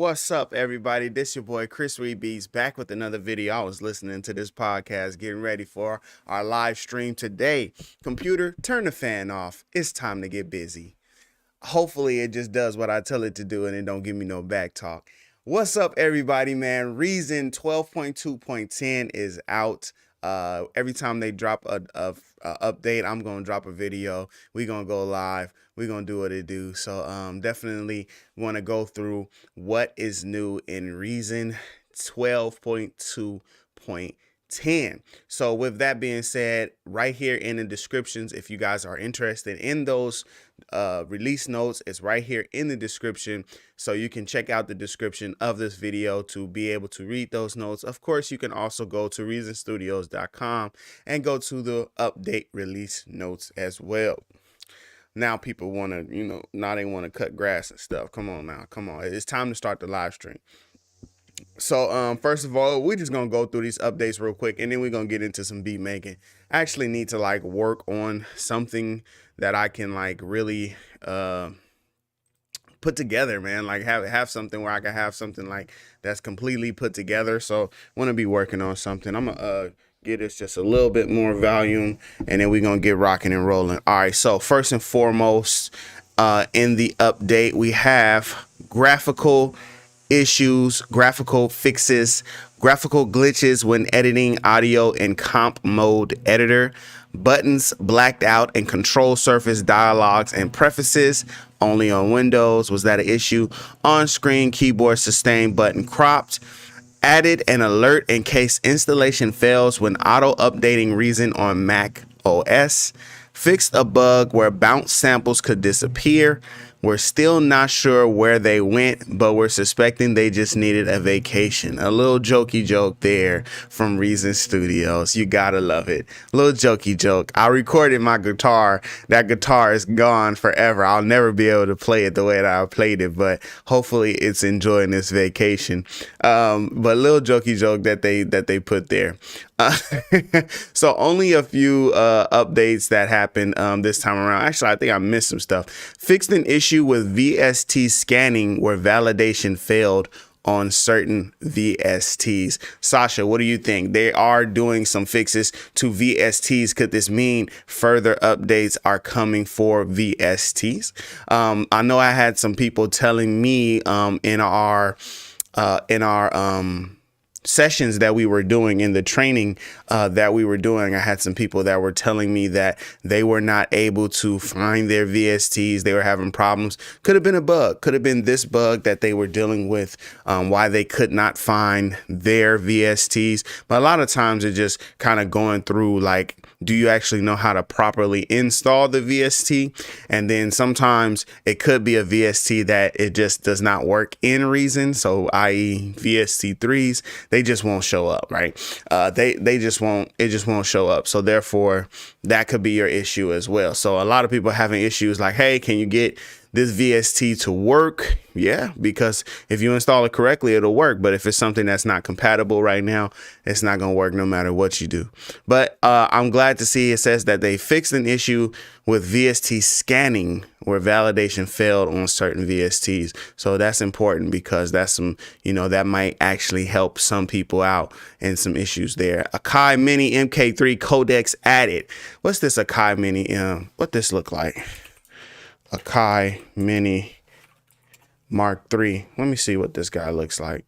What's up, everybody? This your boy Chris Reebeats back with another video. I was listening to this podcast, getting ready for our live stream today. Computer, turn the fan off. It's time to get busy. Hopefully, it just does what I tell it to do and it don't give me no back talk. What's up, everybody, man? Reason 12.2.10 is out. Every time they drop a update, I'm gonna drop a video. We're gonna go live. We're gonna do what it do. So definitely want to go through what is new in Reason 12.2.10. So with that being said, right here in the descriptions, if you guys are interested in those release notes, it's right here in the description, so you can check out the description of this video to be able to read those notes. Of course, you can also go to Reasonstudios.com and go to the update release notes as well. Now people want to, now they want to cut grass and stuff. Come on now, come on. It's time to start the live stream. So first of all, we're just gonna go through these updates real quick, and then we're gonna get into some beat making. I actually need to work on something that I can really put together, man. Have something where I can have something that's completely put together. So want to be working on something. I'm gonna get us just a little bit more volume, and then we're gonna get rocking and rolling. All right, so first and foremost, in the update, we have graphical issues, graphical fixes, graphical glitches when editing audio in comp mode editor, buttons blacked out and control surface dialogs and prefaces only on Windows. Was that an issue? On screen keyboard sustain button cropped. Added an alert in case installation fails when auto updating Reason on macOS. Fixed a bug where bounce samples could disappear. We're still not sure where they went, but we're suspecting they just needed a vacation. A little jokey joke there from Reasonstudios. You gotta love it. Little jokey joke. I recorded my guitar. That guitar is gone forever. I'll never be able to play it the way that I played it, but hopefully it's enjoying this vacation. But little jokey joke that they put there. So only a few updates that happened this time around. Actually, I think I missed some stuff. Fixed an issue with VST scanning where validation failed on certain VSTs. Sasha, what do you think? They are doing some fixes to VSTs. Could this mean further updates are coming for VSTs? I know I had some people telling me in our sessions that we were doing, in the training that we were doing, I had some people that were telling me that they were not able to find their VSTs. They were having problems. Could have been a bug. Could have been this bug that they were dealing with, why they could not find their VSTs. But a lot of times it's just kind of going through do you actually know how to properly install the VST? And then sometimes it could be a VST that it just does not work in Reason. So i.e. VST3s, they just won't show up, right? It just won't show up. So therefore that could be your issue as well. So a lot of people having issues like, hey, can you get this VST to work? Yeah, because if you install it correctly, it'll work. But if it's something that's not compatible right now, it's not going to work no matter what you do. But I'm glad to see it says that they fixed an issue with VST scanning where validation failed on certain VSTs. So that's important because that's some, that might actually help some people out and some issues there. AKAI Mini MK3 codecs added. What's this AKAI Mini? What this look like? AKAI Mini Mark III. Let me see what this guy looks like.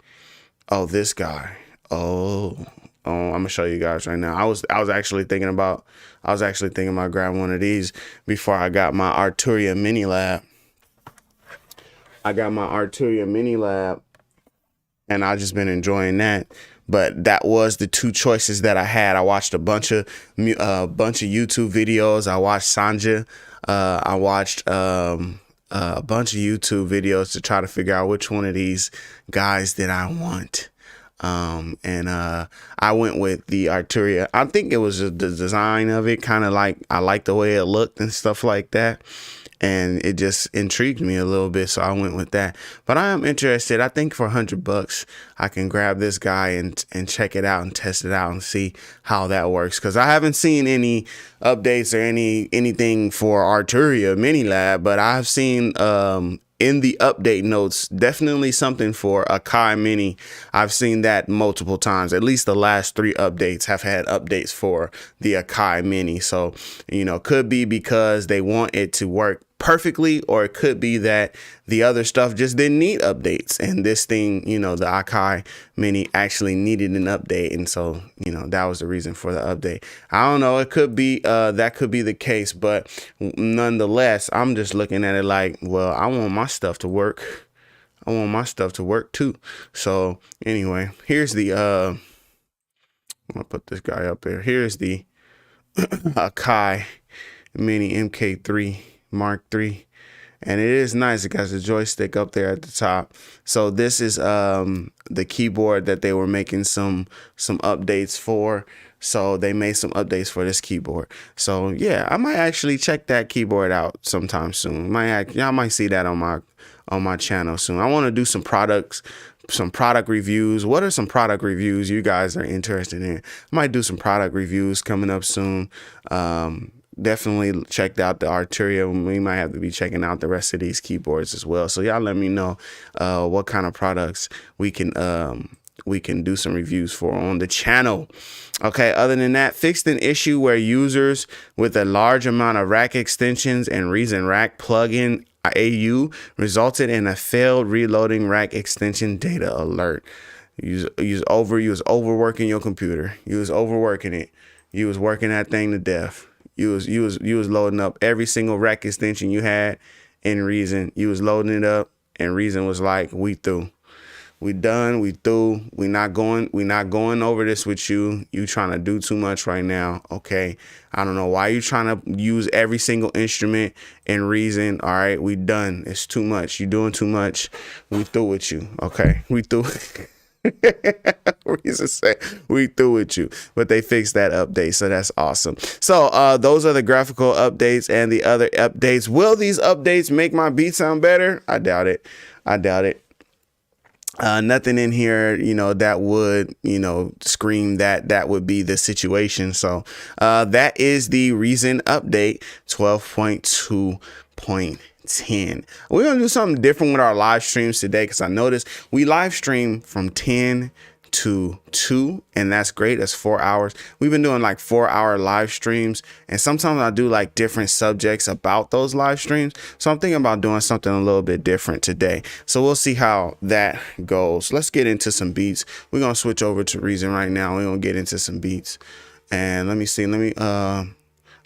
Oh, this guy. Oh, I'm gonna show you guys right now. I was actually thinking about grabbing one of these before I got my Arturia Mini Lab. I got my Arturia Mini Lab, and I've just been enjoying that. But that was the two choices that I had. I watched a bunch of YouTube videos. I watched Sanja. I watched a bunch of YouTube videos to try to figure out which one of these guys did I want. And I went with the Arturia. I think it was the design of it, kind of I liked the way it looked and stuff like that. And it just intrigued me a little bit, so I went with that. But I am interested. I think for $100, I can grab this guy and check it out and test it out and see how that works. Because I haven't seen any updates or anything for Arturia Mini Lab, but I've seen in the update notes, definitely something for AKAI Mini. I've seen that multiple times. At least the last 3 updates have had updates for the AKAI Mini. So, you know, could be because they want it to work perfectly, or it could be that the other stuff just didn't need updates, and this thing, you know, the AKAI Mini actually needed an update, and so, you know, that was the reason for the update. I don't know, it could be that could be the case, but nonetheless, I'm just looking at it like, well, I want my stuff to work. I want my stuff to work too. So anyway, here's the I'm gonna put this guy up there. Here's the AKAI Mini MK3 Mark III, and it is nice. It has a joystick up there at the top. So this is the keyboard that they were making some updates for. So they made some updates for this keyboard. So yeah, I might actually check that keyboard out sometime soon. Y'all might see that on my channel soon. I want to do some product reviews. What are some product reviews you guys are interested in? I might do some product reviews coming up soon. Definitely checked out the Arturia. We might have to be checking out the rest of these keyboards as well. So y'all let me know what kind of products we can do some reviews for on the channel. Okay, other than that, fixed an issue where users with a large amount of rack extensions and Reason Rack plugin AU resulted in a failed reloading rack extension data alert. You was overworking your computer. You was overworking it. You was working that thing to death. You was loading up every single rack extension you had in Reason. You was loading it up, and Reason was like, "We through. We done. We through. We not going over this with you. You trying to do too much right now. Okay. I don't know why you trying to use every single instrument in Reason. All right. We done. It's too much. You doing too much. We through with you. Okay. We through." Reason say we through with you, but they fixed that update, so that's awesome. So those are the graphical updates and the other updates. Will these updates make my beat sound better? I doubt it. Nothing in here, you know, that would, you know, scream that would be the situation. So that is the Reason update 12.2.10. We're gonna do something different with our live streams today, because I noticed we live stream from 10 to 2, and that's great. That's 4 hours. We've been doing like 4-hour live streams, and sometimes I do like different subjects about those live streams. So I'm thinking about doing something a little bit different today. So we'll see how that goes. Let's get into some beats. We're gonna switch over to Reason right now. We're gonna get into some beats, and let me see. Let me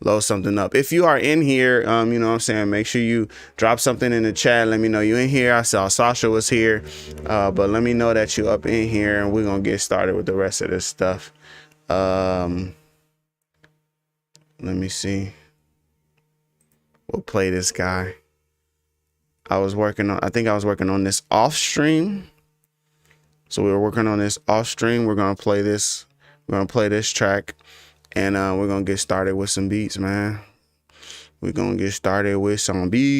load something up. If you are in here, you know what I'm saying, make sure you drop something in the chat. Let me know you in here. I saw Sasha was here, but let me know that you up in here, and we're gonna get started with the rest of this stuff. Let me see. We'll play this guy. I think I was working on this off stream. So we were working on this off stream. We're gonna play this. We're gonna play this track. And we're going to get started with some beats, man. We're going to get started with some beats.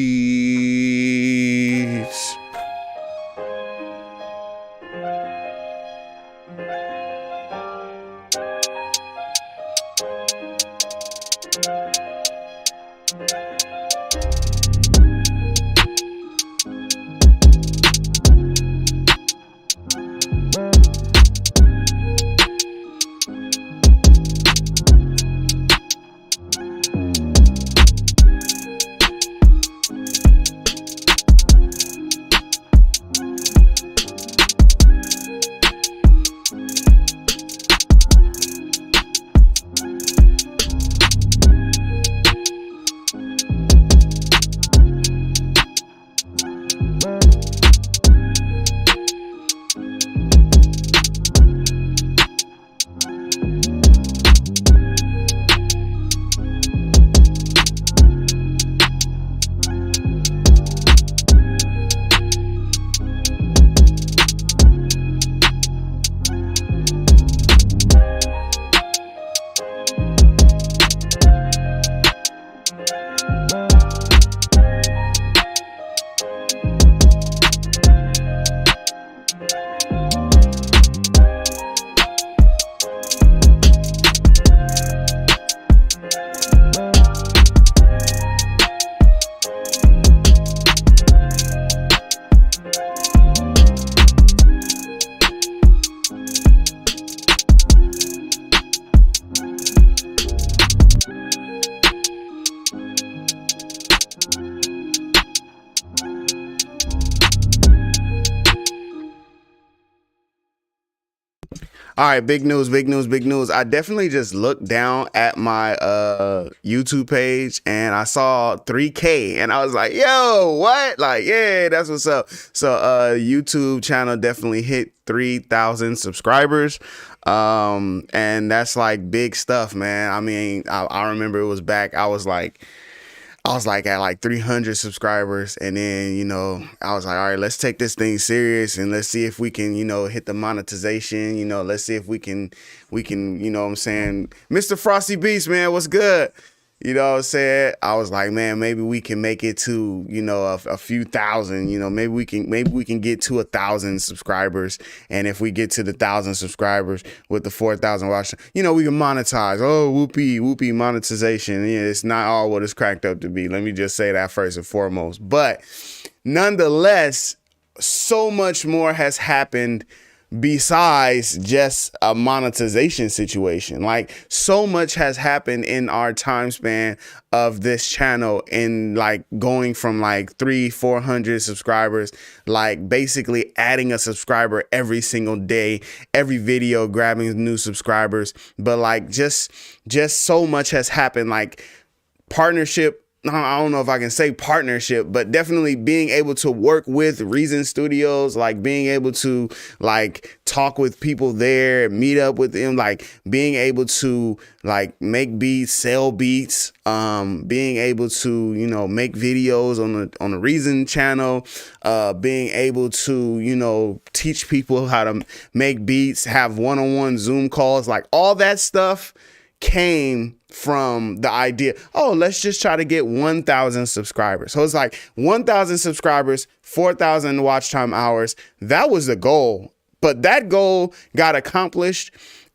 All right, big news, big news, big news. I definitely just looked down at my YouTube page and I saw 3K and I was like, yo, what? Like, yeah, that's what's up. So YouTube channel definitely hit 3,000 subscribers. And that's like big stuff, man. I mean, I remember it was back, I was like at like 300 subscribers, and then, you know, I was like, all right, let's take this thing serious and let's see if we can, you know, hit the monetization, you know, let's see if we can, you know what I'm saying? Mr. Frosty Beast, man, what's good? You know what I'm saying? I was like, man, maybe we can make it to, you know, a few thousand, you know, maybe we can get to 1,000 subscribers. And if we get to the 1,000 subscribers with the 4,000 watch, you know, we can monetize. Oh, whoopee monetization. Yeah, it's not all what it's cracked up to be. Let me just say that first and foremost. But nonetheless, so much more has happened besides just a monetization situation. Like, so much has happened in our time span of this channel, in like going from like 300-400 subscribers, like basically adding a subscriber every single day, every video grabbing new subscribers. But like just so much has happened. Like partnership, I don't know if I can say partnership, but definitely being able to work with Reasonstudios, like being able to like talk with people there, meet up with them, like being able to like make beats, sell beats, being able to, you know, make videos on the Reason channel, being able to, you know, teach people how to make beats, have one-on-one Zoom calls, like all that stuff came from the idea, oh, let's just try to get 1,000 subscribers. So it's like 1,000 subscribers, 4,000 watch time hours. That was the goal, but that goal got accomplished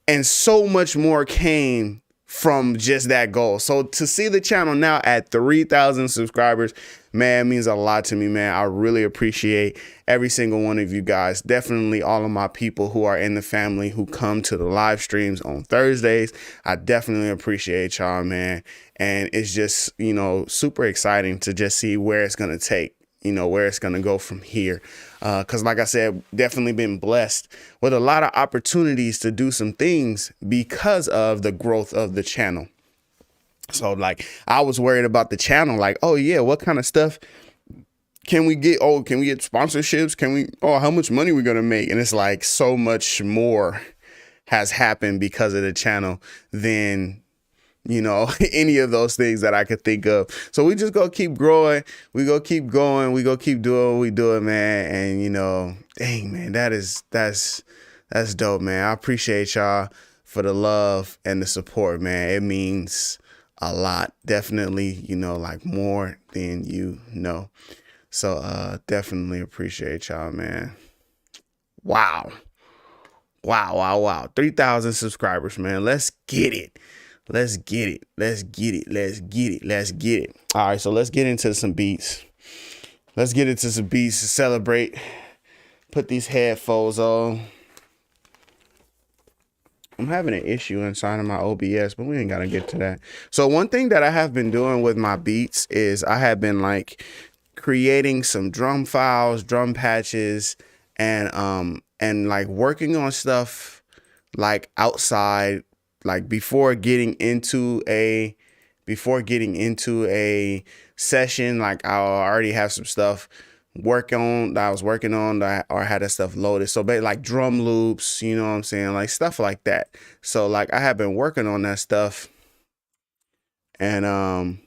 and so much more came from just that goal. So to see the channel now at 3,000 subscribers, man, means a lot to me, man. I really appreciate every single one of you guys. Definitely all of my people who are in the family who come to the live streams on Thursdays. I definitely appreciate y'all, man. And it's just, you know, super exciting to just see where it's going to take, you know, where it's going to go from here. Because like I said, definitely been blessed with a lot of opportunities to do some things because of the growth of the channel. So like I was worried about the channel, like, oh yeah, what kind of stuff can we get? Oh, can we get sponsorships? How much money we gonna make? And it's like so much more has happened because of the channel than, you know, any of those things that I could think of. So we just go keep growing. We go keep going. We go keep doing what we do, man. And, you know, dang, man, that's dope, man. I appreciate y'all for the love and the support, man. It means a lot. Definitely, you know, like more than you know. So definitely appreciate y'all, man. Wow. 3,000 subscribers, man. Let's get it. Let's get it. All right, so let's get into some beats. Let's get into some beats to celebrate. Put these headphones on. I'm having an issue inside of my OBS, but we ain't gotta get to that. So one thing that I have been doing with my beats is I have been like creating some drum files, drum patches, and like working on stuff like outside, like before getting into a session. Like I already have some stuff that I was working on that, or had that stuff loaded. So like drum loops, you know what I'm saying? Like stuff like that. So like I have been working on that stuff, and I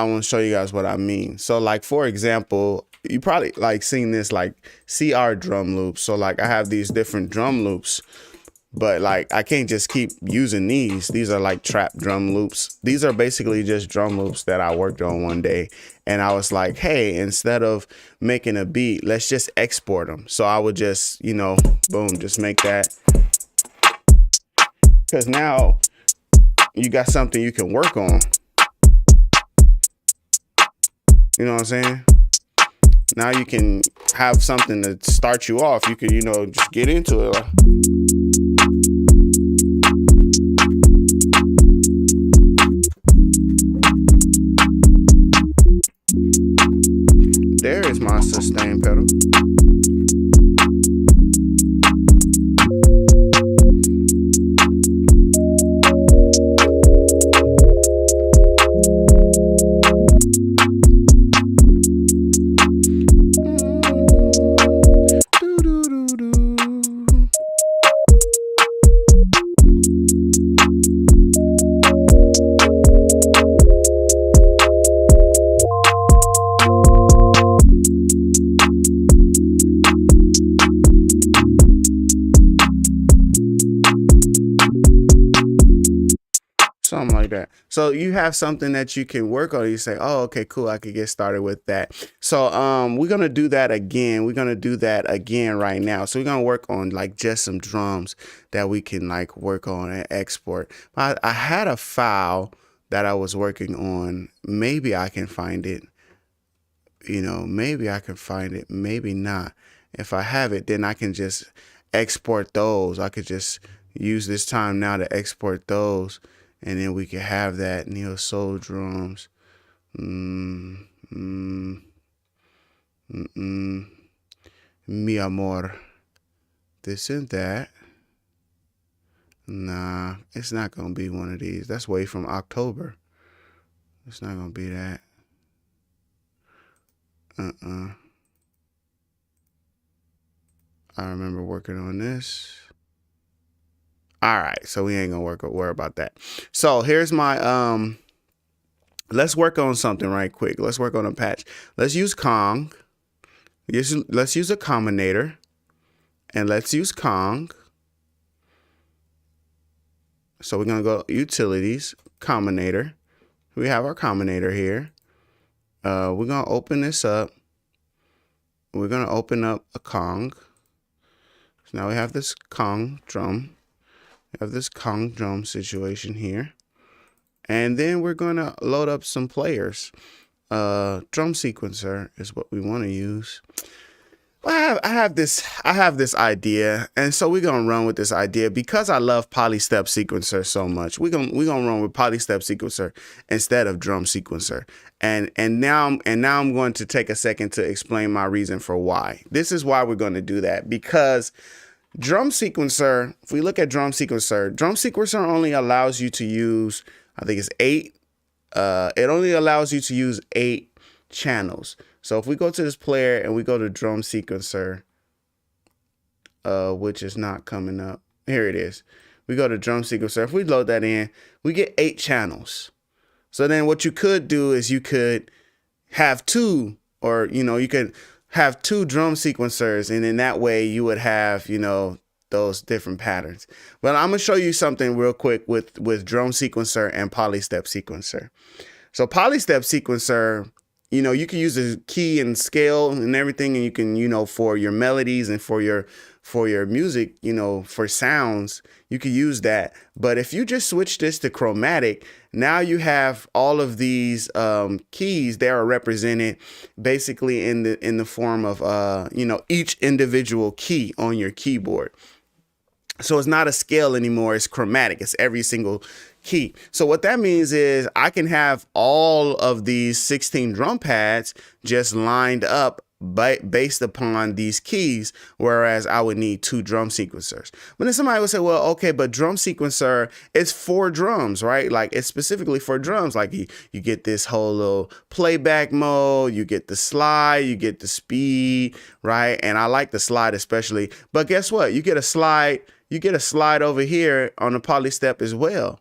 want to show you guys what I mean. So like, for example, you probably like seen this, like CR drum loops. So like I have these different drum loops, but like I can't just keep using these. These are like trap drum loops. These are basically just drum loops that I worked on one day. And I was like, hey, instead of making a beat, let's just export them. So I would just, you know, boom, just make that. Because now you got something you can work on. You know what I'm saying? Now you can have something to start you off. You can, you know, just get into it. There is my sustain pedal. something like that. So you have something that you can work on. You say, oh, okay, cool, I could get started with that. So we're gonna do that again. We're gonna do that again right now. So we're gonna work on like just some drums that we can like work on and export. I had a file that I was working on. Maybe I can find it. You know, maybe I can find it, maybe not. If I have it, then I can just export those. I could just use this time now to export those, and then we can have that neo soul drums. Mi amor. This and that. Nah, it's not gonna be one of these. That's way from October. It's not gonna be that. I remember working on this. All right, so we ain't gonna worry about that. So here's my let's work on something right quick. Let's work on a patch. Let's use Kong. Let's use a combinator, and let's use Kong. So we're gonna go utilities, combinator. We have our combinator here. We're gonna open this up. We're gonna open up a Kong. So now we have this Kong drum. We have this Kong drum situation here. And then we're gonna load up some players. Drum sequencer is what we want to use. I have this idea, and so we're gonna run with this idea because I love polystep sequencer so much. We're gonna run with polystep sequencer instead of drum sequencer. And now I'm going to take a second to explain my reason for why. This is why we're going to do that, because drum sequencer, if we look at drum sequencer only allows you to use, I think it's 8. It only allows you to use 8 channels. So if we go to this player and we go to drum sequencer, which is not coming up. Here it is. We go to drum sequencer. If we load that in, we get 8 channels. So then what you could do is you could have 2, or, you know, you could have 2 drum sequencers, and in that way you would have, you know, those different patterns. But I'm gonna show you something real quick with drum sequencer and polystep sequencer. So polystep sequencer, you know, you can use the key and scale and everything, and you can, you know, for your melodies and for your music, you know, for sounds, you can use that. But if you just switch this to chromatic, now you have all of these keys that are represented basically in the form of you know, each individual key on your keyboard. So it's not a scale anymore, it's chromatic. It's every single key. So what that means is I can have all of these 16 drum pads just lined up based upon these keys, whereas I would need 2 drum sequencers. But then somebody would say, well, okay, but drum sequencer is 4 drums, right? Like, it's specifically for drums. Like you get this whole little playback mode, you get the slide, you get the speed, right? And I like the slide especially. But guess what? You get a slide over here on the polystep as well.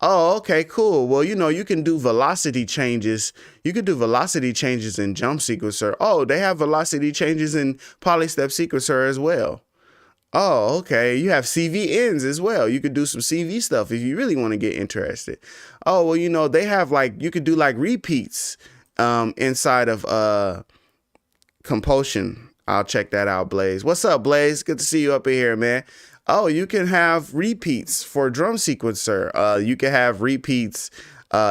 Oh, okay, cool. Well, you know, you can do velocity changes. You could do velocity changes in drum sequencer. Oh, they have velocity changes in polystep sequencer as well. Oh, okay. You have CV ends as well. You could do some CV stuff if you really want to get interested. Oh, well, you know, they have like, you could do like repeats inside of compulsion. I'll check that out, Blaze. What's up, Blaze? Good to see you up in here, man. Oh, you can have repeats for drum sequencer. You can have repeats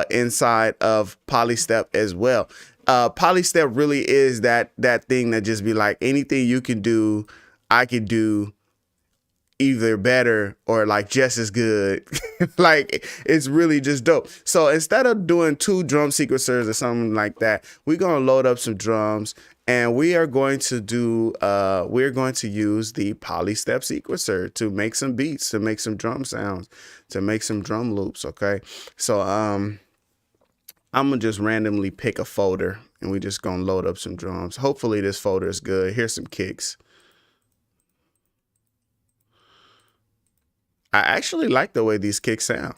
inside of polystep as well. Polystep really is that thing that just be like, anything you can do, I could do either better or like just as good. Like, it's really just dope. So instead of doing 2 drum sequencers or something like that, we're going to load up some drums. And we are going to do, we're going to use the polystep sequencer to make some beats, to make some drum sounds, to make some drum loops, okay? So I'm going to just randomly pick a folder, and we're just going to load up some drums. Hopefully this folder is good. Here's some kicks. I actually like the way these kicks sound.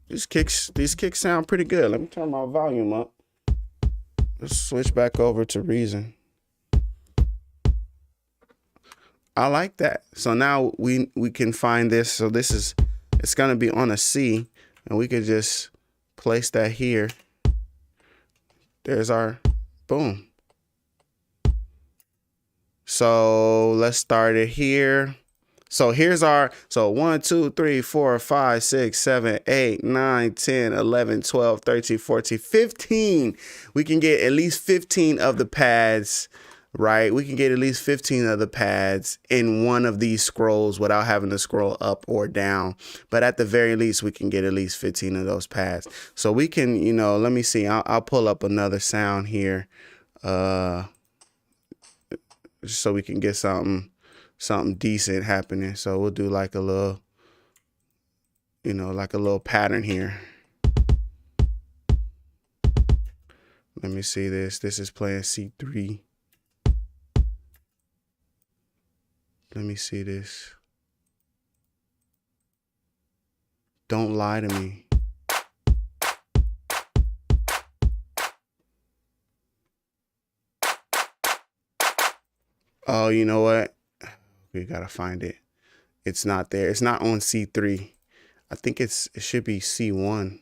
These kicks sound pretty good. Let me turn my volume up. Let's switch back over to Reason. I like that. So now we can find this. So this is it's going to be on a C, and we could just place that here. There's our boom. So let's start it here. So here's our, so 1, 2, 3, 4, 5, 6, 7, 8, 9, 10, 11, 12, 13, 14, 15. We can get at least 15 of the pads, right? We can get at least 15 of the pads in one of these scrolls without having to scroll up or down. But at the very least, we can get at least 15 of those pads. So we can, you know, let me see. I'll pull up another sound here, so we can get something decent happening. So we'll do like a little, you know, like a little pattern here. Let me see this. This is playing C3. Let me see this. Don't lie to me. Oh, you know what? We gotta find it. It's not there. It's not on C3. I think it should be C1.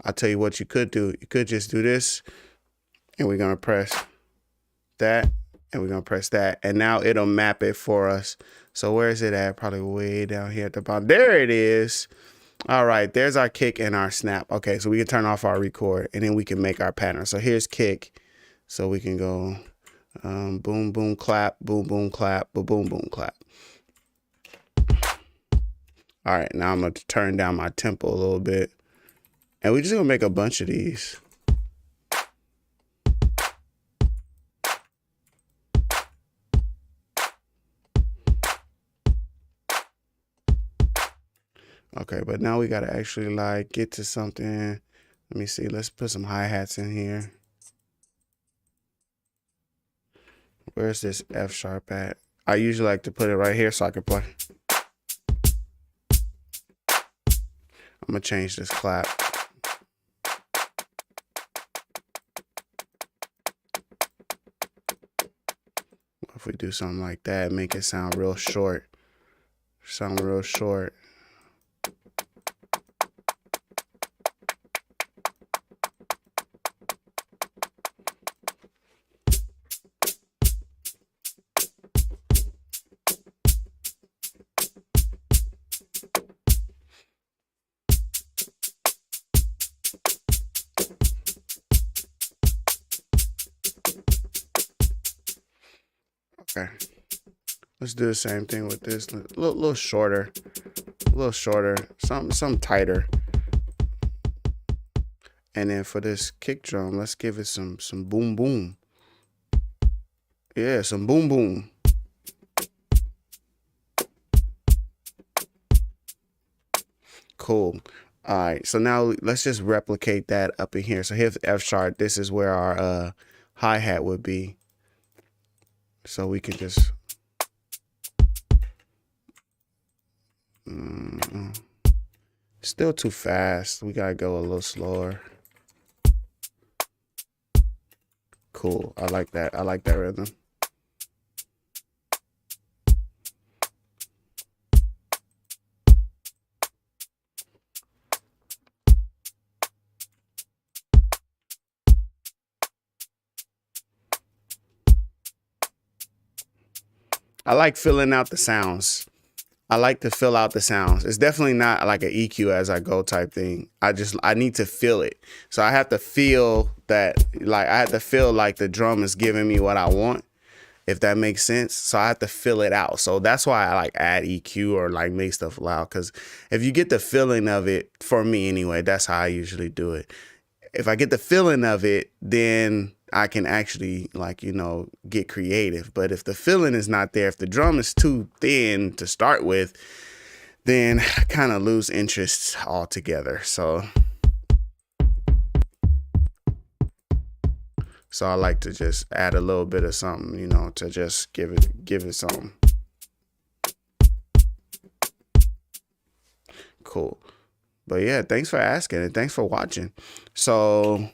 I'll tell you what you could do. You could just do this, and we're gonna press that, and we're gonna press that, and now it'll map it for us. So where is it at? Probably way down here at the bottom. There it is. All right, there's our kick and our snap. Okay, so we can turn off our record, and then we can make our pattern. So here's kick. So we can go boom, boom, clap, boom, boom, clap, boom, boom, clap. All right, now I'm going to turn down my tempo a little bit. And we're just going to make a bunch of these. Okay, but now we got to actually like get to something. Let me see. Let's put some hi-hats in here. Where's this F sharp at? I usually like to put it right here so I can play. I'm going to change this clap. If we do something like that, make it sound real short. Sound real short. Okay, let's do the same thing with this. A little shorter, something tighter. And then for this kick drum, let's give it some boom boom. Yeah, some boom boom. Cool. All right, so now let's just replicate that up in here. So here's F sharp. This is where our hi-hat would be. So we can just still too fast. We gotta go a little slower. Cool. I like that. I like that rhythm. I like filling out the sounds. I like to fill out the sounds. It's definitely not like an EQ as I go type thing. I need to feel it. So I have to feel that, like, I have to feel like the drum is giving me what I want, if that makes sense. So I have to fill it out. So that's why I like add EQ or like make stuff loud. Cause if you get the feeling of it, for me anyway, that's how I usually do it. If I get the feeling of it, then I can actually, like, you know, get creative. But if the feeling is not there, if the drum is too thin to start with, then I kind of lose interest altogether. So I like to just add a little bit of something, you know, to just give it something. Cool. But yeah, thanks for asking and thanks for watching. So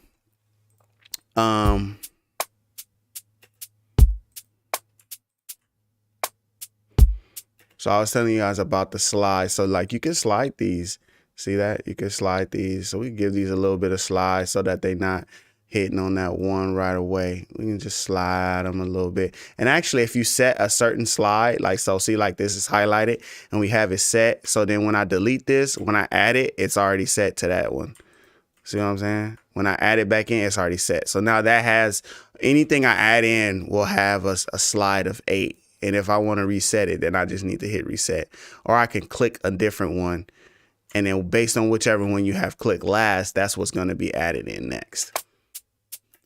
So I was telling you guys about the slide. So like you can slide these. See that? You can slide these. So we give these a little bit of slide so that they not hitting on that one right away. We can just slide them a little bit. And actually, if you set a certain slide, like so, see like this is highlighted and we have it set. So then when I delete this, when I add it, it's already set to that one. See what I'm saying? When I add it back in, it's already set. So now that has anything I add in will have a slide of 8. And if I want to reset it, then I just need to hit reset. Or I can click a different one. And then based on whichever one you have clicked last, that's what's going to be added in next.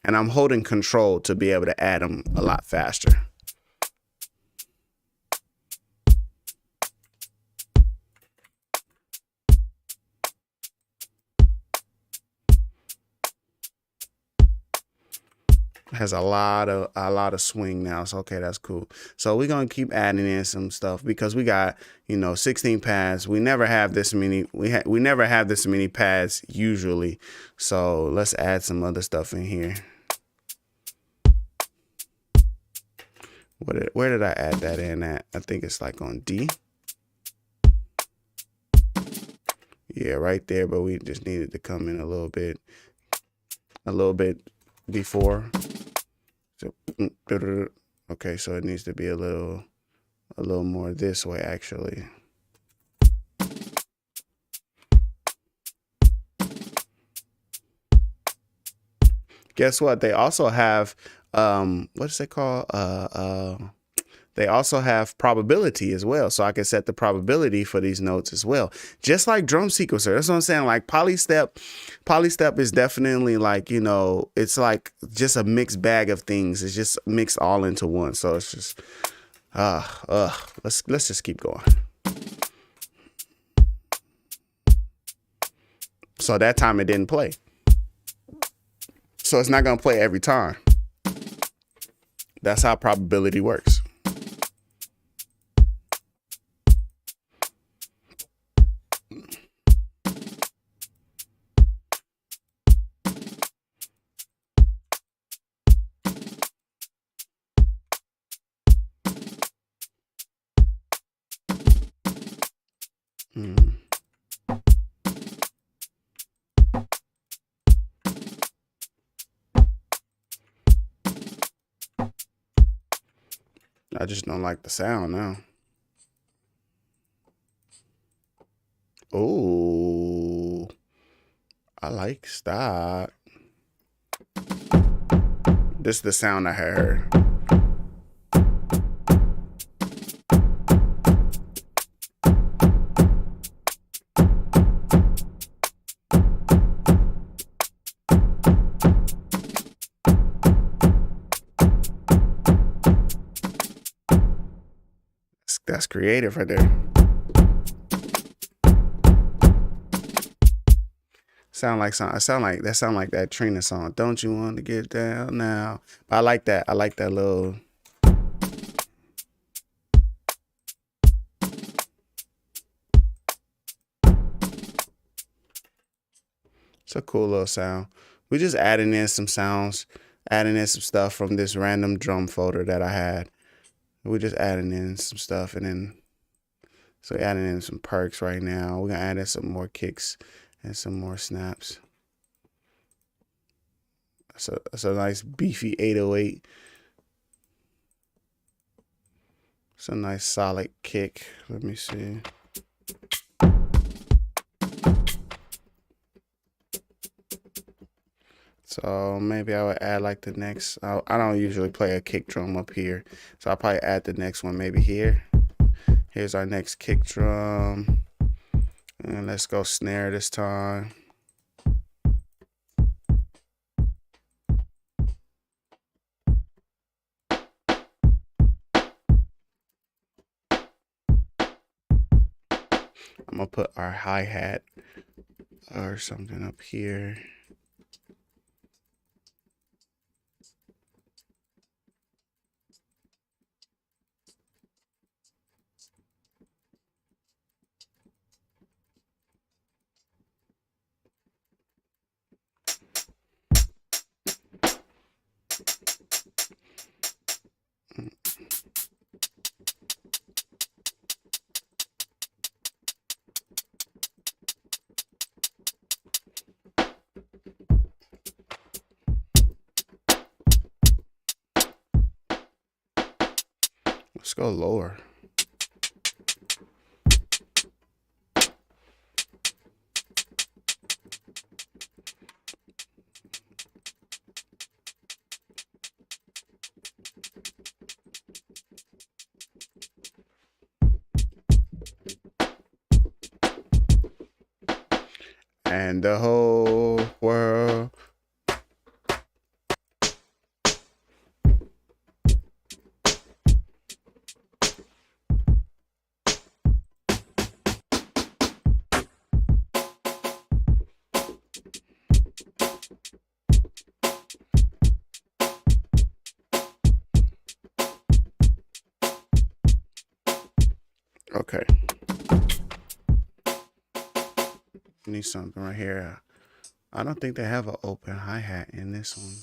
And I'm holding control to be able to add them a lot faster. Has a lot of swing now. So okay, that's cool. So we're gonna keep adding in some stuff because we got, you know, 16 pads. We never have this many. We never have this many pads usually. So let's add some other stuff in here. Where did I add that in at? I think it's like on D. Yeah, right there. But we just needed to come in a little bit before. So, okay, so it needs to be a little more this way actually. Guess what? They also have what's it called? They also have probability as well. So I can set the probability for these notes as well. Just like drum sequencer. That's what I'm saying. Like polystep is definitely like, you know, it's like just a mixed bag of things. It's just mixed all into one. So it's just let's just keep going. So that time it didn't play. So it's not gonna play every time. That's how probability works. I just don't like the sound now. Oh, I like stop. This is the sound I heard. That's creative right there. Sound like that Trina song. Don't you want to get down now? I like that. I like that little. It's a cool little sound. We just adding in some sounds, adding in some stuff from this random drum folder that I had. We're just adding in some stuff, and then so adding in some perks right now. We're gonna add in some more kicks and some more snaps. That's a nice beefy 808. It's a nice solid kick. Let me see. So maybe I would add like the next. I don't usually play a kick drum up here, so I'll probably add the next one maybe here. Here's our next kick drum, and let's go snare this time. I'm gonna put our hi-hat or something up here. go lower. And the whole world. Okay. Need something right here. I don't think they have an open hi-hat in this one.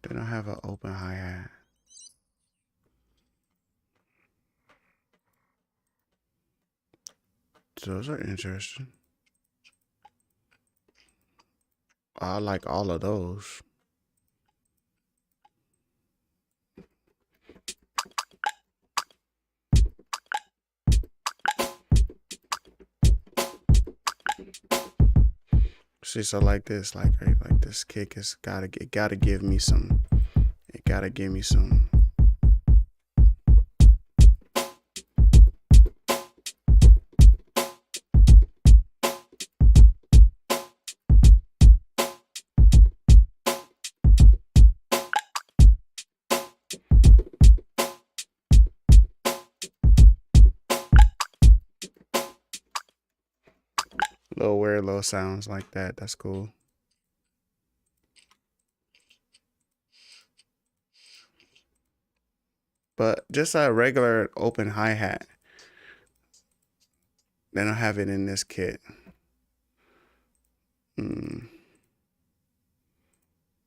They don't have an open hi-hat. Those are interesting. I like all of those. See, so like this, like this kick is gotta give me some. It gotta give me some. Little weird little sounds like that. That's cool. But just a regular open hi-hat. They don't have it in this kit.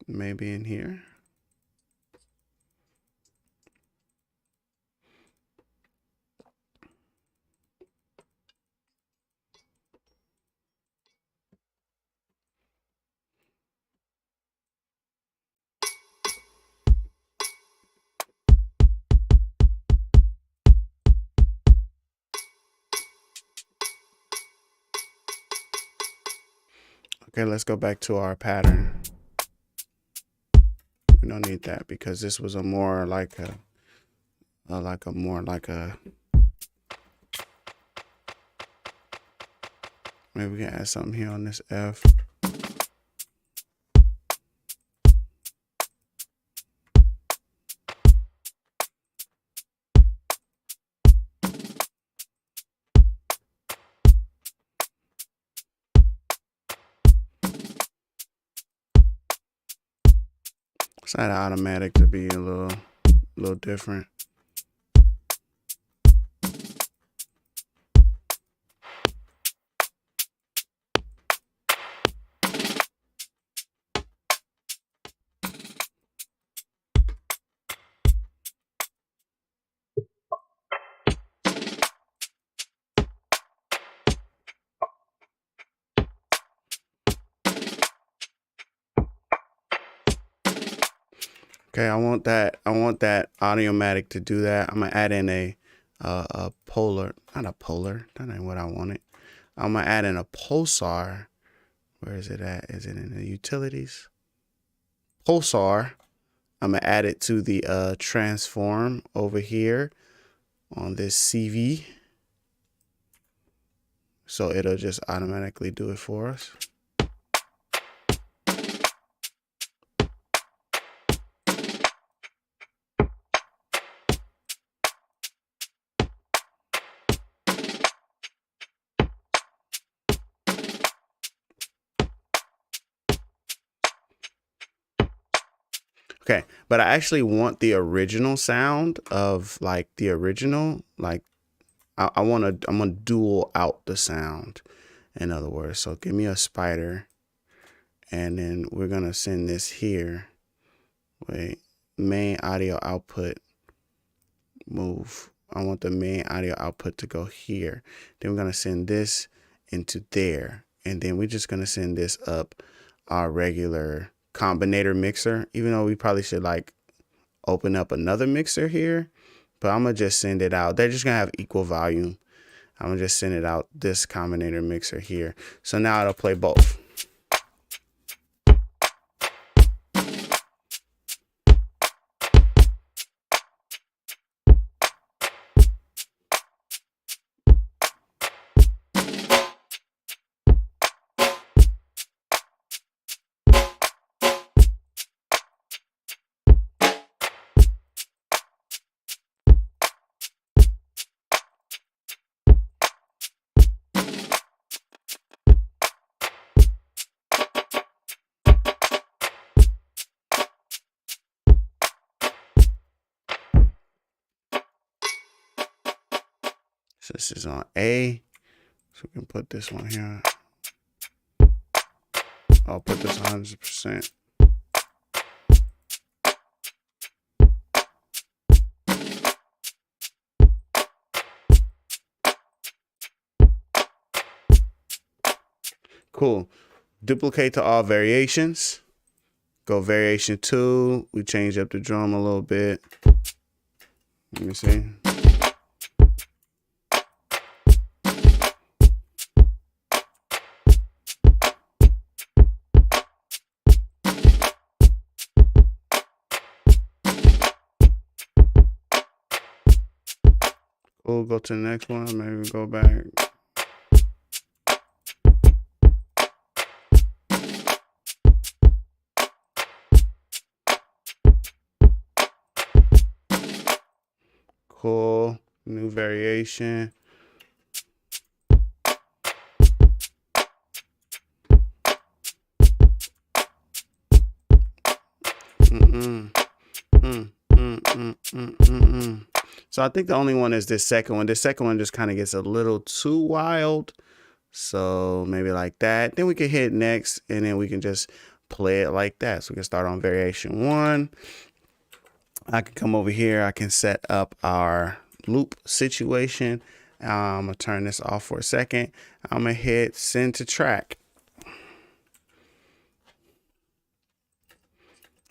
Maybe in here. Okay, let's go back to our pattern. We don't need that because this was a more like a maybe we can add something here on this F. Set automatic to be a little different. Okay, I want that Audiomatic to do that. I'm gonna add in a polar, not a polar, that ain't what I wanted. I'm gonna add in a pulsar. Where is it at? Is it in the utilities? Pulsar. I'm gonna add it to the transform over here on this CV. So it'll just automatically do it for us. Okay, but I actually want the original sound of like the original, like I'm gonna dual out the sound, in other words. So give me a spider, and then we're gonna send this here. Wait, main audio output move. I want the main audio output to go here. Then we're gonna send this into there, and then we're just gonna send this up our regular combinator mixer, even though we probably should like open up another mixer here, but I'm gonna just send it out. They're just gonna have equal volume. I'm gonna just send it out this combinator mixer here. So now it'll play both. So this is on A. So we can put this one here. I'll put this 100%. Cool. Duplicate to all variations. Go variation 2. We change up the drum a little bit. Let me see. We'll go to the next one. Maybe go back. Cool. New variation. So I think the only one is this second one. This second one just kind of gets a little too wild. So maybe like that. Then we can hit next and then we can just play it like that. So we can start on variation 1. I can come over here. I can set up our loop situation. I'm going to turn this off for a second. I'm going to hit send to track.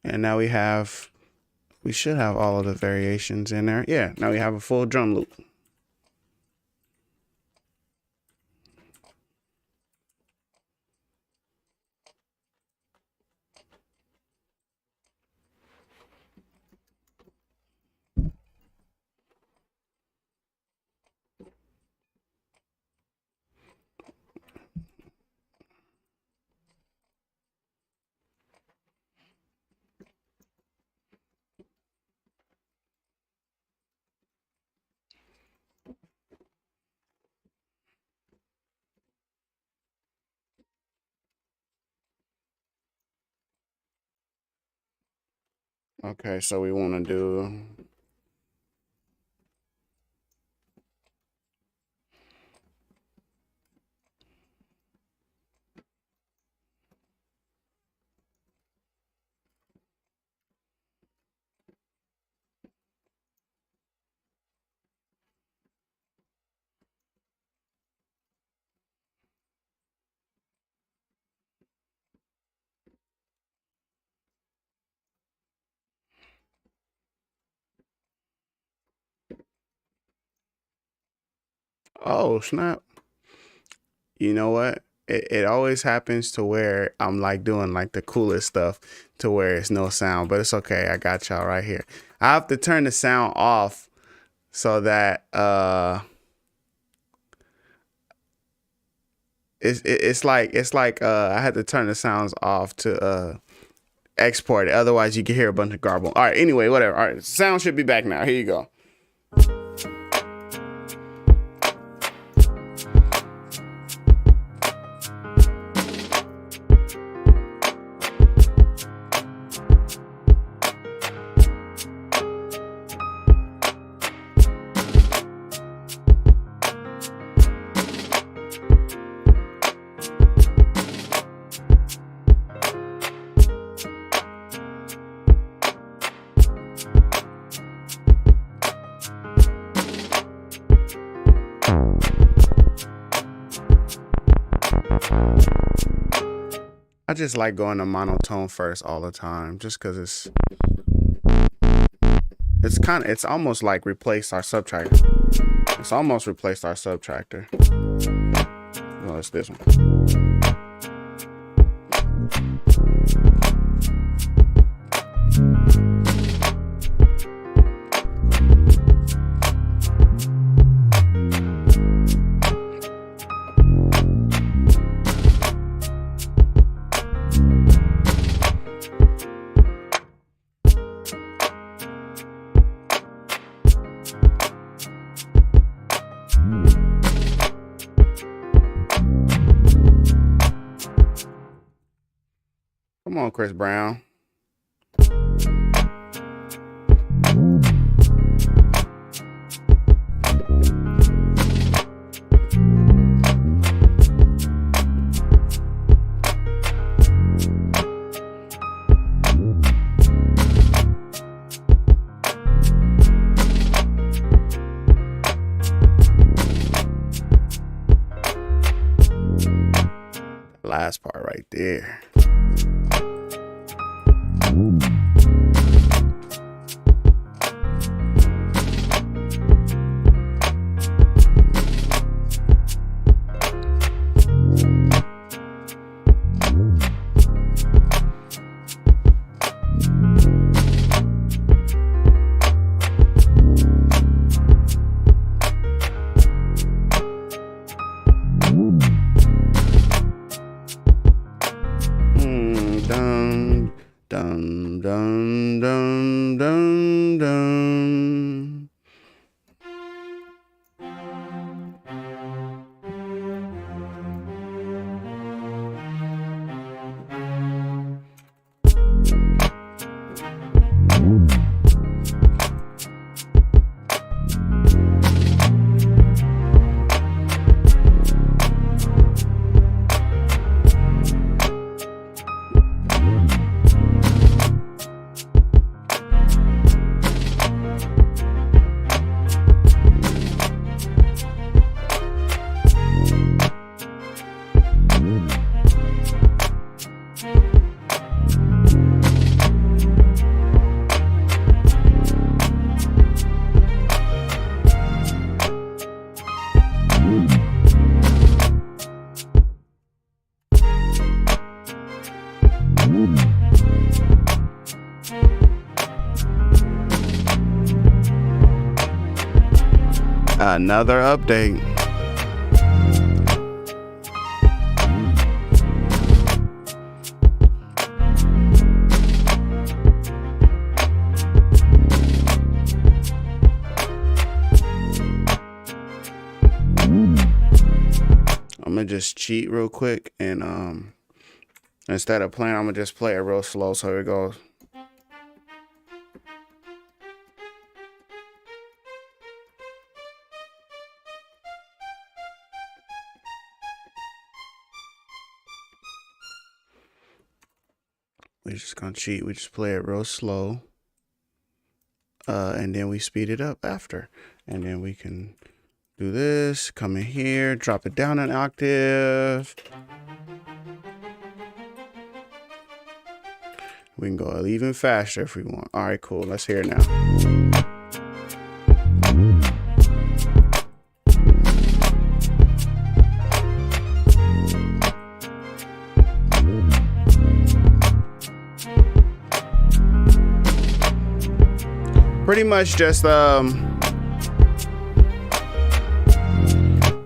And now we should have all of the variations in there. Yeah, now we have a full drum loop. Okay, so we want to do oh snap. You know what? It always happens to where I'm like doing like the coolest stuff to where it's no sound, but it's okay. I got y'all right here. I have to turn the sound off so that it's like I had to turn the sounds off to export it. Otherwise you can hear a bunch of garble. All right, anyway, whatever. All right, sound should be back now. Here you go. I just like going to monotone first all the time, just because it's it's almost like replaced our subtractor. It's almost replaced our subtractor. No, it's this one. Come on, Chris Brown. Last part right there. Dun, dun, dun, dun, dun, dun. Another update. I'm gonna just cheat real quick and instead of playing, I'm gonna just play it real slow. So here it goes. We're just gonna cheat. We just play it real slow, and then we speed it up after, and then we can do this. Come in here, drop it down an octave. We can go even faster if we want. All right, cool. Let's hear it now. Pretty much just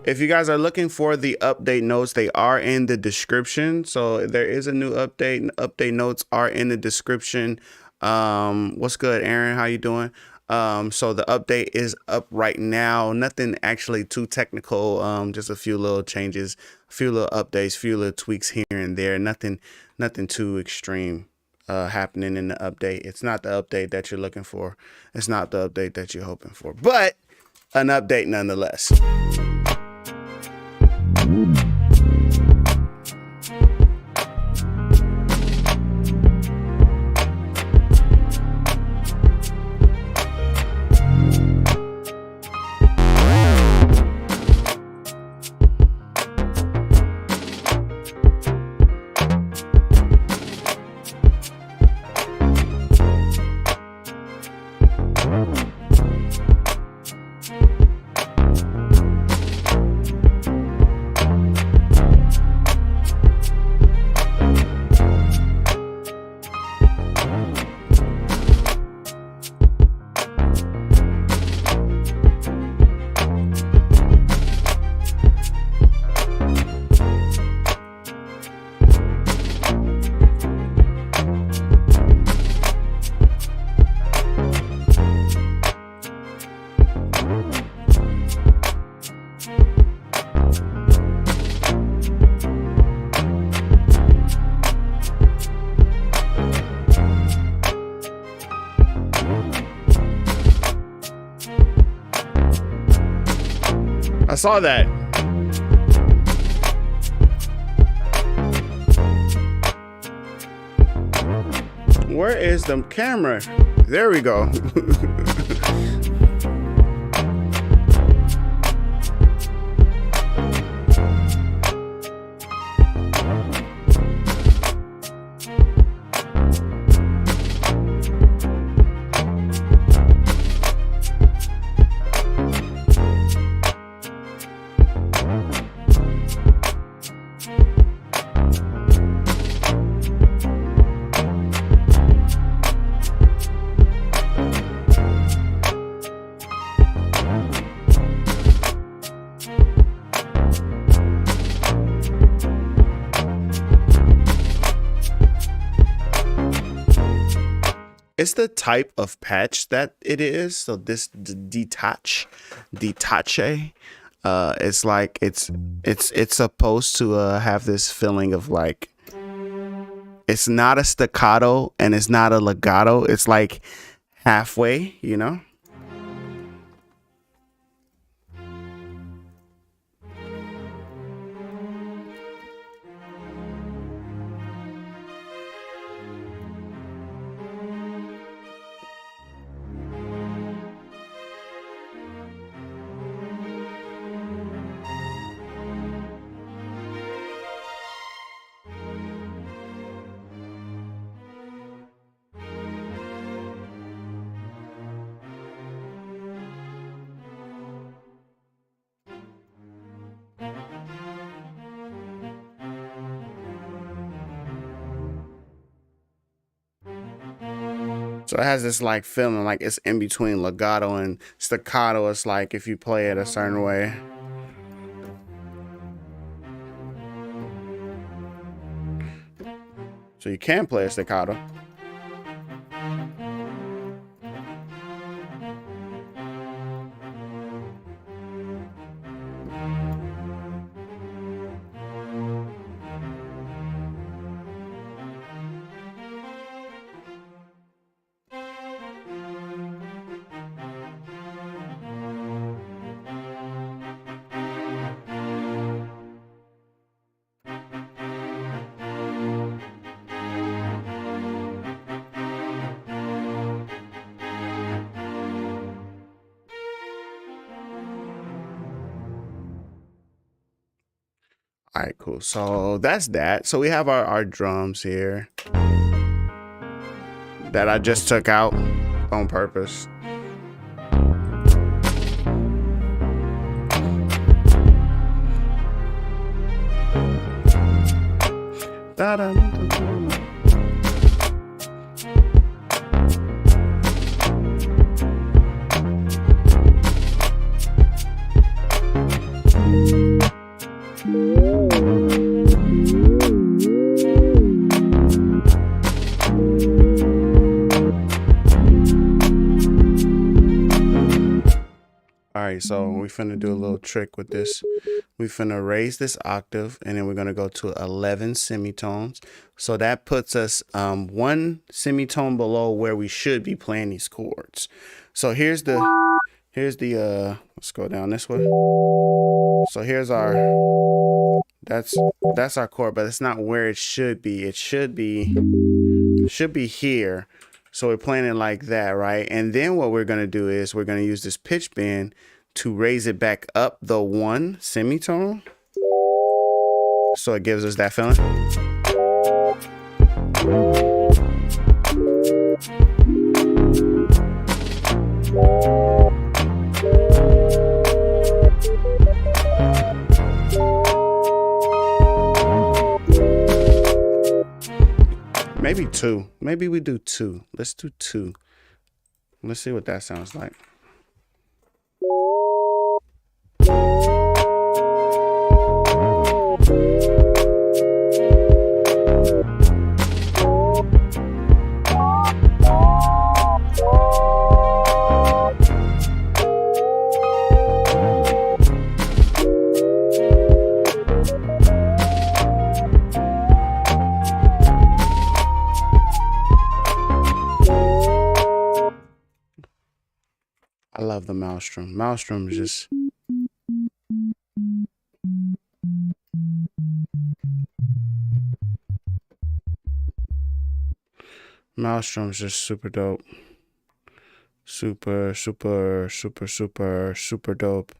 if you guys are looking for the update notes, they are in the description. So there is a new update, and update notes are in the description. What's good, Aaron? How you doing? So the update is up right now. Nothing actually too technical. Just a few little changes, a few little updates, a few little tweaks here and there. Nothing too extreme happening in the update. It's not the update that you're looking for. It's not the update that you're hoping for, but an update nonetheless. I saw that. Where is the camera? There we go. It's the type of patch that it is. So this detache, it's like it's supposed to have this feeling of like, it's not a staccato and it's not a legato. It's like halfway, you know. So it has this like feeling like it's in between legato and staccato. It's like if you play it a certain way. So you can play a staccato. All right, cool. So that's that. So we have our drums here that I just took out on purpose. Alright, so we finna do a little trick with this. We finna raise this octave and then we're gonna go to 11 semitones. So that puts us one semitone below where we should be playing these chords. So here's the let's go down this way. So here's our, that's our chord, but it's not where it should be. It should be here. So we're playing it like that, right? And then what we're gonna do is we're gonna use this pitch bend to raise it back up the one semitone. So it gives us that feeling. Maybe two. Maybe we do two. Let's do two. Let's see what that sounds like. I love the Maelstrom. Maelstrom is just Maelstrom's just super dope. Super dope. Super dope.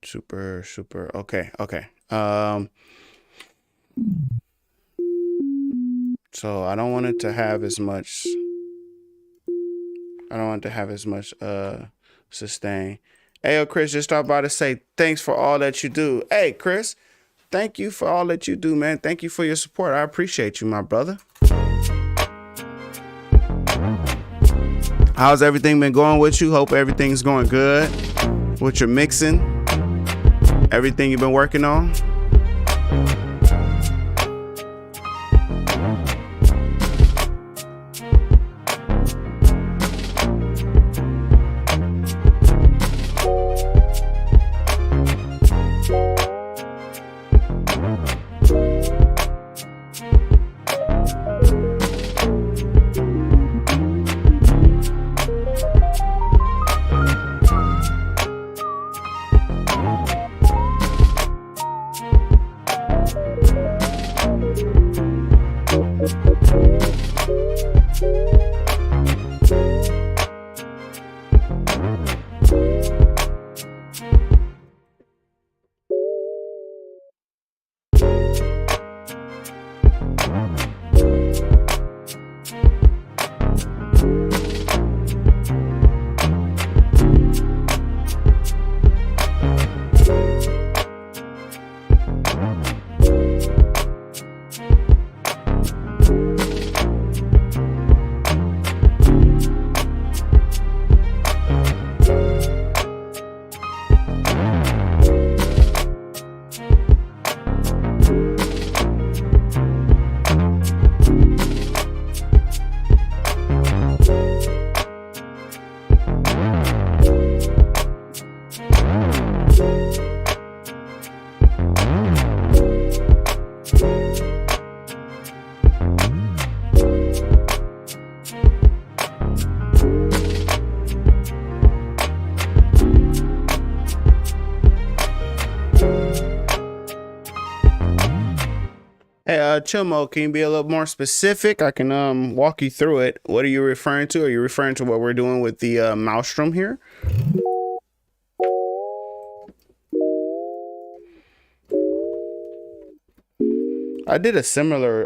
Super. Okay. So I don't want it to have as much. I don't want it to have as much sustain. Hey, yo, Chris, just stopped by to say thanks for all that you do. Hey, Chris, thank you for all that you do, man. Thank you for your support. I appreciate you, my brother. How's everything been going with you? Hope everything's going good with your mixing. Everything you've been working on. Hey, chill mode, can you be a little more specific? I can walk you through it. What are you referring to? Are you referring to what we're doing with the Maelstrom here? I did a similar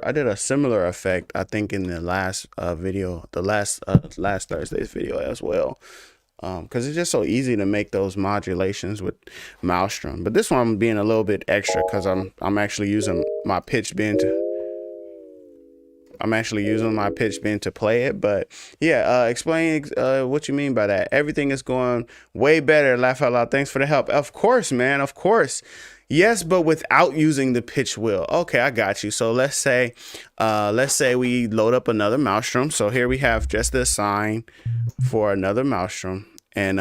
effect, I think, in the last video, the last Thursday's video as well. Because it's just so easy to make those modulations with Maelstrom. But this one I'm being a little bit extra because I'm actually using my pitch bend to play it. But yeah, explain what you mean by that. Everything is going way better. Laugh out loud. Thanks for the help. Of course, man. Of course. Yes, but without using the pitch wheel. Okay, I got you. So let's say we load up another Maelstrom. So here we have just the assign for another Maelstrom, and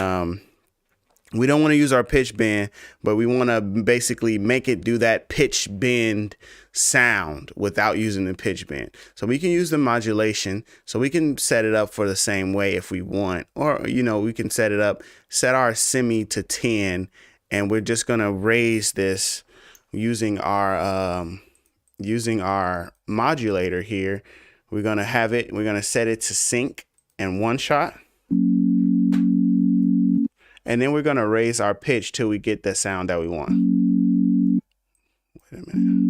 we don't want to use our pitch bend, but we want to basically make it do that pitch bend sound without using the pitch bend. So we can use the modulation. So we can set it up for the same way if we want, or we can set our semi to 10. And we're just going to raise this using our modulator here. We're going to set it to sync in one shot. And then we're going to raise our pitch till we get the sound that we want. Wait a minute.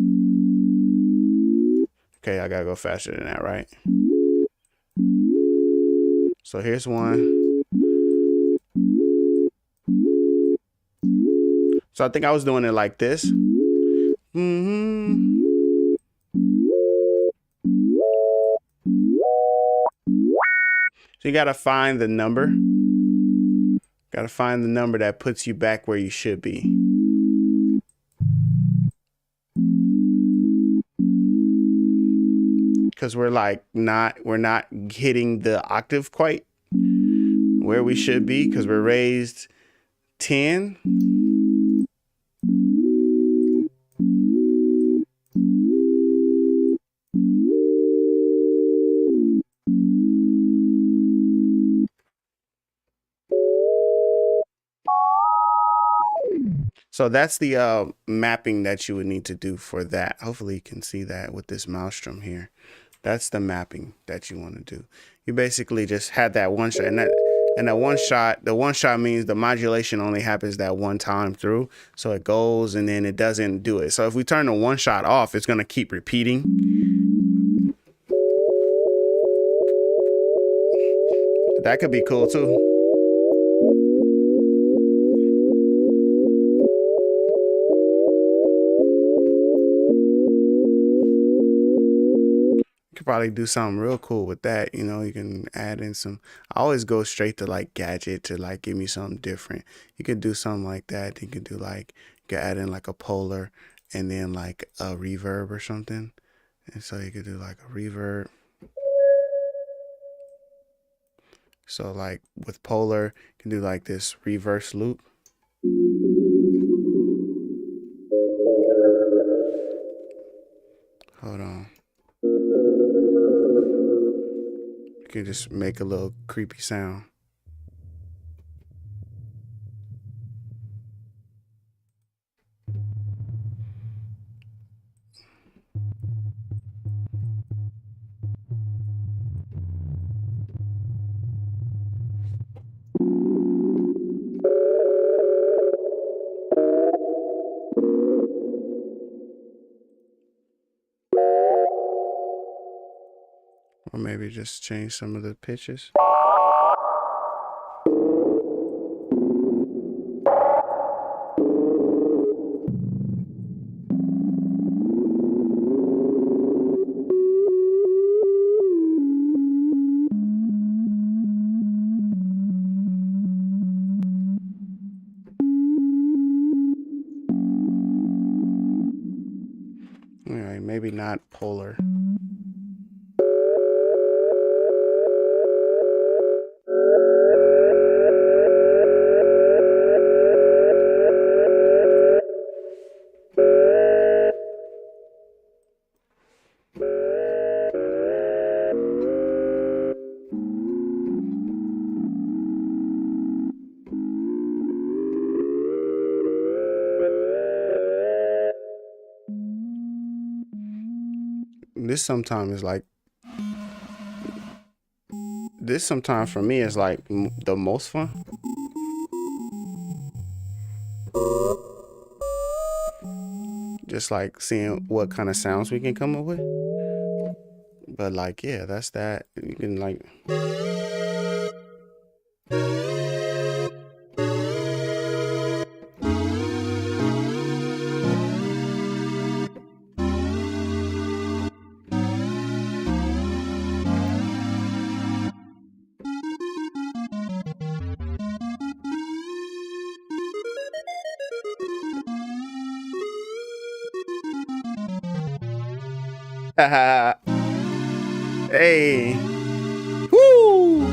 Okay, I got to go faster than that, right? So here's one. So I think I was doing it like this. So you got to find the number. Got to find the number that puts you back where you should be. Because we're not hitting the octave quite where we should be, because we're raised 10. So that's the mapping that you would need to do for that. Hopefully you can see that with this maelstrom here. That's the mapping that you want to do. You basically just had that one shot, and that one shot, the one shot means the modulation only happens that one time through. So it goes and then it doesn't do it. So if we turn the one shot off, it's going to keep repeating. That could be cool too. Probably do something real cool with that. You know, you can add in some, I always go straight to like gadget to like give me something different. You could do something like that. You could do like, you could add in like a polar and then like a reverb or something. And so you could do like a reverb. So like with polar, you can do like this reverse loop. Hold on. You can just make a little creepy sound. Or maybe just change some of the pitches. Anyway, maybe not polar. This sometimes for me is like the most fun. Just like seeing what kind of sounds we can come up with. But like, yeah, that's that. You can like. Hey. Woo.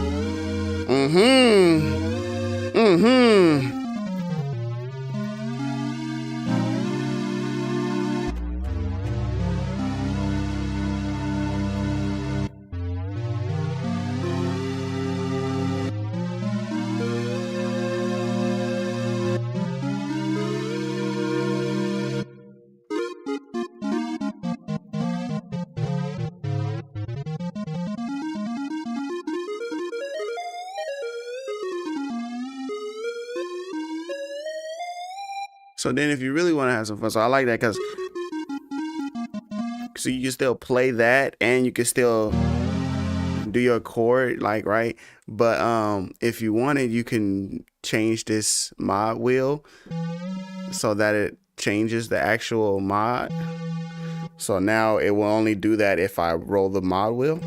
So then if you really want to have some fun, so I like that because so you can still play that and you can still do your chord, like, right? But if you wanted, you can change this mod wheel so that it changes the actual mod. So now it will only do that if I roll the mod wheel.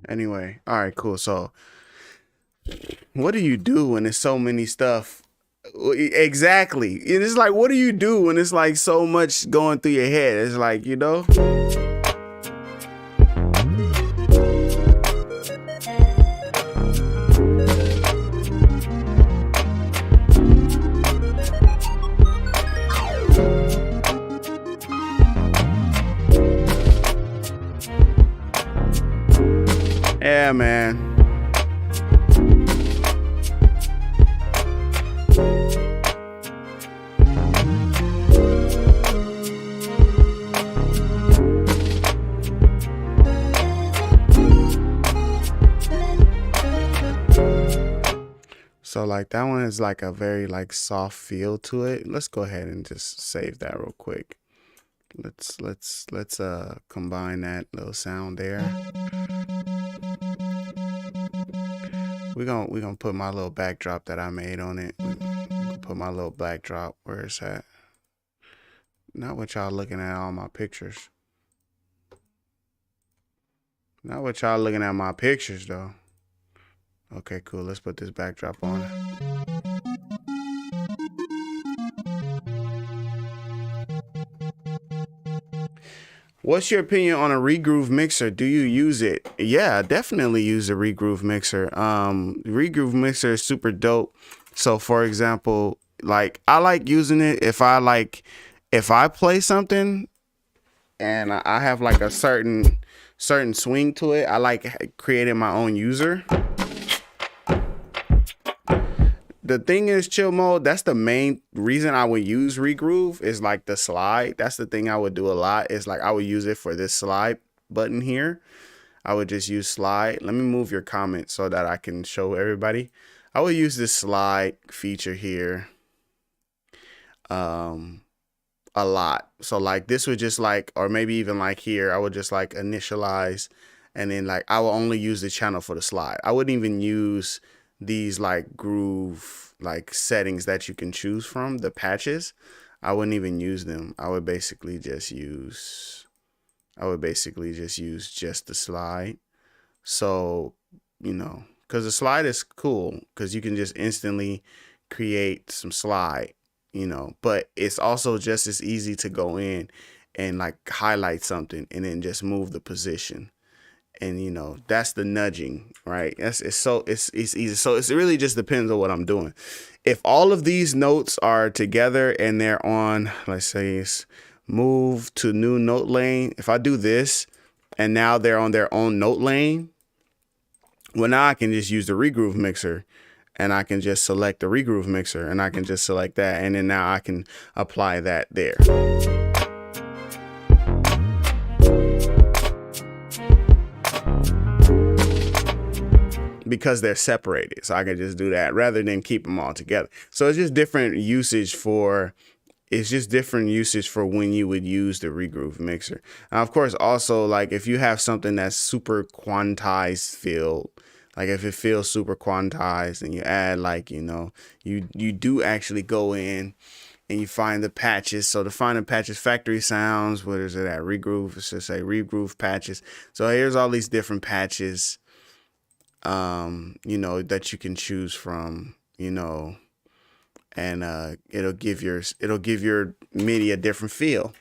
Anyway, all right, cool. So what do you do when there's so many stuff? Exactly. And it's like, what do you do when it's like so much going through your head? It's like, you know. Yeah, man. So like that one is like a very like soft feel to it. Let's go ahead and just save that real quick. Let's combine that little sound there. We're gonna put my little backdrop that I made on it. Put my little backdrop. Where is that? Not what y'all looking at all my pictures. Not what y'all looking at my pictures though. Okay, cool. Let's put this backdrop on. What's your opinion on a regroove mixer? Do you use it? Yeah, definitely use a regroove mixer. Regroove mixer is super dope. So for example, like I like using it if I play something and I have like a certain swing to it. I like creating my own user. The thing is, chill mode, that's the main reason I would use regroove is like the slide. That's the thing I would do a lot is like I would use it for this slide button here. I would just use slide. Let me move your comment so that I can show everybody. I would use this slide feature here a lot. So like this would just like, or maybe even like here, I would just like initialize and then like I will only use the channel for the slide. I wouldn't even use these like groove like settings that you can choose from, the patches. I wouldn't even use them. I would basically just use just the slide. So, you know, because the slide is cool because you can just instantly create some slide, you know, but it's also just as easy to go in and like highlight something and then just move the position. And you know, that's the nudging, right? It's easy. So it really just depends on what I'm doing. If all of these notes are together and they're on, let's say it's move to new note lane. If I do this and now they're on their own note lane, well, now I can just use the regroove mixer and I can just select the regroove mixer and I can just select that. And then now I can apply that there. Because they're separated. So I can just do that rather than keep them all together. So it's just different usage for when you would use the regroove mixer. Now, of course, also like if you have something that's super quantized field, like if it feels super quantized and you add like, you know, you do actually go in and you find the patches. So to find the patches, factory sounds, where is it at? Regroove, it should say regroove patches. So here's all these different patches, you know, that you can choose from, you know, and it'll give your MIDI a different feel.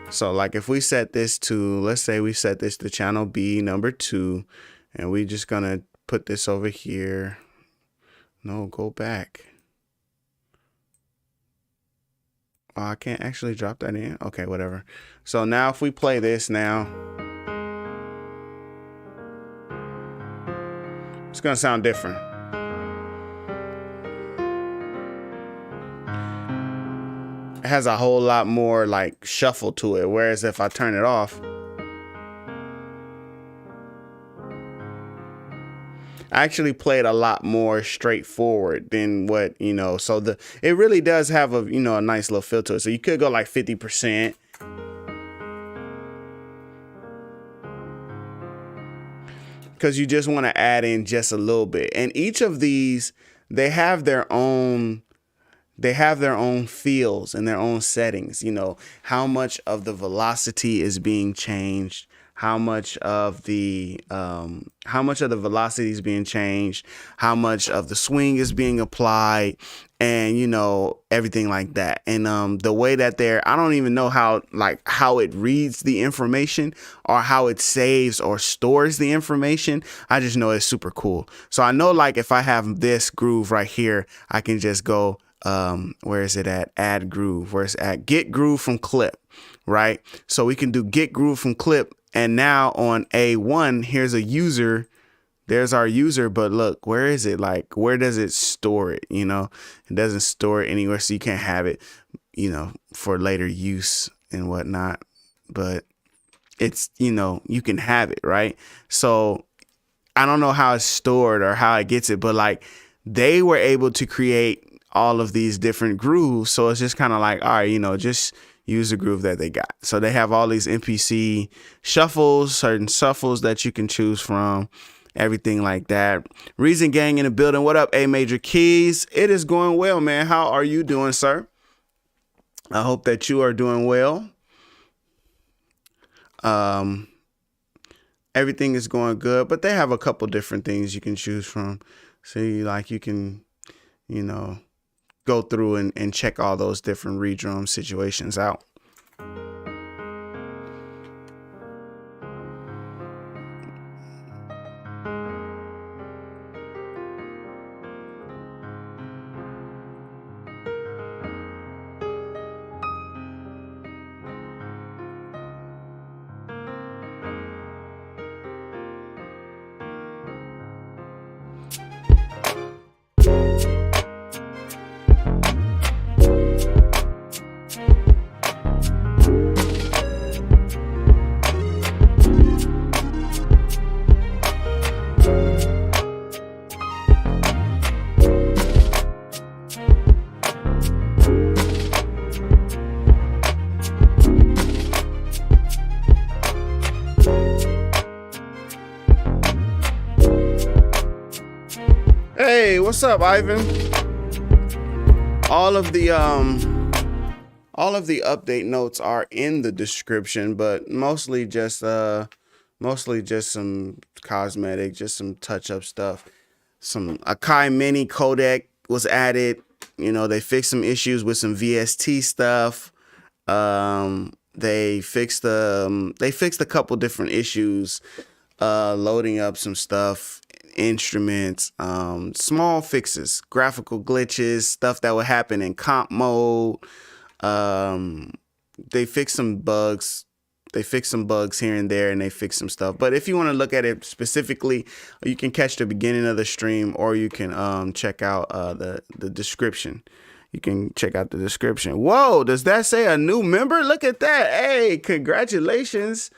So like if we set this to, let's say we set this to channel B number 2, and we just gonna put this over here. No, go back. Oh, I can't actually drop that in. Okay, whatever. So now if we play this now, it's gonna sound different. It has a whole lot more like shuffle to it. Whereas if I turn it off, I actually played a lot more straightforward than what, you know, so it really does have a, you know, a nice little feel to it. So you could go like 50%. Because you just want to add in just a little bit. And each of these, they have their own feels and their own settings. You know, how much of the velocity is being changed, how much of the velocity is being changed, how much of the swing is being applied, and everything like that. And the way that I don't even know how it reads the information or how it saves or stores the information. I just know it's super cool. So I know, like, if I have this groove right here, I can just go, where is it at? Add groove. Where it's at? Get groove from clip, right? So we can do get groove from clip. And now on A1, here's a user. There's our user, but look, where is it? Like, where does it store it? It doesn't store it anywhere, so you can't have it, for later use and whatnot. But it's, you can have it, right? So I don't know how it's stored or how it gets it, but like, they were able to create all of these different grooves. So it's just kind of like, all right, just use the groove that they got. So they have all these MPC shuffles, certain shuffles that you can choose from, everything like that. Reason Gang in the building. What up, A Major Keys? It is going well, man. How are you doing, sir? I hope that you are doing well. Everything is going good, but they have a couple different things you can choose from. So you can, go through and check all those different redrum situations out. Hey, what's up, Ivan? All of the update notes are in the description, but mostly just some cosmetic, just some touch-up stuff. Some AKAI mini codec was added. They fixed some issues with some VST stuff. They fixed a couple different issues, loading up some stuff, instruments, small fixes, graphical glitches, stuff that would happen in comp mode. They fixed some bugs. They fixed some bugs here and there, and they fixed some stuff. But if you want to look at it specifically, you can catch the beginning of the stream, or you can check out the description. You can check out the description. Whoa, does that say a new member? Look at that. Hey, congratulations.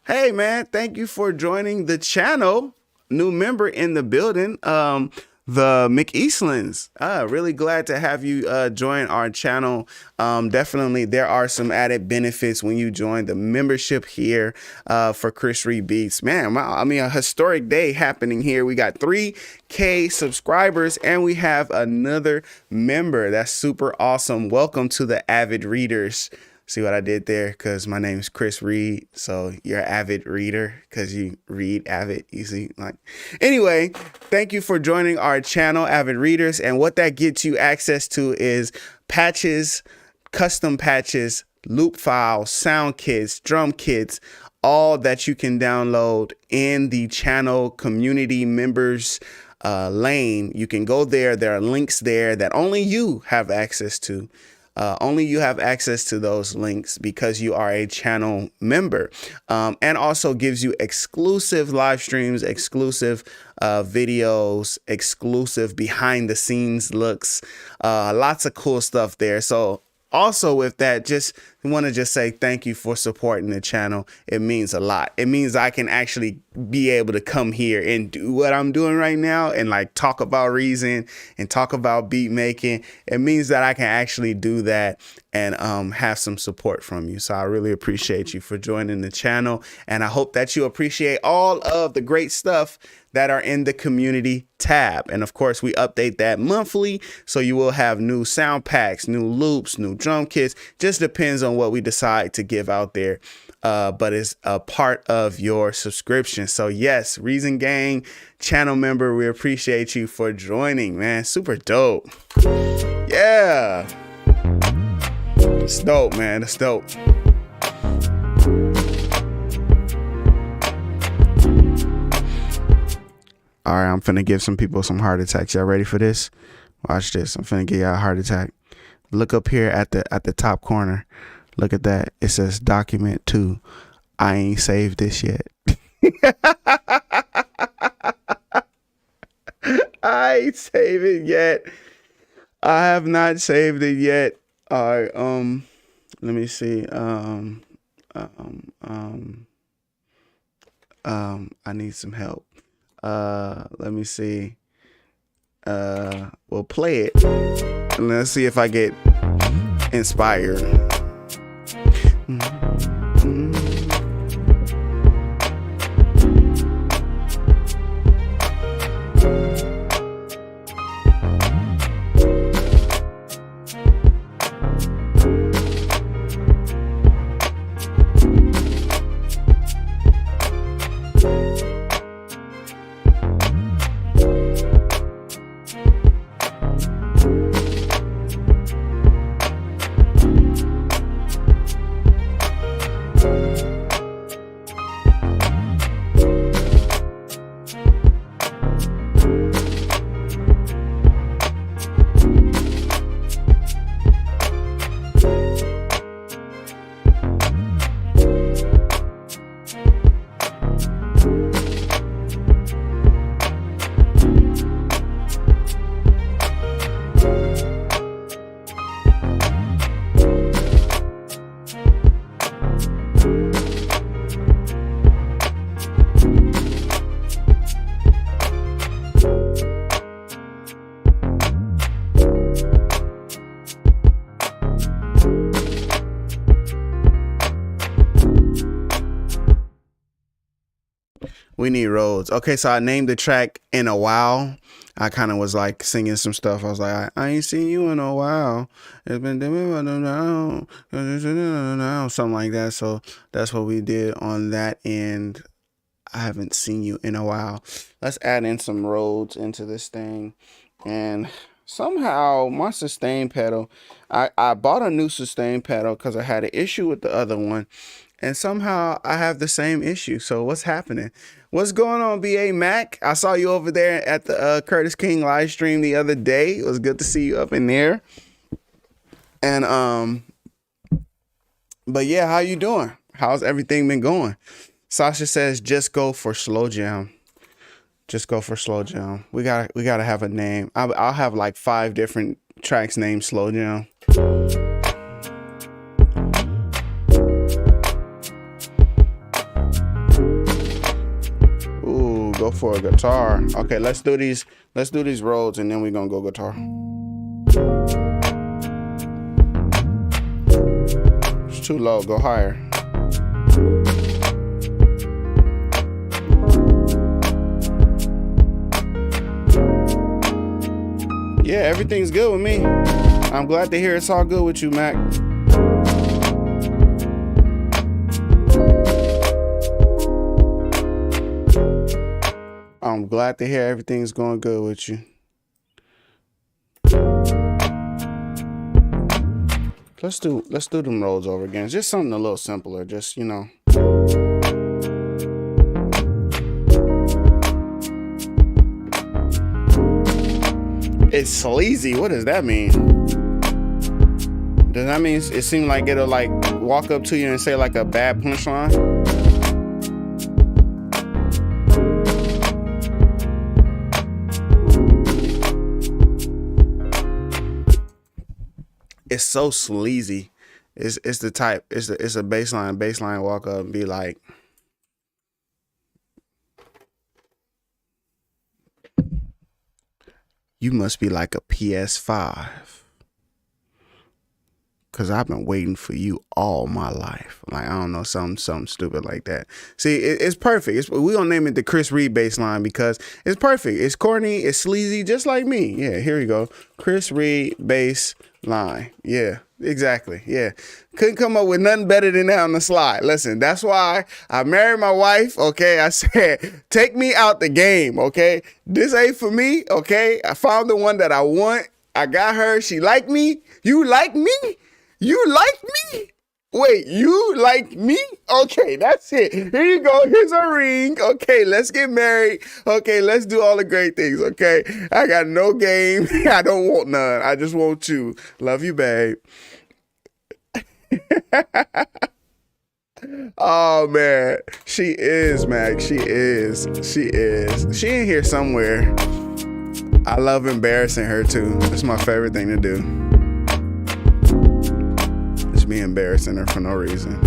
Hey, man, thank you for joining the channel. New member in the building, the McEastlands. Really glad to have you join our channel. Definitely, there are some added benefits when you join the membership here for Chris Reed Beats. Man, I mean, a historic day happening here. We got 3K subscribers, and we have another member. That's super awesome. Welcome to the Avid Readers. See what I did there? Because my name's Chris Reed. So you're an avid reader because you read avid. You see, like, anyway, thank you for joining our channel, Avid Readers. And what that gets you access to is patches, custom patches, loop files, sound kits, drum kits, all that you can download in the channel community members lane. You can go there. There are links there that only you have access to. Only you have access to those links because you are a channel member, and also gives you exclusive live streams, exclusive videos, exclusive behind the scenes looks, lots of cool stuff there. So also with that, just want to just say thank you for supporting the channel. It means a lot. It means I can actually be able to come here and do what I'm doing right now and like talk about Reason and talk about beat making. It means that I can actually do that and have some support from you. So I really appreciate you for joining the channel, and I hope that you appreciate all of the great stuff that are in the community tab. And of course, we update that monthly, so you will have new sound packs, new loops, new drum kits. Just depends on what we decide to give out there. But it's a part of your subscription. So yes, Reason Gang channel member, we appreciate you for joining, man. Super dope. Yeah. It's dope, man. It's dope. All right, I'm finna give some people some heart attacks. Y'all ready for this? Watch this. I'm finna give y'all a heart attack. Look up here at the top corner. Look at that. It says document 2. I ain't saved this yet. I ain't saved it yet. I have not saved it yet. All right. Let me see. I need some help. Let me see. We'll play it. And let's see if I get inspired. We need roads. Okay, so I named the track In a While. I kind of was like singing some stuff. I was like, I ain't seen you in a while. It's been something like that. So that's what we did on that end. I haven't seen you in a while. Let's add in some roads into this thing. And somehow my sustain pedal, I bought a new sustain pedal because I had an issue with the other one. And somehow I have the same issue. So what's happening? What's going on, BA Mac? I saw you over there at the Curtis King live stream the other day. It was good to see you up in there. And but yeah, how you doing? How's everything been going? Sasha says just go for slow jam. Just go for slow jam. We gotta have a name. I'll have like 5 different tracks named slow jam. Ooh, go for a guitar. Okay, let's do these roads and then we're gonna go guitar. It's too low, go higher. Yeah, everything's good with me. I'm glad to hear it's all good with you, Mac. I'm glad to hear everything's going good with you. Let's do them roads over again. It's just something a little simpler, just, you know. It's sleazy. What does that mean? Does that mean it seems like it'll like walk up to you and say like a bad punchline? It's so sleazy. It's the type. It's a baseline walk up and be like, you must be like a PS5. Cause I've been waiting for you all my life. Like, I don't know, something stupid like that. See, it's perfect. We gonna name it the Chris Reed baseline because it's perfect. It's corny, it's sleazy, just like me. Yeah, here we go. Chris Reed bass line. Yeah, exactly. Yeah. Couldn't come up with nothing better than that on the slide. Listen, that's why I married my wife. Okay. I said, take me out the game. Okay. This ain't for me. Okay. I found the one that I want. I got her. She like me. You like me? You like me? Wait, you like me? Okay, that's it. Here you go. Here's a ring. Okay, let's get married. Okay, let's do all the great things. Okay, I got no game. I don't want none. I just want you. Love you, babe. Oh, man. She is, Mac. She is. She is. She in here somewhere. I love embarrassing her, too. It's my favorite thing to do. Me embarrassing her for no reason.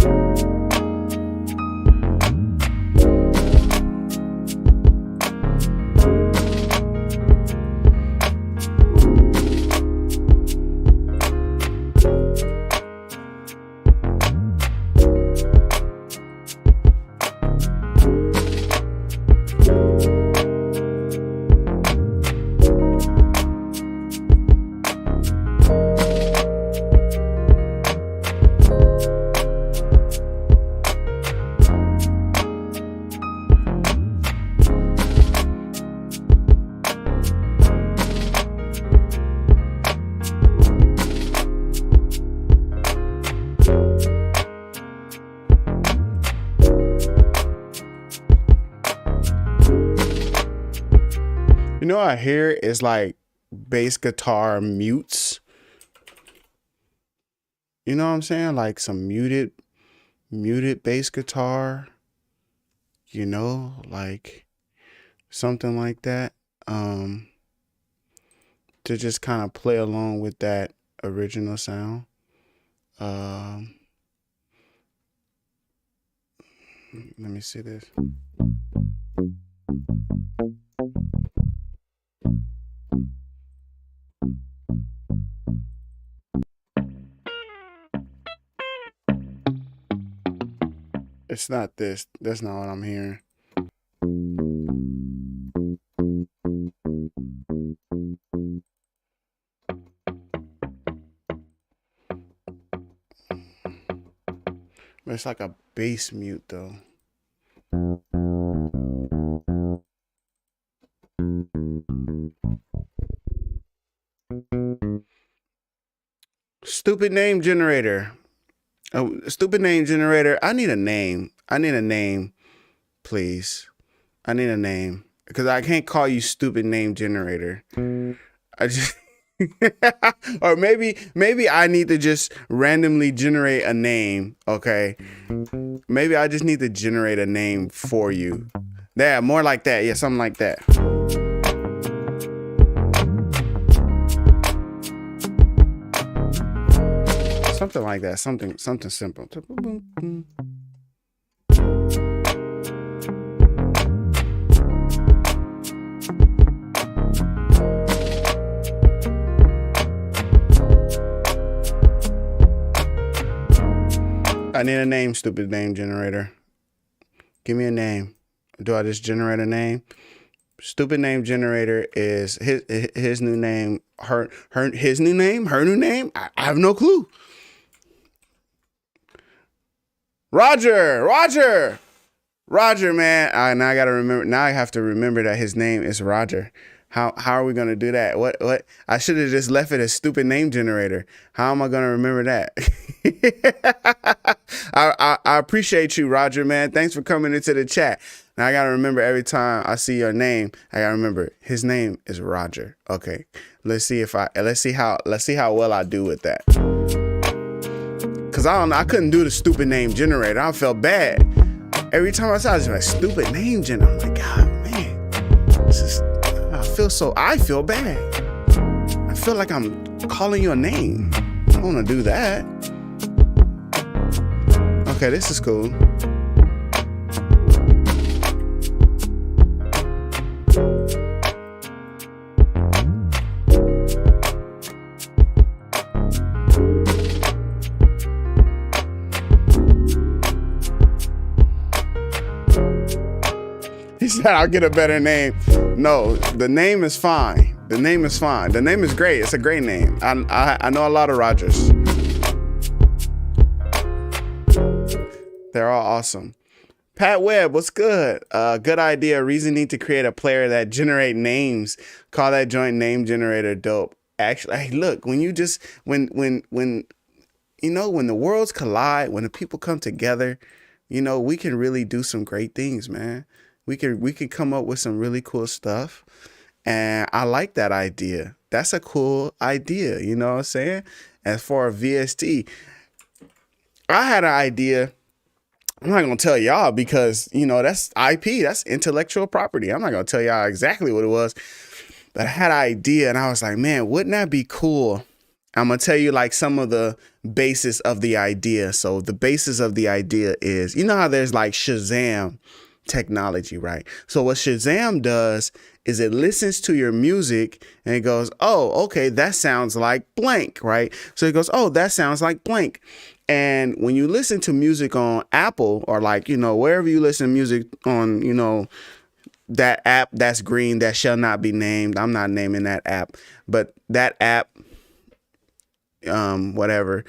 You know, I hear is like bass guitar mutes. You know what I'm saying? Like some muted bass guitar. You know, like something like that. To just kind of play along with that original sound. Let me see this. It's not this. That's not what I'm hearing. But it's like a bass mute though. Stupid name generator. Oh, stupid name generator. I need a name. I need a name, please. I need a name because I can't call you stupid name generator. I just, or maybe I need to just randomly generate a name. Okay, maybe I just need to generate a name for you. Yeah, more like that. Yeah, something like that. Something like that. Something simple. I need a name, stupid name generator. Give me a name. Do I just generate a name? Stupid name generator is his new name. Her new name. I have no clue. Roger, man. Now I gotta remember. Now I have to remember that his name is Roger. How are we gonna do that? What? I should have just left it as stupid name generator. How am I gonna remember that? I appreciate you, Roger, man. Thanks for coming into the chat. Now I gotta remember every time I see your name. I gotta remember his name is Roger. Okay, let's see how well I do with that. Cause I couldn't do the stupid name generator. I felt bad. Every time I saw it, I was like, stupid name generator. I'm like, God, man, I feel bad. I feel like I'm calling your name. I don't want to do that. Okay, this is cool. He said, I'll get a better name. No, the name is fine. The name is fine. The name is great. It's a great name. I know a lot of Rogers. They're all awesome. Pat Webb, what's good? Good idea. Reason need to create a player that generate names. Call that joint name generator dope. Actually, hey, look, when you just when you know, when the worlds collide, when the people come together, you know, we can really do some great things, man. We can come up with some really cool stuff. And I like that idea. That's a cool idea, you know what I'm saying? As for a VST, I had an idea. I'm not going to tell y'all because, you know, that's IP, that's intellectual property. I'm not going to tell y'all exactly what it was, but I had an idea and I was like, man, wouldn't that be cool? I'm going to tell you like some of the basis of the idea. So the basis of the idea is, you know how there's like Shazam technology, right? So what Shazam does is it listens to your music and it goes, oh, okay, that sounds like blank, right? So it goes, oh, that sounds like blank. And when you listen to music on Apple or like, you know, wherever you listen to music on, you know, that app that's green that shall not be named. I'm not naming that app, but that app, whatever.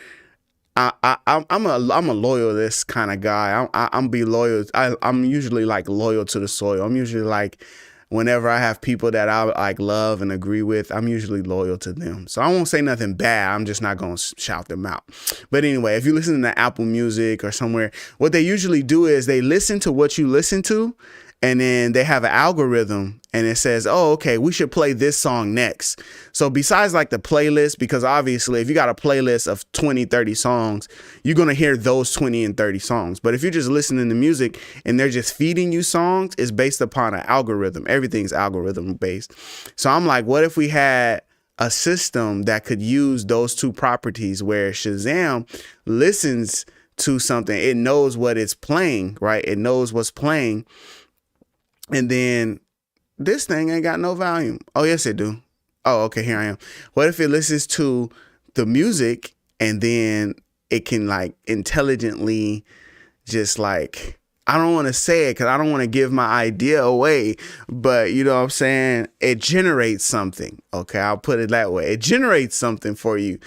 I'm a loyalist kind of guy. I'm be loyal. I'm usually like loyal to the soil. I'm usually like, whenever I have people that I like love and agree with, I'm usually loyal to them. So I won't say nothing bad. I'm just not going to shout them out. But anyway, if you listen to Apple Music or somewhere, what they usually do is they listen to what you listen to. And then they have an algorithm and it says, oh, okay, we should play this song next. So besides like the playlist, because obviously if you got a playlist of 20, 30 songs, you're going to hear those 20 and 30 songs. But if you're just listening to music and they're just feeding you songs, it's based upon an algorithm. Everything's algorithm based. So I'm like, what if we had a system that could use those two properties where Shazam listens to something, it knows what it's playing, right? It knows what's playing. And then this thing ain't got no volume. Oh, yes, it do. Oh, okay, here I am. What if it listens to the music and then it can like intelligently just like, I don't want to say it because I don't want to give my idea away, but you know what I'm saying? It generates something. Okay, I'll put it that way. It generates something for you.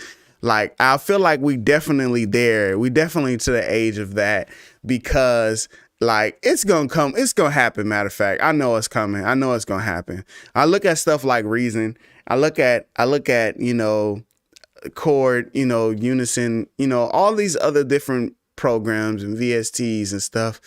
Like, I feel like we definitely there. We definitely to the age of that because like it's gonna come, it's gonna happen. Matter of fact, I know it's coming. I know it's gonna happen. I look at stuff like Reason. I look at, you know, Chord, you know, Unison, you know, all these other different programs and VSTs and stuff.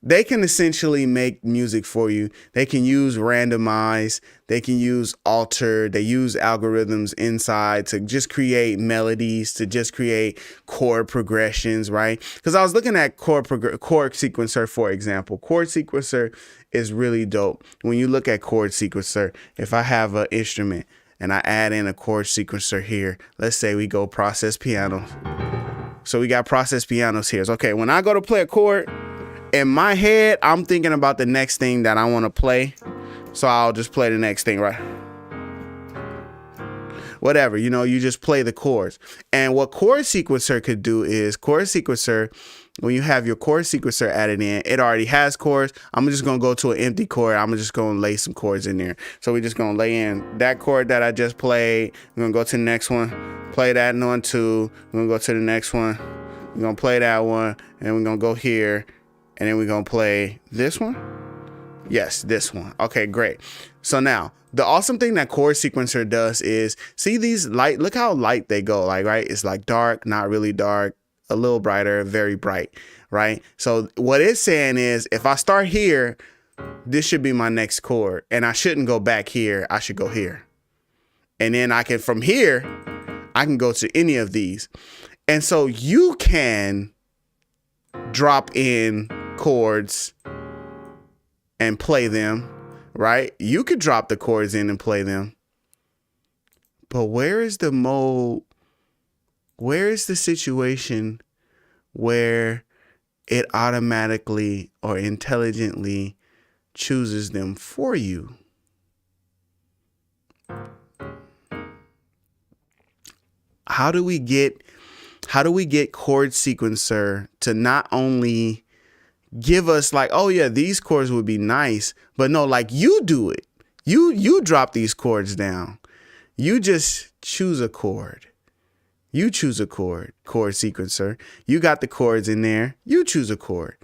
They can essentially make music for you. They can use randomize. They can use alter. They use algorithms inside to just create melodies, to just create chord progressions, right? Because I was looking at chord sequencer, for example. Chord sequencer is really dope. When you look at chord sequencer, if I have an instrument and I add in a chord sequencer here, let's say we go process pianos. So we got process pianos here. So, okay, when I go to play a chord, in my head, I'm thinking about the next thing that I want to play. So I'll just play the next thing, right? Whatever, you know, you just play the chords. And what chord sequencer could do is chord sequencer, when you have your chord sequencer added in, it already has chords. I'm just going to go to an empty chord. I'm just going to lay some chords in there. So we're just going to lay in that chord that I just played. We're going to go to the next one, play that one too. We're going to go to the next one. We're going to play that one. And we're going to go here. And then we're going to play this one. Yes, this one. Okay, great. So now the awesome thing that chord sequencer does is see these light, look how light they go. Like, right. It's like dark, not really dark, a little brighter, very bright. Right. So what it's saying is if I start here, this should be my next chord and I shouldn't go back here. I should go here. And then I can, from here, I can go to any of these. And so you can drop in chords and play them, right? You could drop the chords in and play them. But where is the mode? Where is the situation where it automatically or intelligently chooses them for you? How do we get chord sequencer to not only give us like, oh yeah, these chords would be nice, but no, like you do it. You drop these chords down. You just choose a chord. You choose a chord sequencer. You got the chords in there. You choose a chord.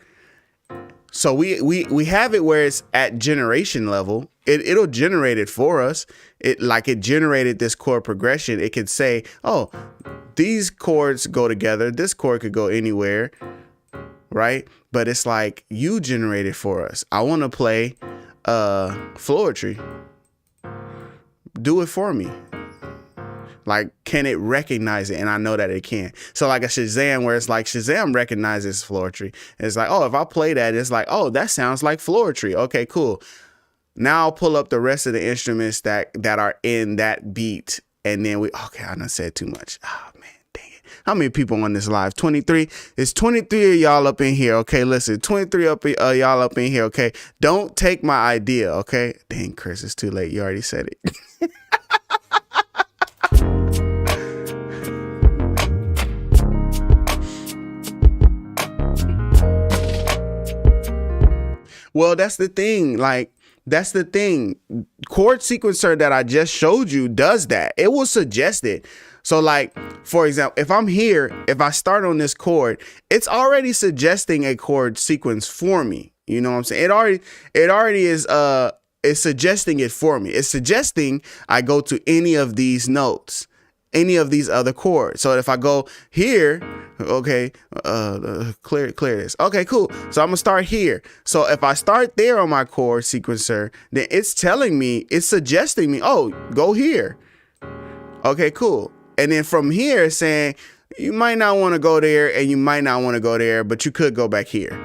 So we have it where it's at generation level. It'll generate it for us. It generated this chord progression. It could say, oh, these chords go together. This chord could go anywhere, right? But it's like, you generate it for us. I want to play Floetry. Do it for me. Like, can it recognize it? And I know that it can. So like a Shazam, where it's like Shazam recognizes Floetry. It's like, oh, if I play that, it's like, oh, that sounds like Floetry. Okay, cool. Now I'll pull up the rest of the instruments that are in that beat. And then okay, I done said too much. Oh, man, dang it. How many people on this live? 23? It's 23 of y'all up in here. Okay, listen, 23 y'all up in here. Okay, don't take my idea. Okay, dang, Chris, it's too late. You already said it. Well, that's the thing. Like, that's the thing. Chord sequencer that I just showed you does that. It will suggest it. So like, for example, if I'm here, if I start on this chord, it's already suggesting a chord sequence for me. You know what I'm saying? It already is it's suggesting it for me. It's suggesting I go to any of these notes, any of these other chords. So if I go here, okay, clear this. Okay, cool. So I'm gonna start here. So if I start there on my chord sequencer, then it's telling me, it's suggesting me, oh, go here. Okay, cool. And then from here, it's saying you might not want to go there and you might not want to go there, but you could go back here.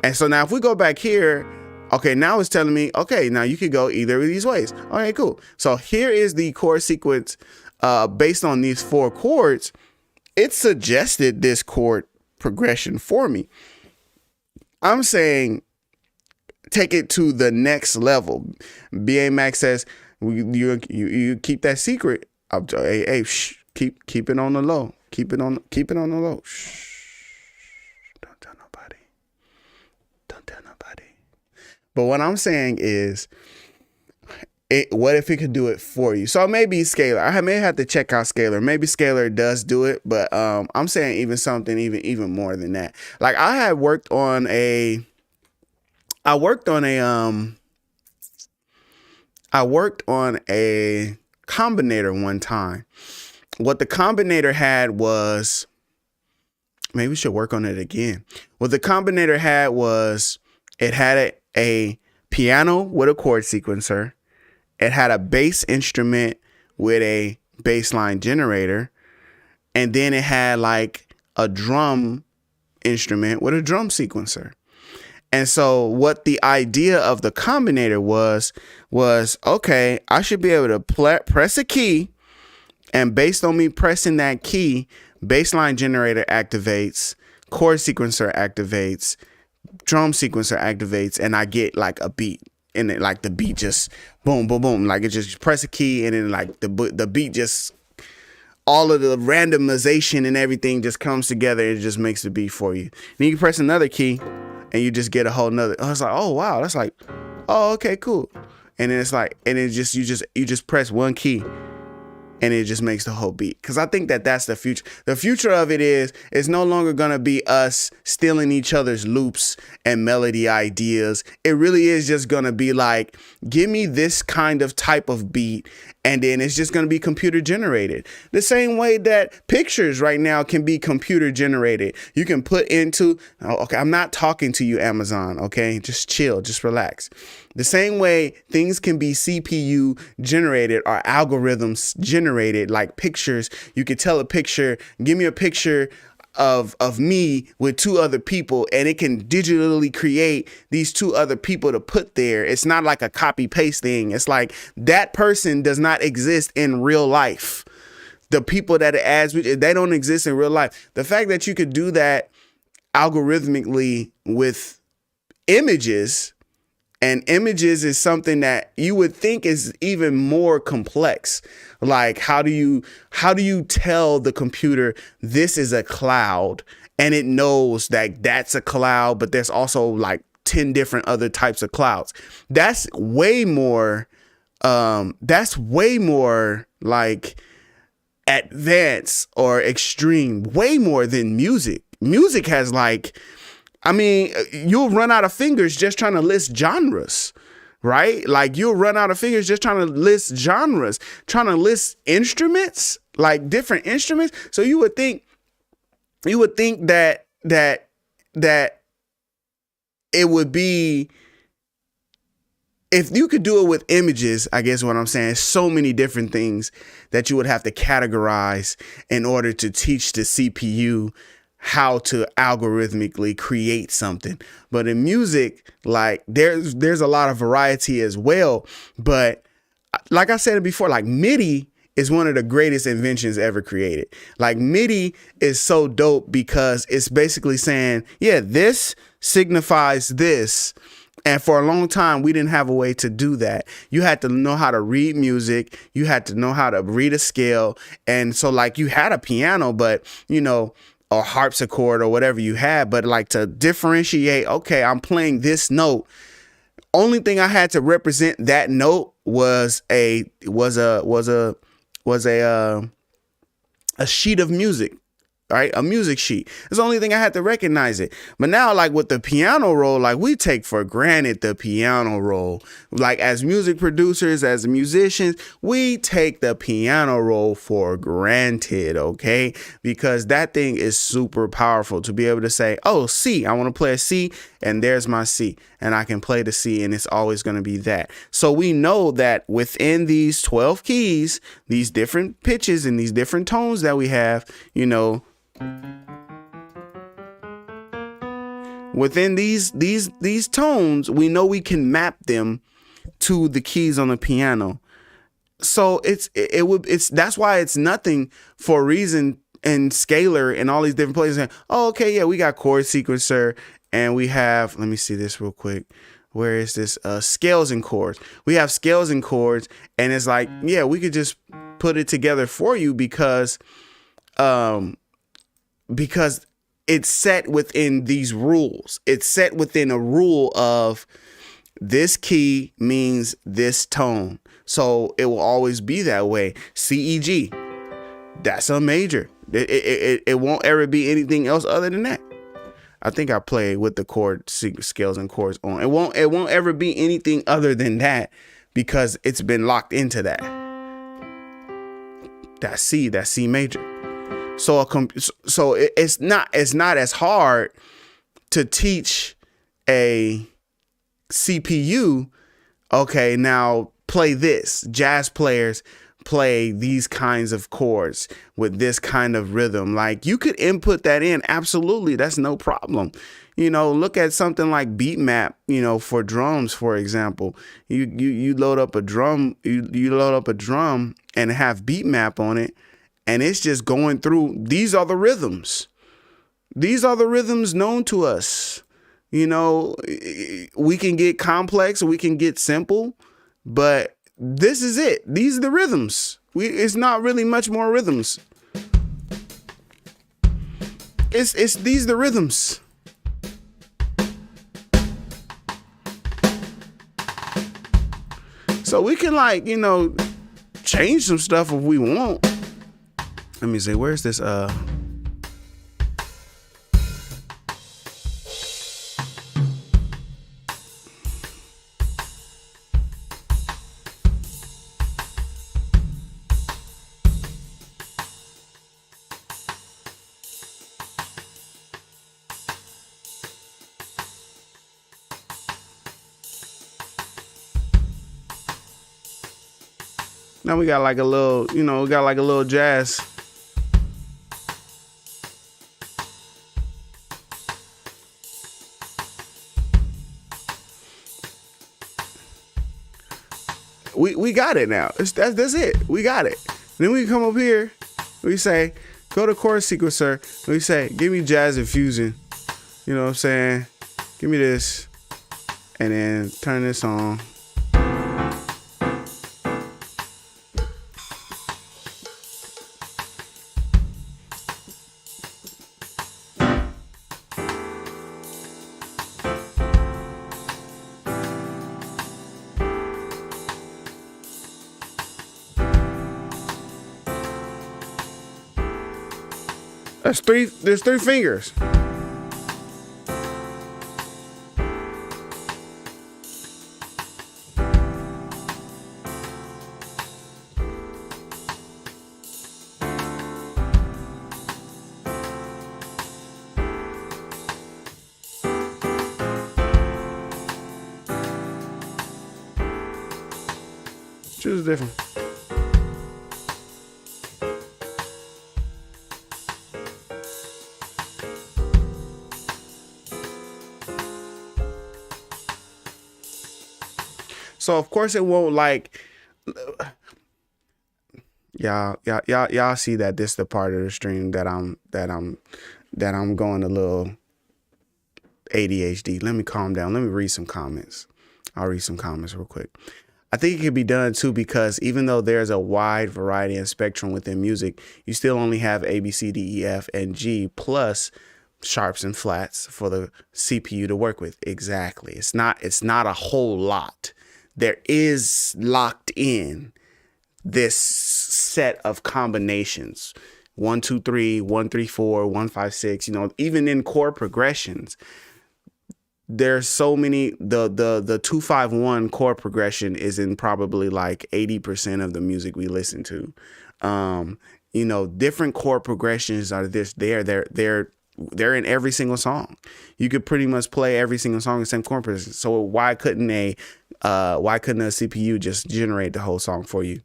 And so now if we go back here, okay, now it's telling me, okay, now you could go either of these ways. Okay, cool. So here is the chord sequence based on these 4 chords. It suggested this chord progression for me. I'm saying take it to the next level. BA Max says you keep that secret. Hey, keep it on the low. Keep it on the low. Shh. Don't tell nobody. Don't tell nobody. But what I'm saying is, what if it could do it for you? So maybe Scalar. I may have to check out Scalar. Maybe Scalar does do it, but I'm saying even something even more than that. Like I worked on a combinator one time. What the combinator had was, maybe we should work on it again. What the combinator had was, it had a piano with a chord sequencer. It had a bass instrument with a bass line generator. And then it had like a drum instrument with a drum sequencer. And so what the idea of the combinator was okay, I should be able to press a key, and based on me pressing that key, bassline generator activates, chord sequencer activates, drum sequencer activates, and I get like a beat. And it, like the beat just boom, boom, boom. Like it just press a key and then like the beat just, all of the randomization and everything just comes together. It just makes the beat for you. Then you press another key and you just get a whole nother. I was like, oh wow, that's like, oh okay, cool. And then it's like, and it just you just press one key and it just makes the whole beat. Because I think that's the future. The future of it is, it's no longer going to be us stealing each other's loops and melody ideas. It really is just going to be like, give me this kind of type of beat, and then it's just going to be computer generated. The same way that pictures right now can be computer generated. You can put into, okay, I'm not talking to you, Amazon, okay? Just chill, just relax. The same way things can be CPU generated or algorithms generated, like pictures. You could tell a picture, give me a picture of me with 2 other people, and it can digitally create these 2 other people to put there. It's not like a copy paste thing. It's like that person does not exist in real life. The people that it adds, they don't exist in real life. The fact that you could do that algorithmically with images, and images is something that you would think is even more complex. Like, how do you tell the computer this is a cloud, and it knows that that's a cloud, but there's also like 10 different other types of clouds? That's way more That's way more like advanced or extreme, way more than music. Music has like, I mean, you'll run out of fingers just trying to list genres, right? Like you'll run out of fingers just trying to list genres, trying to list instruments, like different instruments. So you would think that it would be, if you could do it with images, I guess what I'm saying, so many different things that you would have to categorize in order to teach the CPU how to algorithmically create something. But in music, like there's a lot of variety as well. But like I said before, like MIDI is one of the greatest inventions ever created. Like MIDI is so dope because it's basically saying, yeah, this signifies this. And for a long time, we didn't have a way to do that. You had to know how to read music. You had to know how to read a scale. And so like you had a piano, but you know, or harpsichord or whatever you had, but like to differentiate, okay, I'm playing this note. Only thing I had to represent that note was a sheet of music. Right, a music sheet. It's the only thing I had to recognize it. But now, like with the piano roll, like we take for granted the piano roll. Like as music producers, as musicians, we take the piano roll for granted, okay? Because that thing is super powerful to be able to say, oh, C, I want to play a C, and there's my C, and I can play the C, and it's always going to be that. So we know that within these 12 keys, these different pitches and these different tones that we have, you know, within these tones, we know we can map them to the keys on the piano. So that's why it's nothing for Reason and Scalar and all these different places. Oh, okay, yeah, we got chord sequencer and we have, let me see this real quick. Where is this? Scales and chords. We have scales and chords, and it's like, yeah, we could just put it together for you because it's set within these rules. It's set within a rule of this key means this tone. So it will always be that way. C, E, G, that's a major. It won't ever be anything else other than that. I think I play with the chord scales and chords on. It won't ever be anything other than that because it's been locked into that. That's C major. So it's not as hard to teach a CPU. Okay, now play this. Jazz players play these kinds of chords with this kind of rhythm. Like you could input that in. Absolutely. That's no problem. You know, look at something like beat map, you know, for drums, for example. You load up a drum, you load up a drum and have beat map on it. And it's just going through. These are the rhythms. These are the rhythms known to us. You know, we can get complex, we can get simple, but this is it. These are the rhythms. It's not really much more rhythms. It's these the rhythms. So we can, like, you know, change some stuff if we want. Let me see, where's this now we got like a little, you know, we got like a little jazz. We got it now. That's it. We got it. Then we come up here. We say, go to chord sequencer. We say, give me jazz and fusion. You know what I'm saying? Give me this. And then turn this on. There's three fingers. Choose different. So of course it won't like y'all see that this is the part of the stream that I'm going a little ADHD. Let me calm down. Let me read some comments. I'll read some comments real quick. I think it can be done too, because even though there's a wide variety and spectrum within music, you still only have A, B, C, D, E, F, and G plus sharps and flats for the CPU to work with. Exactly. It's not a whole lot. There is locked in this set of combinations. 1, 2, 3, 1, 3, 4, 1, 5, 6, even in chord progressions. There's so many, the 251 chord progression is in probably like 80% of the music we listen to. Different chord progressions are they're in every single song. You could pretty much play every single song in the same chord progression. So why couldn't a CPU just generate the whole song for you?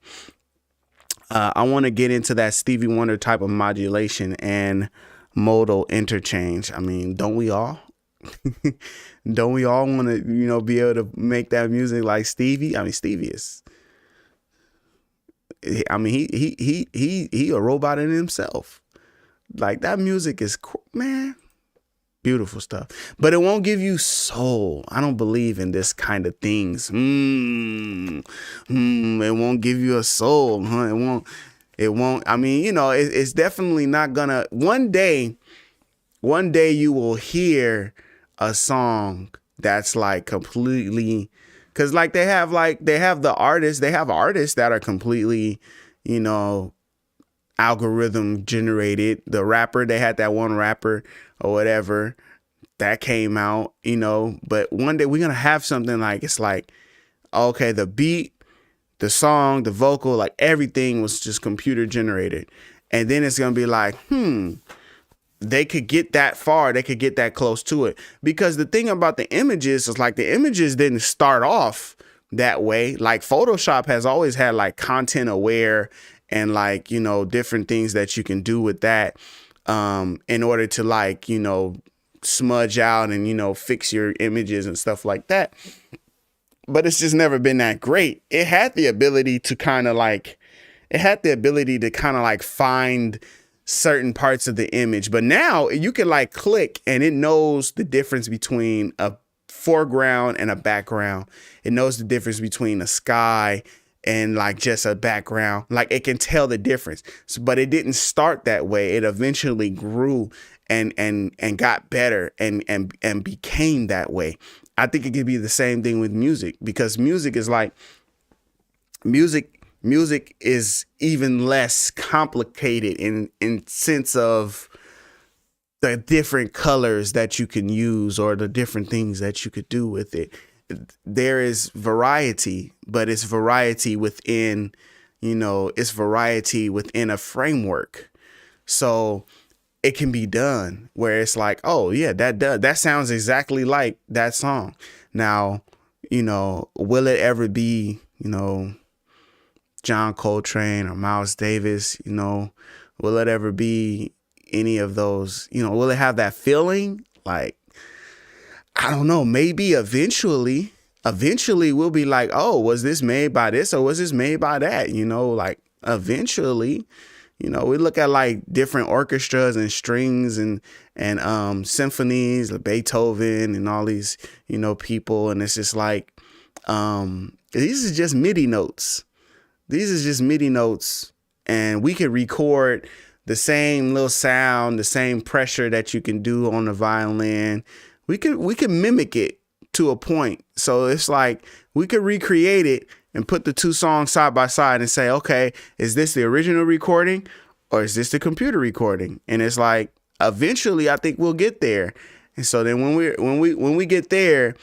I want to get into that Stevie Wonder type of modulation and modal interchange. I mean, don't we all? Don't we all want to, be able to make that music like Stevie? I mean, Stevie is, he a robot in himself. Like that music is, man, beautiful stuff. But it won't give you soul. I don't believe in this kind of things. It won't give you a soul, huh? It won't. I mean, it's definitely not gonna. One day you will hear a song that's like completely, because like they have artists that are completely, algorithm generated. The rapper, they had that one rapper or whatever that came out, but one day we're gonna have something like, it's like, okay, the beat, the song, the vocal, like everything was just computer generated. And then it's gonna be like, they could get that far, they could get that close to it. Because the thing about the images is like the images didn't start off that way. Like Photoshop has always had like content aware and like, different things that you can do with that in order to like, smudge out and, fix your images and stuff like that. But it's just never been that great. It had the ability to kind of like find certain parts of the image, but now you can like click and it knows the difference between a foreground and a background. It knows the difference between a sky and like just a background. Like it can tell the difference. But it didn't start that way. It eventually grew and got better and became that way. I think it could be the same thing with music, because music is like music is even less complicated in sense of the different colors that you can use or the different things that you could do with it. There is variety, but it's variety within, it's variety within a framework. So it can be done where it's like, oh yeah, that sounds exactly like that song. Now, will it ever be, John Coltrane or Miles Davis, will it ever be any of those, will it have that feeling? Like, I don't know, maybe eventually we'll be like, oh, was this made by this or was this made by that? Like eventually, we look at like different orchestras and strings and symphonies, like Beethoven and all these, people. And it's just like, these is just MIDI notes. These is just MIDI notes, and we could record the same little sound, the same pressure that you can do on the violin. We could mimic it to a point. So it's like we could recreate it and put the two songs side by side and say, okay, is this the original recording or is this the computer recording? And it's like, eventually I think we'll get there. And so then when we get there,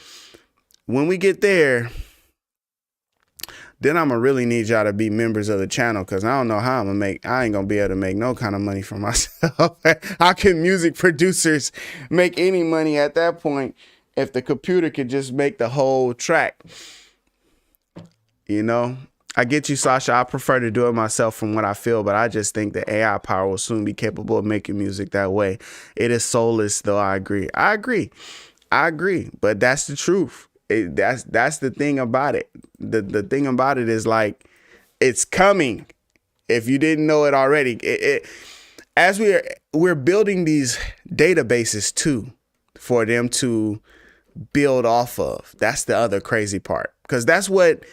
then I'm gonna really need y'all to be members of the channel, because I don't know how I ain't gonna be able to make no kind of money for myself. How can music producers make any money at that point if the computer could just make the whole track? You know, I get you, Sasha. I prefer to do it myself from what I feel, but I just think that AI power will soon be capable of making music that way. It is soulless, though. I agree. But that's the truth. That's the thing about it. The thing about it is, like, it's coming. If you didn't know it already, as we're building these databases too, for them to build off of. That's the other crazy part, because that's what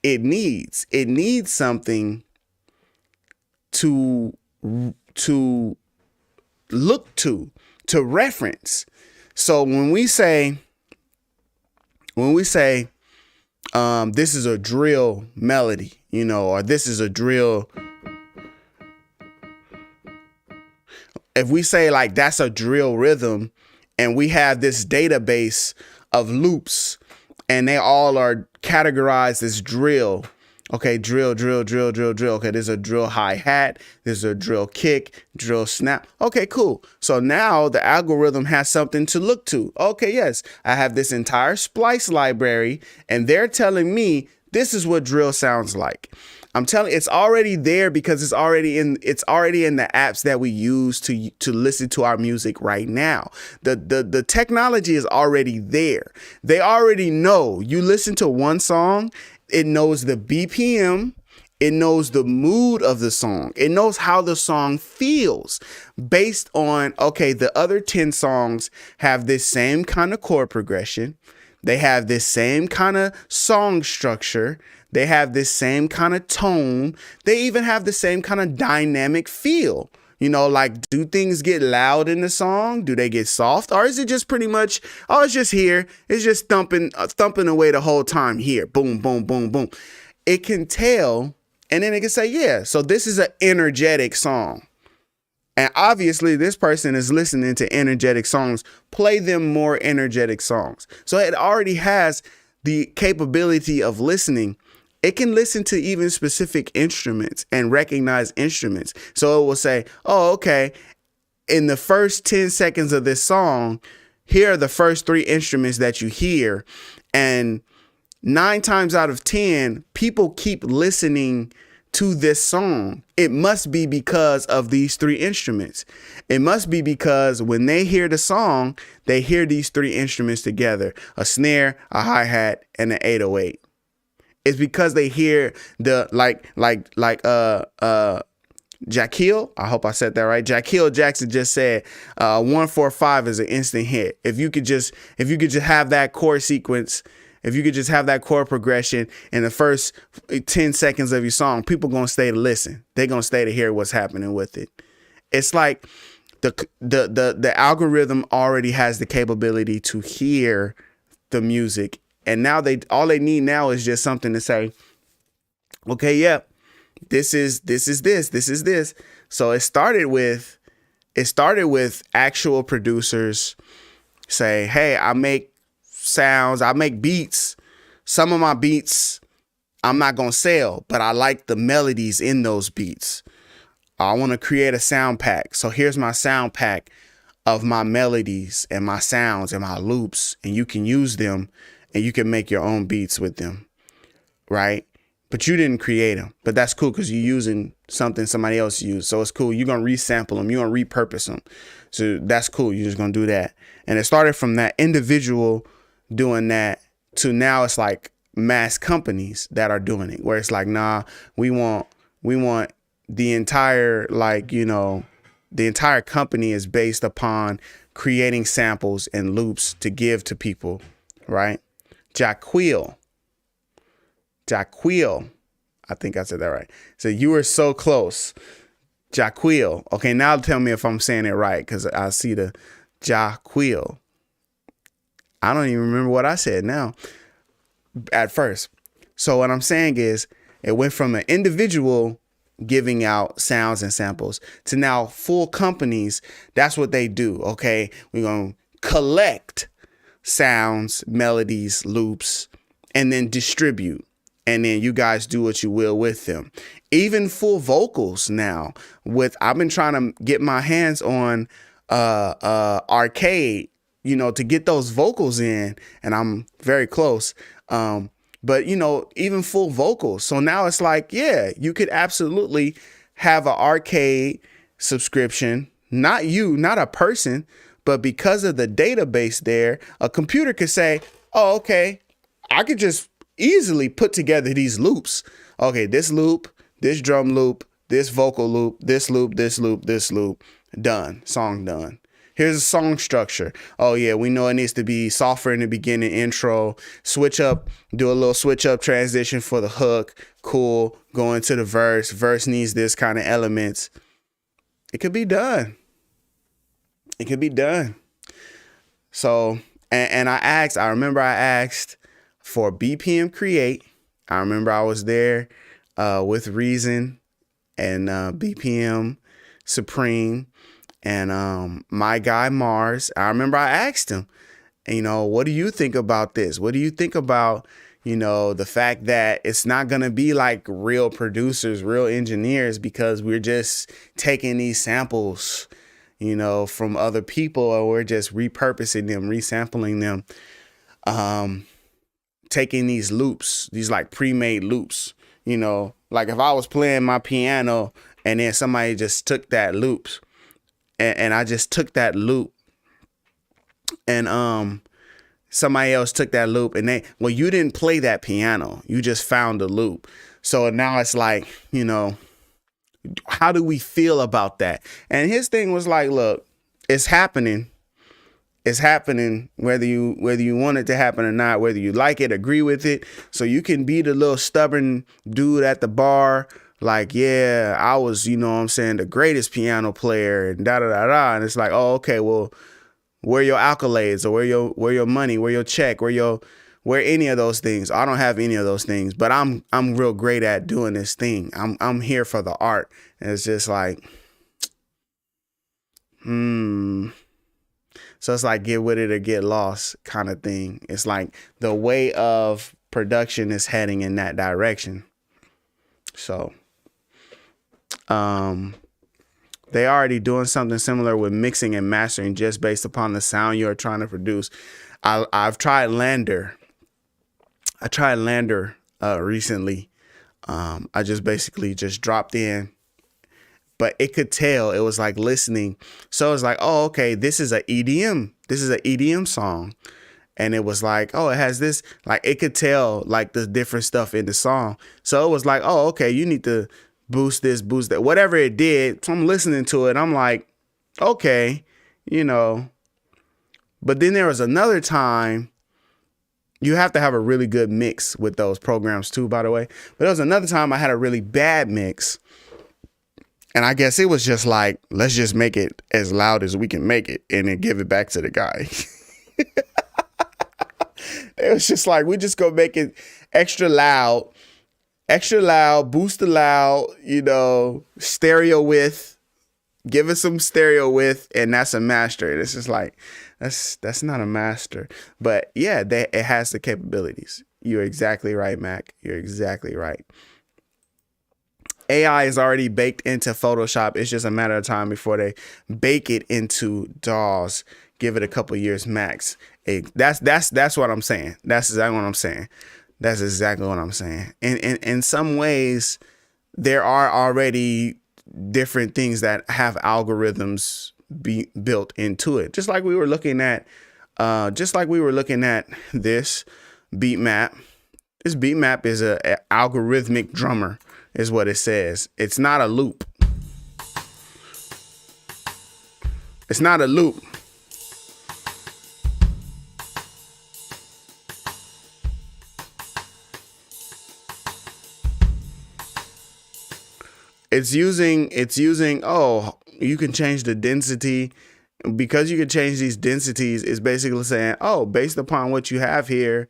it needs. It needs something to look to reference. So when we say this is a drill melody, you know, or this is a drill, if we say like that's a drill rhythm, and we have this database of loops and they all are categorized as drill. Okay, drill. Okay, there's a drill hi-hat, there's a drill kick, drill snap. Okay, cool. So now the algorithm has something to look to. Okay, yes, I have this entire splice library, and they're telling me this is what drill sounds like. I'm telling you, it's already there, because it's already in the apps that we use to listen to our music right now. The technology is already there. They already know. You listen to one song, it knows the BPM, it knows the mood of the song, it knows how the song feels based on, okay, the other 10 songs have this same kind of chord progression, they have this same kind of song structure, they have this same kind of tone, they even have the same kind of dynamic feel. You know, like, do things get loud in the song? Do they get soft? Or is it just pretty much, oh, it's just here. It's just thumping away the whole time here. Boom, boom, boom, boom. It can tell, and then it can say, yeah, so this is an energetic song. And obviously this person is listening to energetic songs. Play them more energetic songs. So it already has the capability of listening. It can listen to even specific instruments and recognize instruments. So it will say, oh, okay, in the first 10 seconds of this song, here are the first 3 instruments that you hear. And 9 times out of 10, people keep listening to this song. It must be because of these 3 instruments. It must be because when they hear the song, they hear these 3 instruments together: a snare, a hi-hat, and an 808. It's because they hear the Jaquil, I hope I said that right. Jaquil Jackson just said 145 is an instant hit. If you could just have that chord sequence, if you could just have that chord progression in the first 10 seconds of your song, people gonna stay to listen. They're gonna stay to hear what's happening with it. It's like the algorithm already has the capability to hear the music. And now all they need now is just something to say, okay, yeah, this is this. So it started with actual producers say, hey, I make sounds, I make beats. Some of my beats I'm not going to sell, but I like the melodies in those beats. I want to create a sound pack. So here's my sound pack of my melodies and my sounds and my loops, and you can use them. And you can make your own beats with them, right? But you didn't create them. But that's cool, because you're using something somebody else used. So it's cool. You're going to resample them. You're going to repurpose them. So that's cool. You're just going to do that. And it started from that individual doing that to now it's like mass companies that are doing it, where it's like, nah, we want the entire, like, you know, the entire company is based upon creating samples and loops to give to people, right? Jaquil, I think I said that right. So you were so close. Jaquil. Okay, now tell me if I'm saying it right, because I see the Jaquil. I don't even remember what I said now at first. So what I'm saying is, it went from an individual giving out sounds and samples to now full companies. That's what they do. Okay, we're going to collect sounds, melodies, loops, and then distribute. And then you guys do what you will with them. Even full vocals now. I've been trying to get my hands on AKAI, to get those vocals in, and I'm very close. But even full vocals. So now it's like, yeah, you could absolutely have an AKAI subscription. Not a person, but because of the database there, a computer could say, oh, okay, I could just easily put together these loops. Okay, this loop, this drum loop, this vocal loop, this loop, this loop, this loop, done, song done. Here's a song structure. Oh yeah, we know it needs to be softer in the beginning, intro, switch up, do a little switch up transition for the hook. Cool, go into the verse. Verse needs this kind of elements. It could be done. It could be done. So, and I remember I asked for BPM Create. I remember I was there with Reason and BPM Supreme and my guy Mars. I remember I asked him, what do you think about this? What do you think about, the fact that it's not going to be like real producers, real engineers, because we're just taking these samples, from other people, or we're just repurposing them, resampling them, taking these loops, these like pre-made loops, like if I was playing my piano and then somebody just took that loop and I just took that loop and somebody else took that loop and you didn't play that piano, you just found the loop. So now it's like, how do we feel about that? And his thing was like, look, it's happening. It's happening whether you want it to happen or not, whether you like it, agree with it. So you can be the little stubborn dude at the bar, like, yeah, I was, the greatest piano player and da da da da. And it's like, oh, okay, well, where your accolades, or where your money, where your check, where any of those things. I don't have any of those things, but I'm real great at doing this thing. I'm here for the art. And it's just like, So it's like get with it or get lost kind of thing. It's like the way of production is heading in that direction. So they already doing something similar with mixing and mastering just based upon the sound you're trying to produce. I've tried Lander. I tried Lander recently. I just basically dropped in, but it could tell, it was like listening. So it's like, oh, okay, this is an EDM. This is an EDM song. And it was like, oh, it has this, like it could tell like the different stuff in the song. So it was like, oh, okay, you need to boost this, boost that, whatever it did. So I'm listening to it. I'm like, okay, but then there was another time. You have to have a really good mix with those programs too, by the way. But there was another time I had a really bad mix. And I guess it was just like, let's just make it as loud as we can make it and then give it back to the guy. It was just like, we just gonna make it extra loud, boost the loud, stereo width, give it some stereo width, and that's a master. And it's just like, that's not a master. But yeah, it has the capabilities. You're exactly right, Mac. You're exactly right. AI is already baked into Photoshop. It's just a matter of time before they bake it into DAWs. Give it a couple years max. That's what I'm saying. That's exactly what I'm saying. That's exactly what I'm saying. And in some ways, there are already different things that have algorithms be built into it. Just like we were looking at, this beat map. This beat map is a algorithmic drummer, is what it says. It's not a loop. It's not a loop. It's using, oh, you can change the density. Because you can change these densities, it's basically saying, oh, based upon what you have here,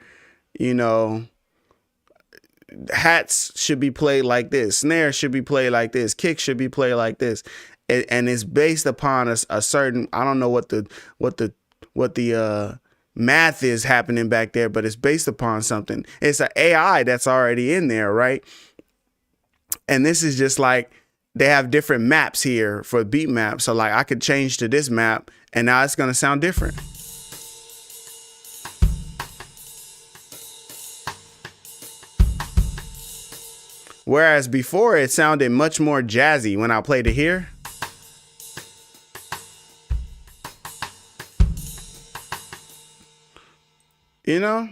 hats should be played like this, snare should be played like this, kick should be played like this, and it's based upon a certain, I don't know what the math is happening back there, but it's based upon something. It's an AI that's already in there, right? And this is just like, they have different maps here for beat maps. So like I could change to this map and now it's going to sound different. Whereas before it sounded much more jazzy when I played it here. You know?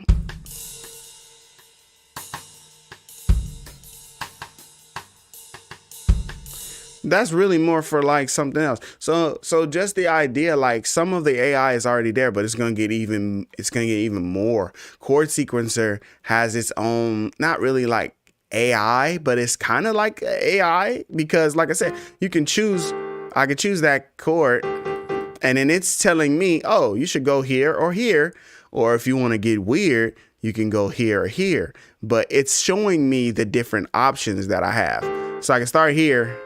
That's really more for like something else. So just the idea, like some of the AI is already there, but it's gonna get even more. Chord sequencer has its own, not really like AI, but it's kind of like AI because, like I said, I can choose that chord, and then it's telling me, oh, you should go here or here, or if you want to get weird, you can go here or here. But it's showing me the different options that I have. So I can start here.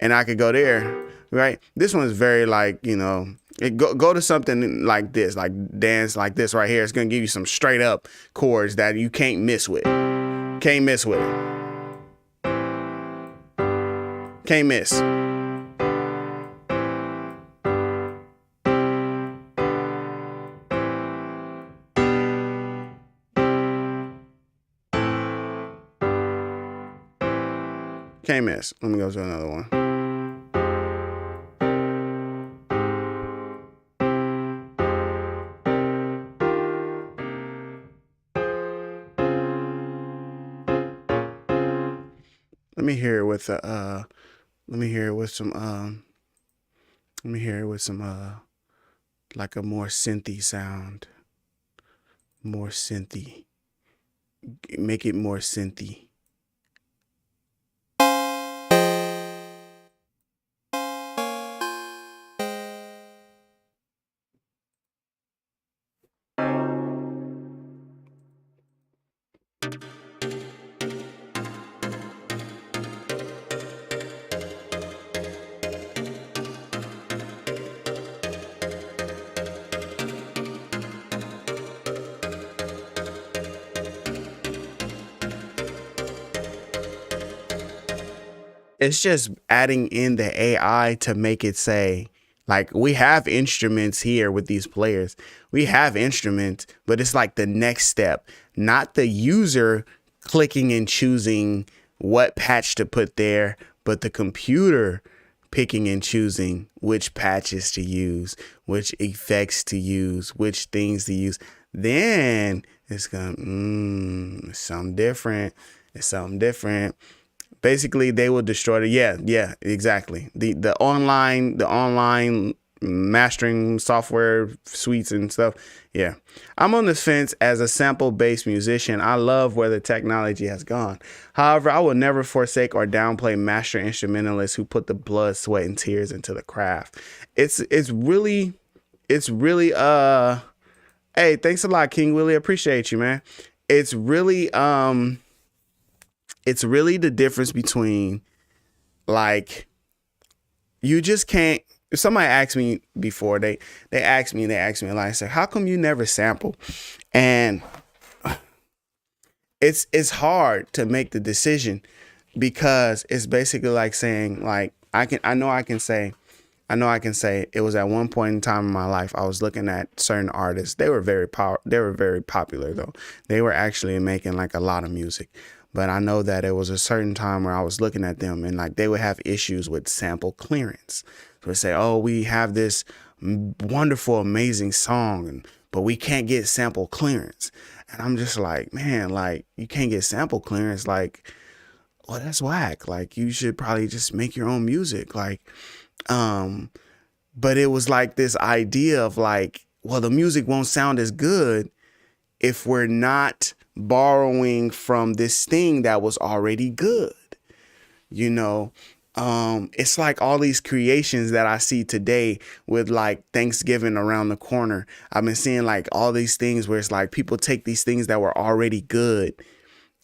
And I could go there, right? This one's very like, you know, go to something like this, like dance like this right here. It's going to give you some straight up chords that you can't miss with. Can't miss with it. Can't miss. Can't miss. Let me go to another one. Let me hear it with some like a more synthy sound. More synthy. Make it more synthy. It's just adding in the AI to make it say, like, we have instruments here with these players. We have instruments, but it's like the next step, not the user clicking and choosing what patch to put there, but the computer picking and choosing which patches to use, which effects to use, which things to use. Then it's going to, it's something different. It's something different. Basically, they will destroy the, yeah, exactly. The online mastering software suites and stuff. Yeah, I'm on the fence as a sample-based musician. I love where the technology has gone. However, I will never forsake or downplay master instrumentalists who put the blood, sweat, and tears into the craft. It's really, hey, thanks a lot, King Willie. Appreciate you, man. It's really the difference between, like, you just can't. If somebody asked me before, they asked me, like, I said, how come you never sample? And it's hard to make the decision because it's basically like saying, like, I know I can say it was at one point in time in my life I was looking at certain artists. They were very popular though. They were actually making like a lot of music. But I know that it was a certain time where I was looking at them and like they would have issues with sample clearance. So they say, oh, we have this wonderful, amazing song, but we can't get sample clearance. And I'm just like, man, like, you can't get sample clearance. Like, well, that's whack. Like, you should probably just make your own music. Like, but it was like this idea of like, well, the music won't sound as good if we're not borrowing from this thing that was already good. You know, it's like all these creations that I see today with like Thanksgiving around the corner. I've been seeing like all these things where it's like people take these things that were already good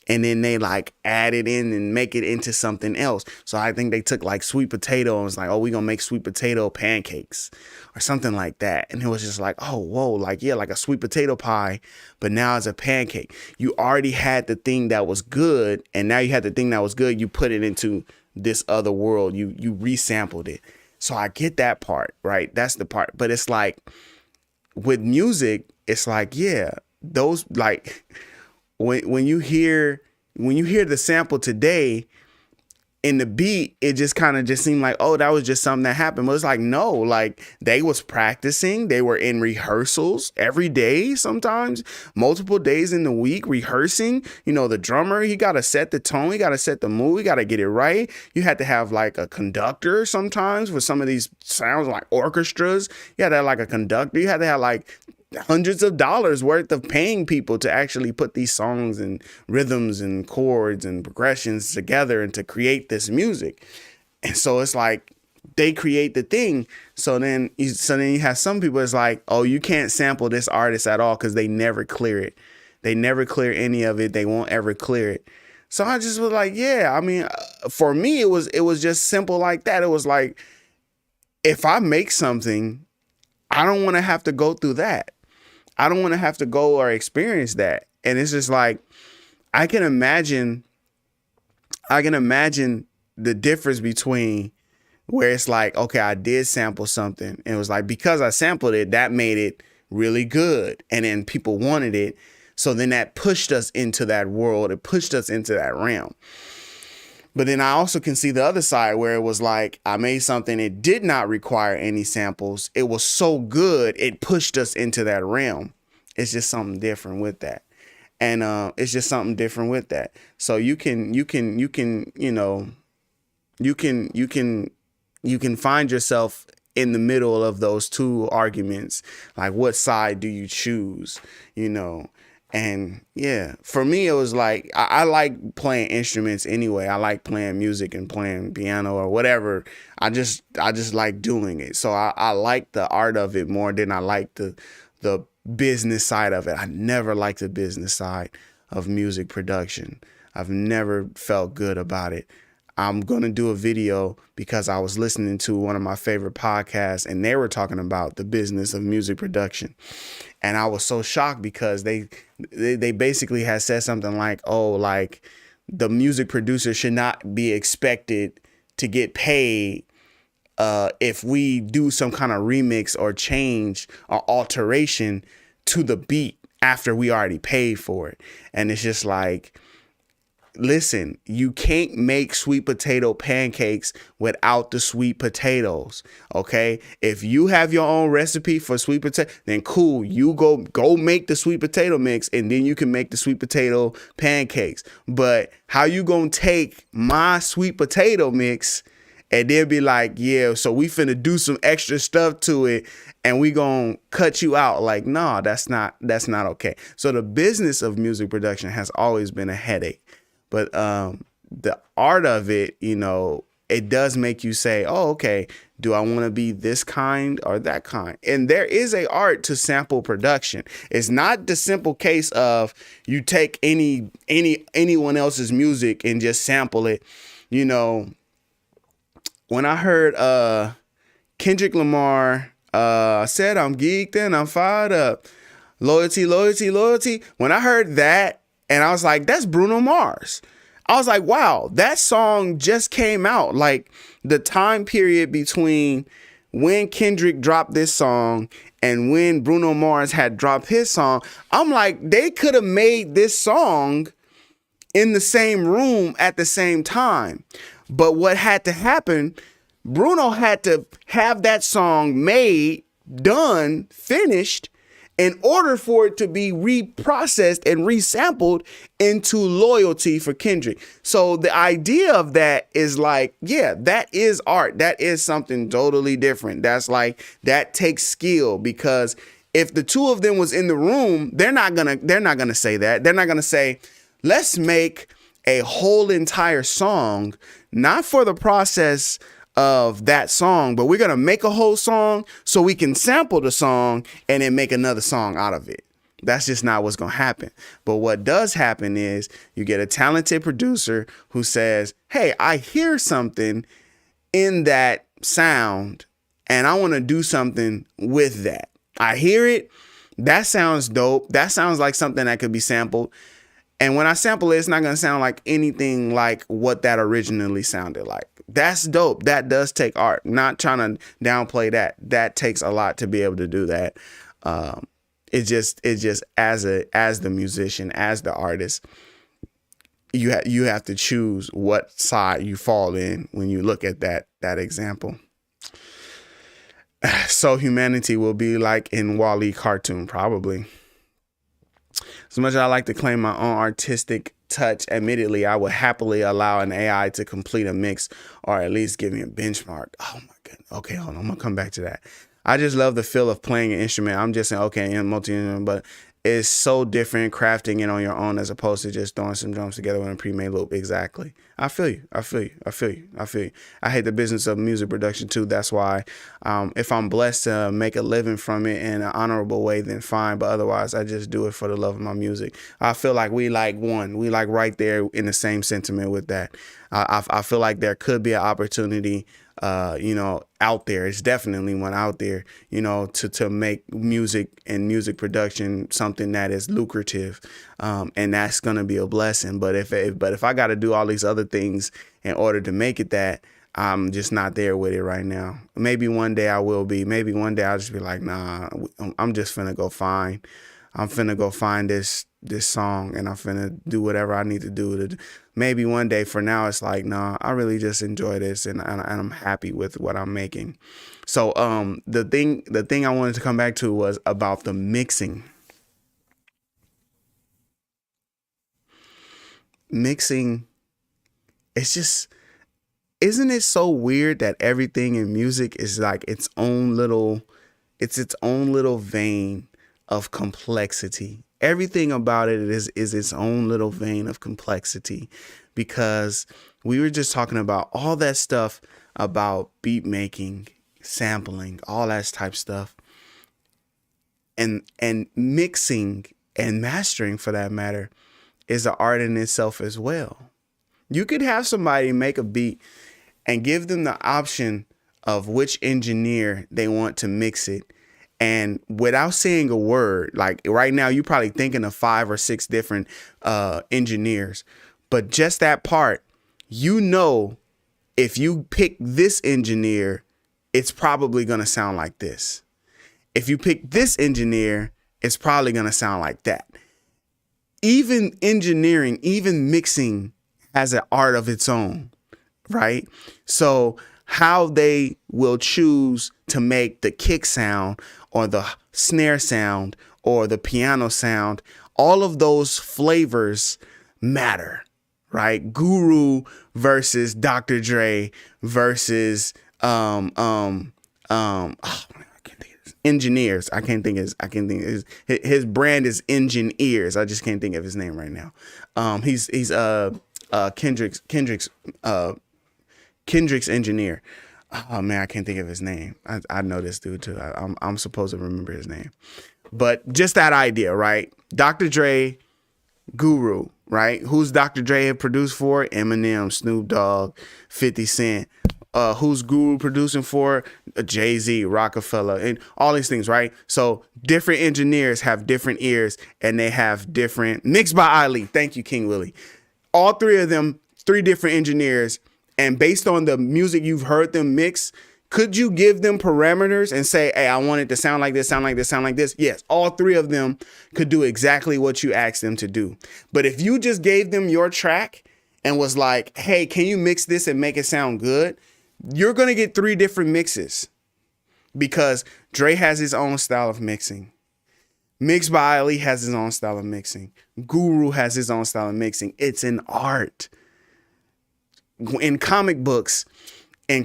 and then they like add it in and make it into something else. So I think they took like sweet potato and was like, oh, we're gonna make sweet potato pancakes or something like that. And it was just like, oh, whoa, like, yeah, like a sweet potato pie, but now it's a pancake. You already had the thing that was good, and now you had the thing that was good, you put it into this other world, you resampled it. So I get that part, right? That's the part. But it's like with music, it's like, yeah, those like when you hear the sample today in the beat, it just kind of just seemed like, oh, that was just something that happened. But it's like, no, like they was practicing. They were in rehearsals every day, sometimes multiple days in the week rehearsing. You know, the drummer, he got to set the tone. He got to set the mood. He got to get it right. You had to have like a conductor sometimes for some of these sounds like orchestras. You had to have like a conductor. You had to have like hundreds of dollars worth of paying people to actually put these songs and rhythms and chords and progressions together and to create this music. And so it's like they create the thing. So then you have some people, it's like, oh, you can't sample this artist at all because they never clear it. They never clear any of it. They won't ever clear it. So I just was like, yeah, I mean, for me, it was just simple like that. It was like, if I make something, I don't want to have to go through that. I don't want to have to go or experience that. And it's just like, I can imagine the difference between where it's like, okay, I did sample something. And it was like, because I sampled it, that made it really good. And then people wanted it. So then that pushed us into that world. It pushed us into that realm. But then I also can see the other side where it was like, I made something, it did not require any samples. It was so good, it pushed us into that realm. It's just something different with that. And it's just something different with that. So you can find yourself in the middle of those two arguments. Like, what side do you choose? You know? And yeah, for me, it was like, I like playing instruments anyway. I like playing music and playing piano or whatever. I just like doing it. So I like the art of it more than I like the business side of it. I never liked the business side of music production. I've never felt good about it. I'm going to do a video because I was listening to one of my favorite podcasts and they were talking about the business of music production. And I was so shocked because they basically had said something like, oh, like the music producer should not be expected to get paid if we do some kind of remix or change or alteration to the beat after we already paid for it. And it's just like, listen, you can't make sweet potato pancakes without the sweet potatoes. Okay. If you have your own recipe for sweet potato, then cool. You go make the sweet potato mix and then you can make the sweet potato pancakes. But how you gonna take my sweet potato mix and then be like, yeah, so we finna do some extra stuff to it and we gonna cut you out? Like, no, that's not okay. So the business of music production has always been a headache. But the art of it, you know, it does make you say, oh, okay, do I want to be this kind or that kind? And there is a art to sample production. It's not the simple case of you take anyone else's music and just sample it. You know, when I heard Kendrick Lamar said, I'm geeked and I'm fired up. Loyalty, loyalty, loyalty. When I heard that, and I was like, that's Bruno Mars. I was like, wow, that song just came out. Like the time period between when Kendrick dropped this song and when Bruno Mars had dropped his song, I'm like, they could have made this song in the same room at the same time. But what had to happen, Bruno had to have that song made, done, finished, in order for it to be reprocessed and resampled into Loyalty for Kendrick. So the idea of that is like, yeah, that is art. That is something totally different. That's like, that takes skill, because if the two of them was in the room, they're not gonna say that. They're not gonna say, let's make a whole entire song, not for the process of that song, but we're going to make a whole song so we can sample the song and then make another song out of it. That's just not what's going to happen. But what does happen is you get a talented producer who says, hey, I hear something in that sound and I want to do something with that. I hear it. That sounds dope. That sounds like something that could be sampled. And when I sample it, it's not going to sound like anything like what that originally sounded like. That's dope. That does take art. Not trying to downplay that. That takes a lot to be able to do that. It's just as the musician, as the artist, you have to choose what side you fall in when you look at that example. So humanity will be like in Wall-E cartoon, probably. As much as I like to claim my own artistic touch, admittedly, I would happily allow an AI to complete a mix or at least give me a benchmark. Oh my goodness. Okay, hold on. I'm gonna come back to that. I just love the feel of playing an instrument. I'm just saying, okay, in multi-instrument, but it's so different crafting it on your own as opposed to just throwing some drums together with a pre-made loop. Exactly. I feel you. I hate the business of music production too. That's why if I'm blessed to make a living from it in an honorable way, then fine. But otherwise, I just do it for the love of my music. I feel like we like right there in the same sentiment with that. I feel like there could be an opportunity out there. It's definitely one out there, to make music and music production something that is lucrative. And that's going to be a blessing. But if I got to do all these other things in order to make it that, I'm just not there with it right now. Maybe one day I will be. Maybe one day I'll just be like, nah, I'm just finna go find this song and I'm finna do whatever I need to do to. Maybe one day. For now, it's like, nah, I really just enjoy this and I'm happy with what I'm making. So the thing I wanted to come back to was about the mixing. Mixing, it's just, isn't it so weird that everything in music is like its own little vein of complexity. Everything about it is its own little vein of complexity, because we were just talking about all that stuff about beat making, sampling, all that type stuff, and mixing and mastering, for that matter, is an art in itself as well. You could have somebody make a beat and give them the option of which engineer they want to mix it. And without saying a word, like right now, you're probably thinking of 5 or 6 different engineers. But just that part, if you pick this engineer, it's probably going to sound like this. If you pick this engineer, it's probably going to sound like that. Even engineering, even mixing has an art of its own, right? So how they will choose to make the kick sound or the snare sound or the piano sound, all of those flavors matter, right? Guru versus Dr. Dre versus engineers. I can't think his brand is Engine Ears. I just can't think of his name right now. He's Kendrick's engineer. Oh man, I can't think of his name. I know this dude too. I'm supposed to remember his name. But just that idea, right? Dr. Dre, Guru, right? Who's Dr. Dre produced for? Eminem, Snoop Dogg, 50 Cent. Who's Guru producing for? Jay-Z, Rockefeller, and all these things, right? So different engineers have different ears, and they have different, mixed by Ali. Thank you, King Willie. All 3 of them, 3 different engineers, and based on the music you've heard them mix, could you give them parameters and say, hey, I want it to sound like this, sound like this, sound like this? Yes, all 3 of them could do exactly what you asked them to do. But if you just gave them your track and was like, hey, can you mix this and make it sound good? You're going to get 3 different mixes, because Dre has his own style of mixing. Mixed by Ali has his own style of mixing. Guru has his own style of mixing. It's an art. In comic books, I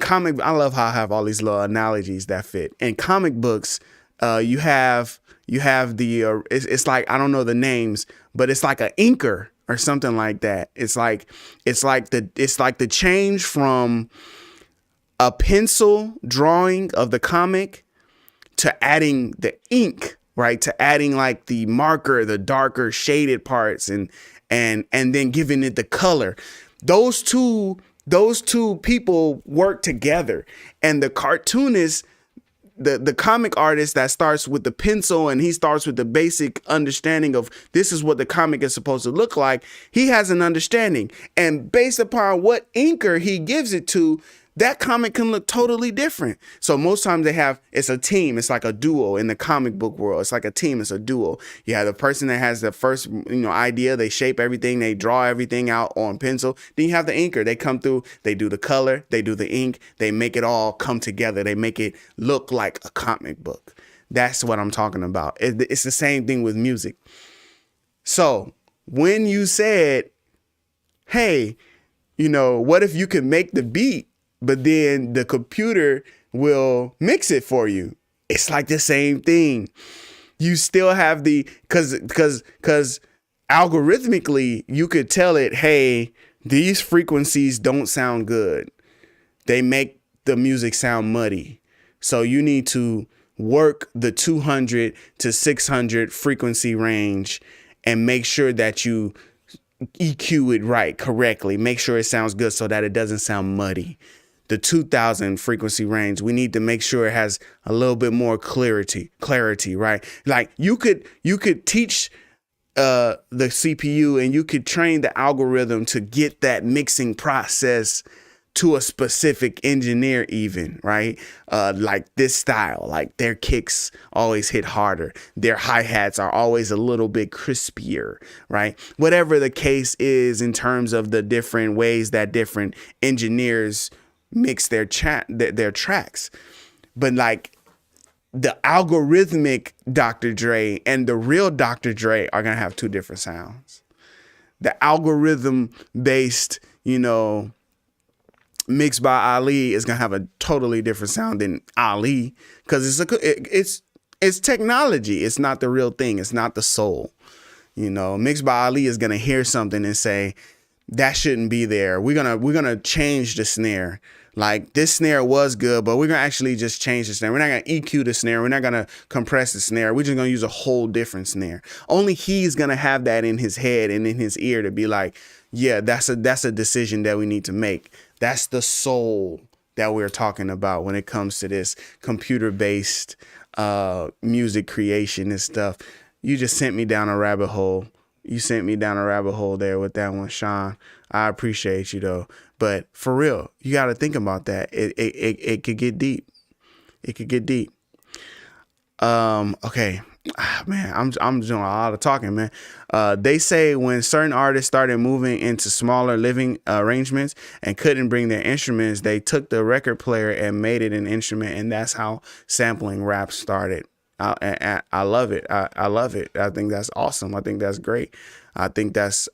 love how I have all these little analogies that fit. In comic books, you have the it's like, I don't know the names, but it's like an inker or something like that. It's like the change from a pencil drawing of the comic to adding the ink, right? To adding like the marker, the darker shaded parts, and then giving it the color. Those two people work together, and the cartoonist, the comic artist that starts with the pencil and he starts with the basic understanding of this is what the comic is supposed to look like. He has an understanding, and based upon what inker he gives it to, that comic can look totally different. So most times it's a team. It's like a duo in the comic book world. It's like a team. It's a duo. You have the person that has the first, idea. They shape everything. They draw everything out on pencil. Then you have the inker. They come through. They do the color. They do the ink. They make it all come together. They make it look like a comic book. That's what I'm talking about. It's the same thing with music. So when you said, hey, what if you could make the beat, but then the computer will mix it for you? It's like the same thing. You still have because algorithmically you could tell it, hey, these frequencies don't sound good. They make the music sound muddy. So you need to work the 200 to 600 frequency range and make sure that you EQ it right, correctly. Make sure it sounds good so that it doesn't sound muddy. The 2000 frequency range, we need to make sure it has a little bit more clarity, right? Like you could teach the CPU, and you could train the algorithm to get that mixing process to a specific engineer even, right? Like this style, like their kicks always hit harder. Their hi-hats are always a little bit crispier, right? Whatever the case is in terms of the different ways that different engineers mix their tracks. But like the algorithmic Dr. Dre and the real Dr. Dre are going to have two different sounds. The algorithm based, mixed by Ali is going to have a totally different sound than Ali, because it's technology. It's not the real thing. It's not the soul. Mixed by Ali is going to hear something and say, that shouldn't be there. We're going to change the snare. Like this snare was good, but we're going to actually just change the snare. We're not going to EQ the snare. We're not going to compress the snare. We're just going to use a whole different snare. Only he's going to have that in his head and in his ear to be like, yeah, that's a decision that we need to make. That's the soul that we're talking about when it comes to this computer-based music creation and stuff. You just sent me down a rabbit hole. You sent me down a rabbit hole there with that one, Sean. I appreciate you though. But for real, you got to think about that. It could get deep. It could get deep. Okay. Man, I'm doing a lot of talking, man. They say when certain artists started moving into smaller living arrangements and couldn't bring their instruments, they took the record player and made it an instrument, and that's how sampling rap started. I love it. I love it. I think that's awesome. I think that's great. I think that's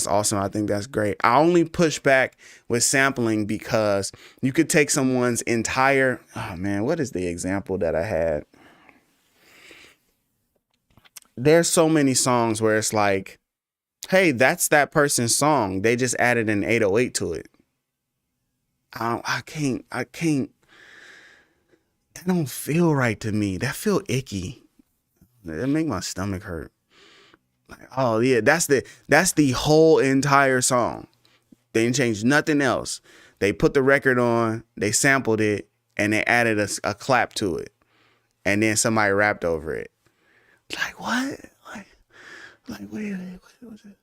awesome. I think that's great. I only push back with sampling because you could take someone's entire, what is the example that I had? There's so many songs where it's like, hey, that's that person's song. They just added an 808 to it. I can't. That don't feel right to me. That feel icky. That make my stomach hurt. Like, oh yeah, that's the whole entire song. They didn't change nothing else. They put the record on, they sampled it, and they added a clap to it, and then somebody rapped over it. Like what? Like wait, what's it?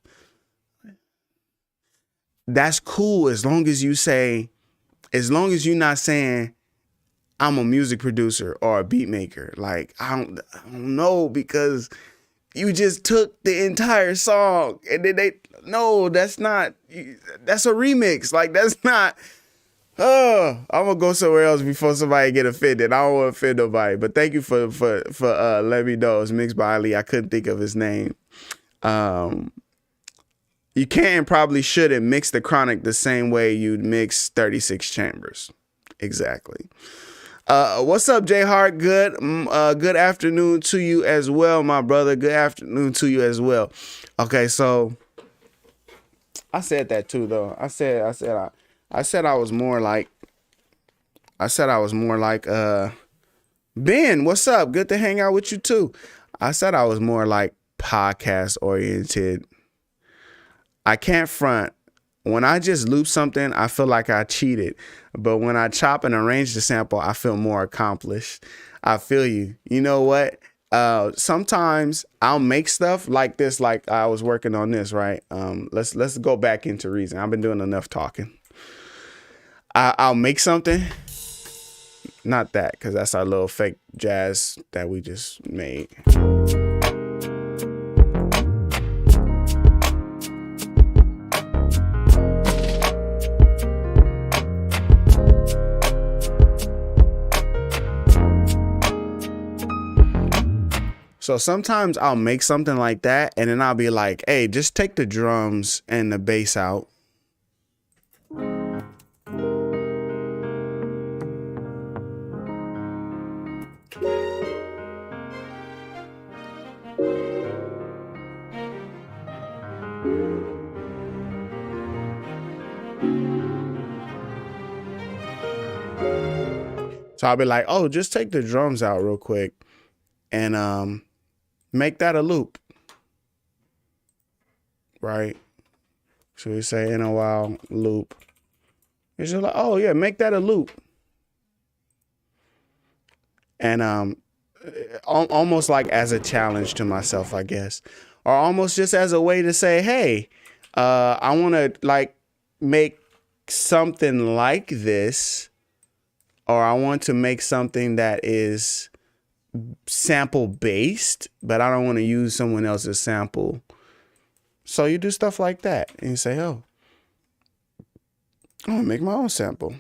That's cool as long as you say, as long as you're not saying I'm a music producer or a beat maker. Like I don't know, because you just took the entire song and then that's a remix. Like that's not. I'm gonna go somewhere else before somebody get offended. I don't want to offend nobody, but thank you for letting me know it's mixed by Ali. I couldn't think of his name. You can and probably shouldn't mix the chronic the same way you'd mix 36 chambers. Exactly. What's up, J Hart? Good afternoon to you as well, my brother. Good afternoon to you as well. Okay, so I said that too, though. I said I was more like Ben. What's up? Good to hang out with you too. I said I was more like podcast oriented. I can't front. When I just loop something, I feel like I cheated. But when I chop and arrange the sample, I feel more accomplished. I feel you. You know what? Sometimes I'll make stuff like this, like I was working on this, right? Let's go back into Reason. I've been doing enough talking. I'll make something. Not that, because that's our little fake jazz that we just made. So sometimes I'll make something like that, and then I'll be like, hey, just take the drums and the bass out. So I'll be like, oh, just take the drums out real quick and make that a loop, right? So we say in a while loop. It's just like, oh yeah, make that a loop. And almost like as a challenge to myself, I guess, or almost just as a way to say, hey, I want to like make something like this, or I want to make something that is sample based, but I don't want to use someone else's sample. So you do stuff like that and you say, oh, I'm gonna make my own sample.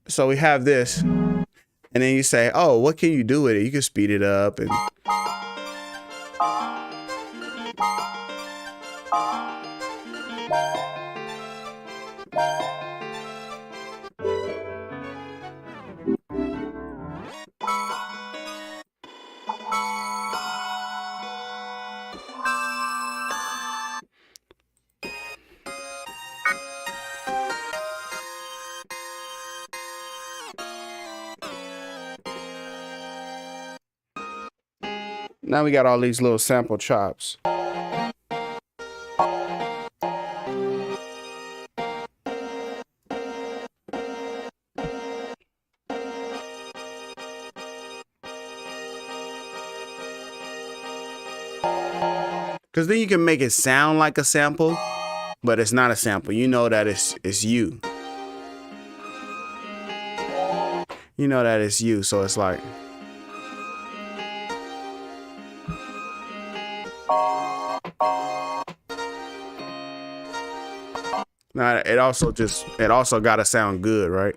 So we have this, and then you say, oh, what can you do with it? You can speed it up and now we got all these little sample chops. Because then you can make it sound like a sample, but it's not a sample. You know that it's you. You know that it's you, so it's like. Now it also gotta sound good, right?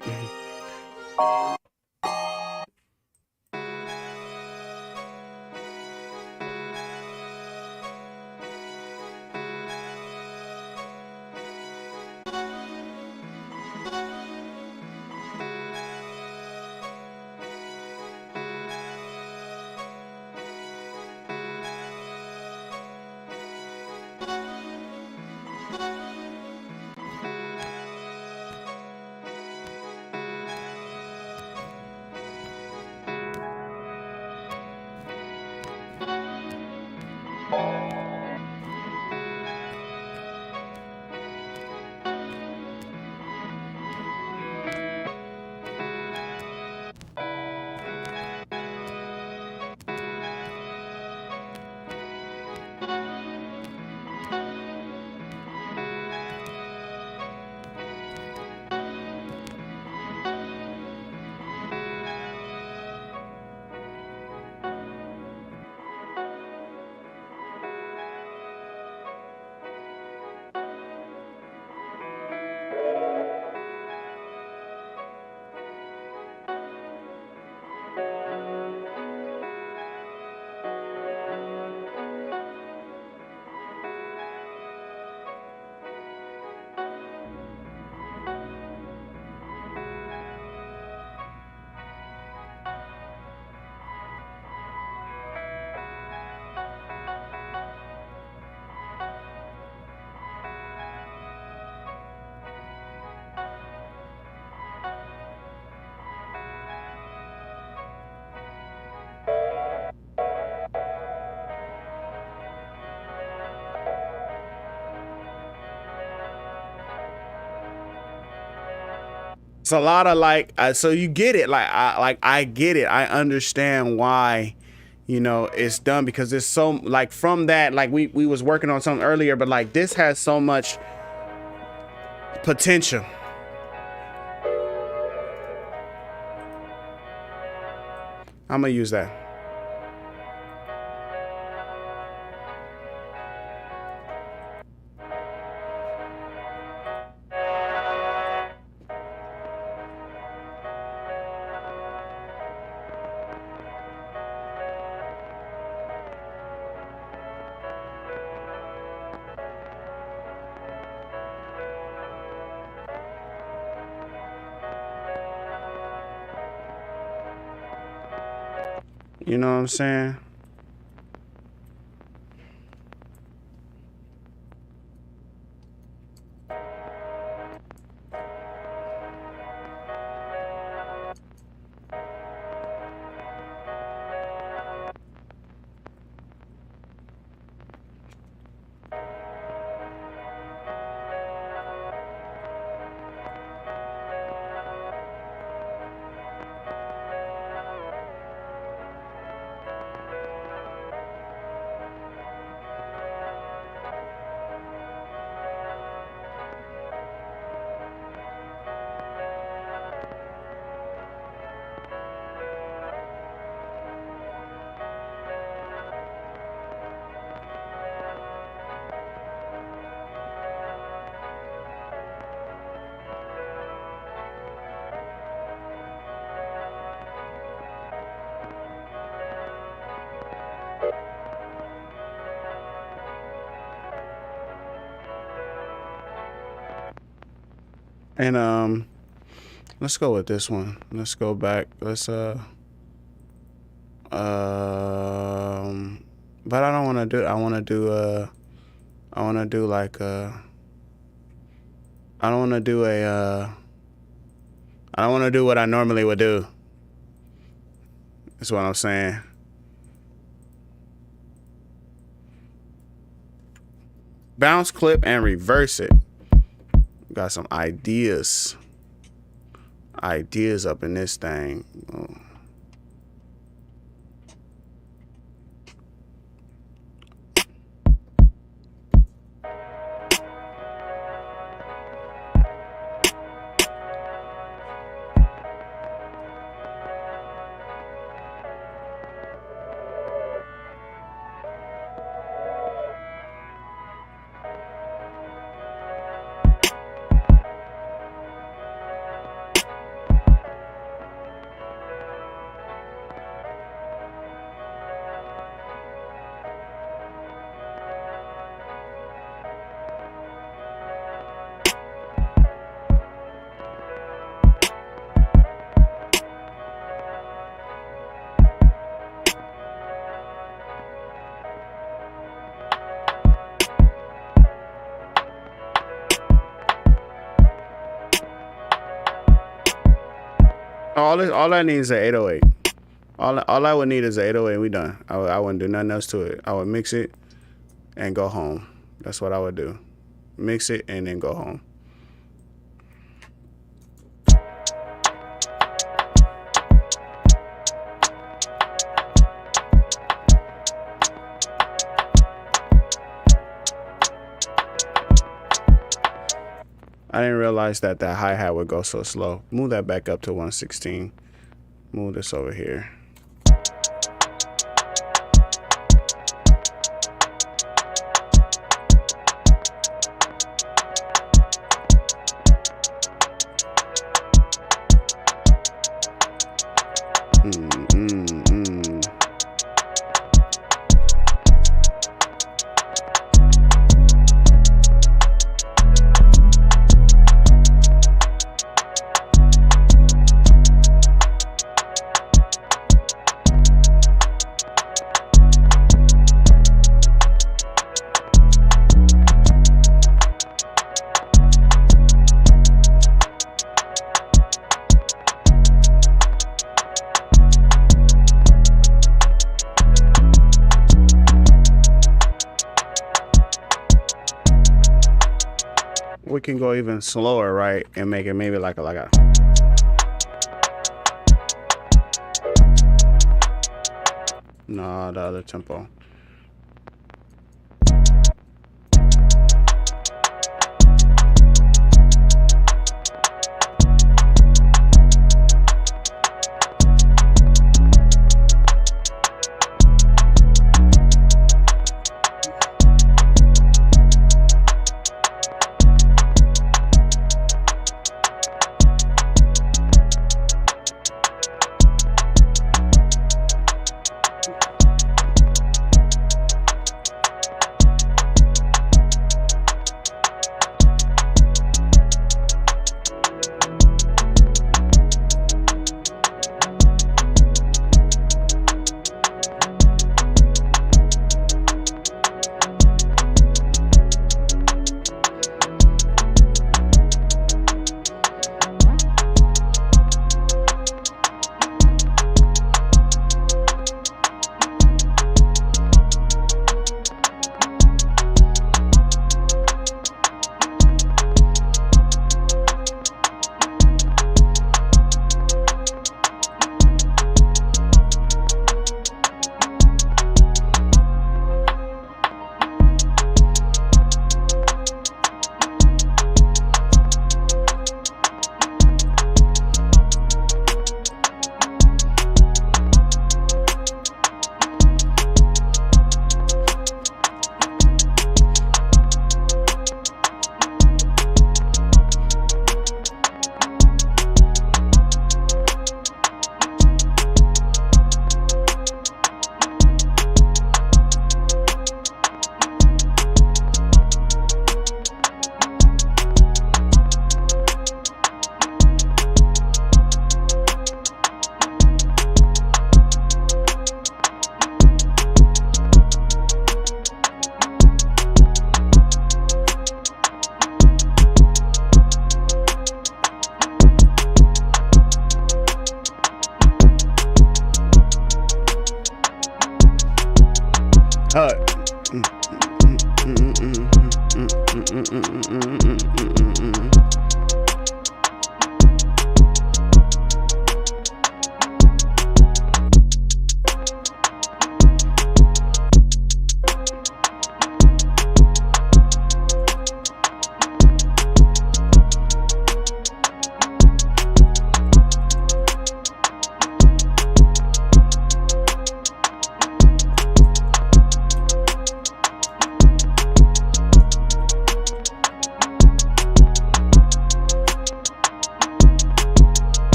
a lot of like, so you get it. I get it. I understand why, you know, it's done, because there's so, like, from that, like we was working on something earlier, but like this has so much potential. I'm gonna use that. You know what I'm saying? And let's go with this one. Let's go back. Let's but I don't want to do. I want to do like I don't want to do a I don't want to do what I normally would do. That's what I'm saying. Bounce, clip, and reverse it. Got some ideas up in this thing. Oh. All I need is an 808. All I would need is an 808. We done. I wouldn't do nothing else to it. I would mix it and go home. That's what I would do. Mix it and then go home. I didn't realize that hi-hat would go so slow. Move that back up to 116. Move this over here. We can go even slower, right? And make it maybe like a No, the other tempo.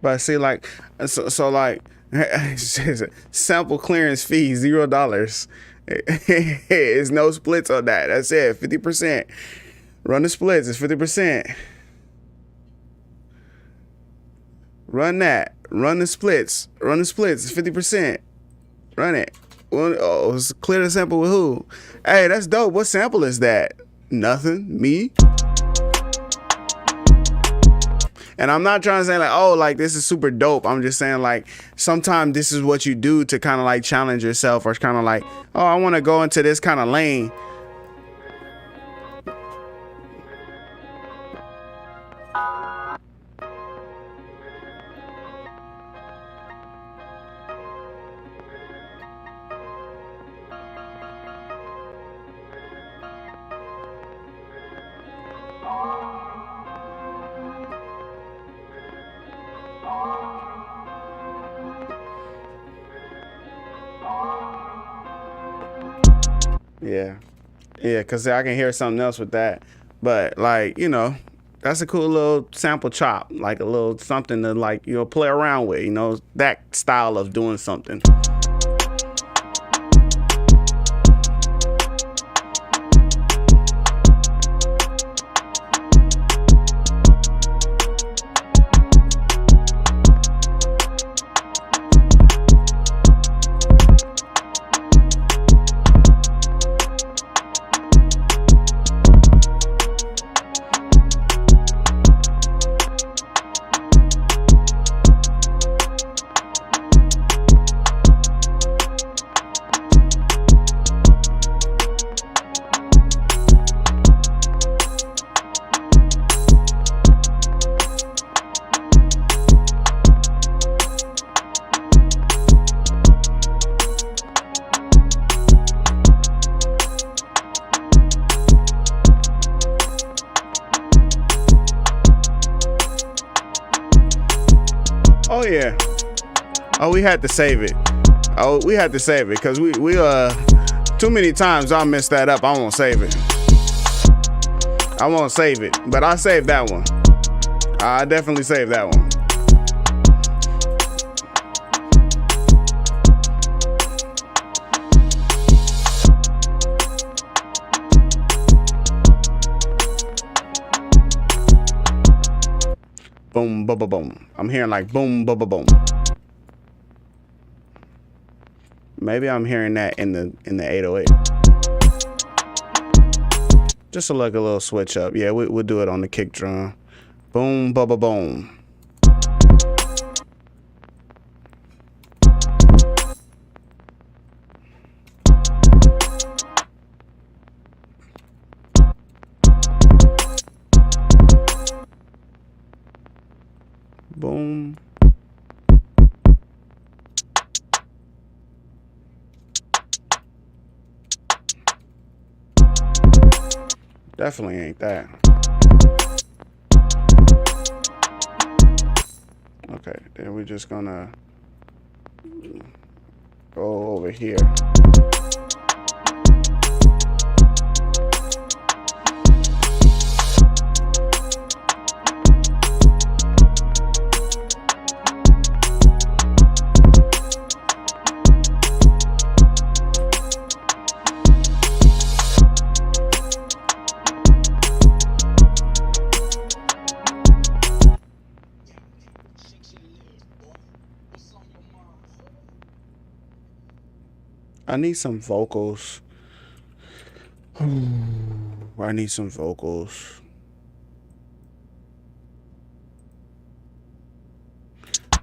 But see, like, so like, sample clearance fee $0. It's no splits on that. That's it. 50%. Run the splits. It's 50%. Run that. Run the splits. Run the splits. It's 50%. Run it. Oh, it's clear the sample with who? Hey, that's dope. What sample is that? Nothing. Me. And I'm not trying to say like, oh, like this is super dope. I'm just saying like sometimes this is what you do to kind of like challenge yourself, or kind of like, oh, I want to go into this kind of lane. Yeah, because I can hear something else with that. But, like, you know, that's a cool little sample chop, like a little something to, like, you know, play around with, you know, that style of doing something. yeah. Oh, we had to save it. Oh, we had to save it because we too many times I messed that up. I won't save it. I won't save it, but I saved that one. I definitely saved that one. Boom, boom, boom, boom. I'm hearing like boom, boom, boom, boom. Maybe I'm hearing that in the 808. Just to like a little switch up. Yeah, we'll do it on the kick drum. Boom, boom, boom, boom. Boom. Definitely ain't that. Okay, then we're just gonna go over here. I need some vocals. I need some vocals.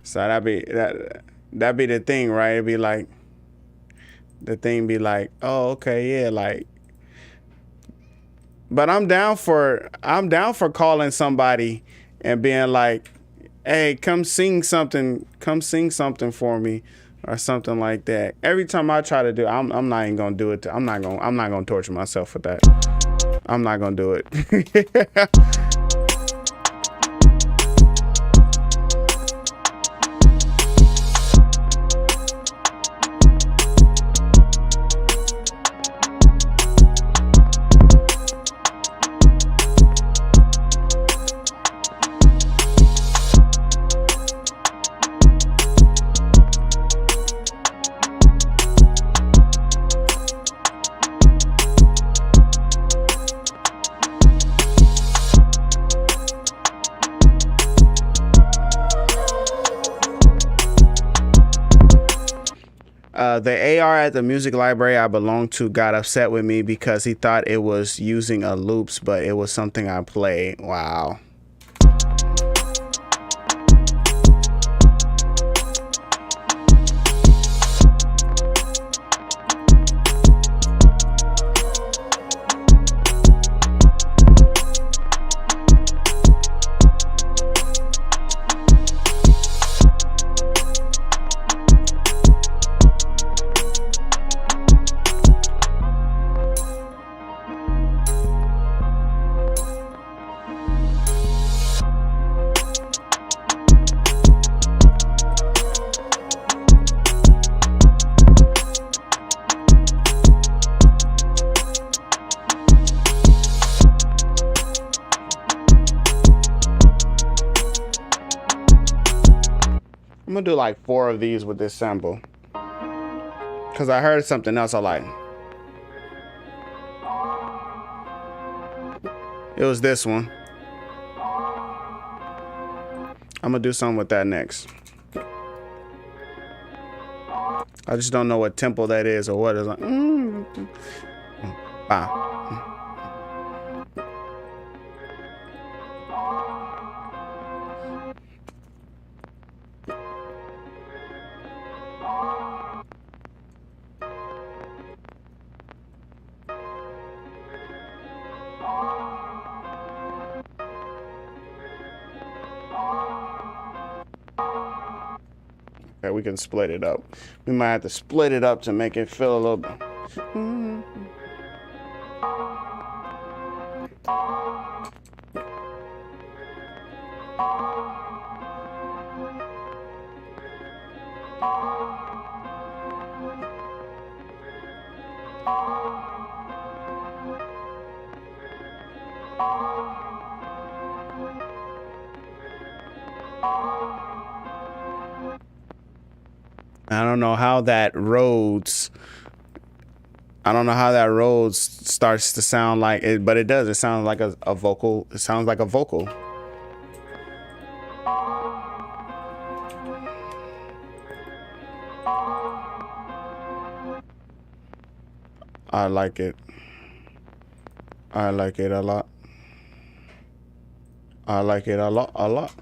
So that'd be the thing, right? It'd be like the thing be like, oh, okay, yeah, like. But I'm down for calling somebody and being like, hey, come sing something for me. Or something like that. Every time I try to do, I'm not even gonna do it. I'm not gonna torture myself with that. I'm not gonna do it. The AR at the music library I belonged to got upset with me because he thought it was using a loops, but it was something I played. Wow. I'm gonna do like 4 of these with this sample because I heard something else I like. It was this one. I'm gonna do something with that next. I just don't know what tempo that is or what is like. Okay, we can split it up. We might have to split it up to make it feel a little bit. I don't know how that Rhodes. I don't know how that Rhodes starts to sound like it, but it does. It sounds like a vocal. It sounds like a vocal. I like it. I like it a lot. I like it a lot, a lot.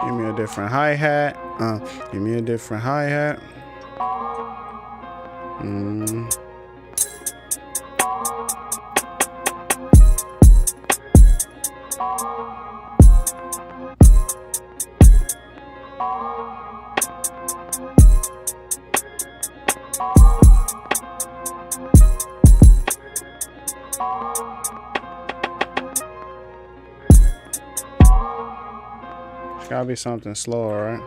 Give me a different hi-hat. Give me a different hi-hat. It's gotta be something slower, right?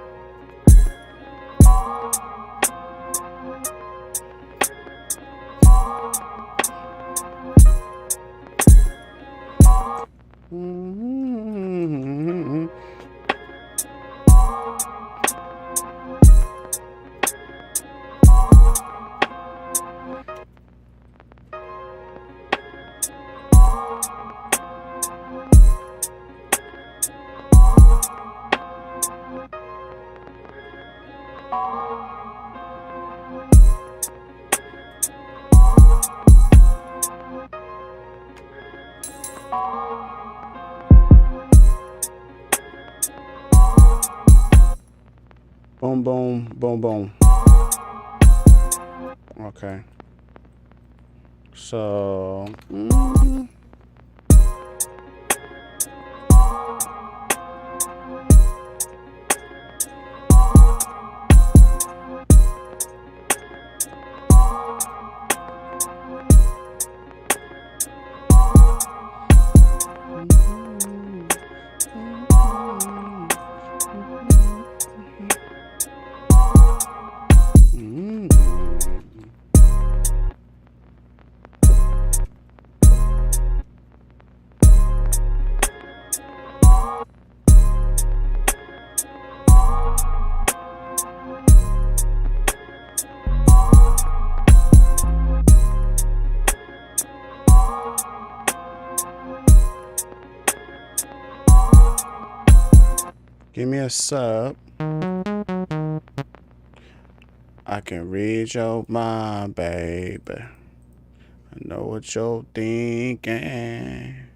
Boom, boom, boom, boom. Okay. So, give me a sub. I can read your mind, baby. I know what you're thinking.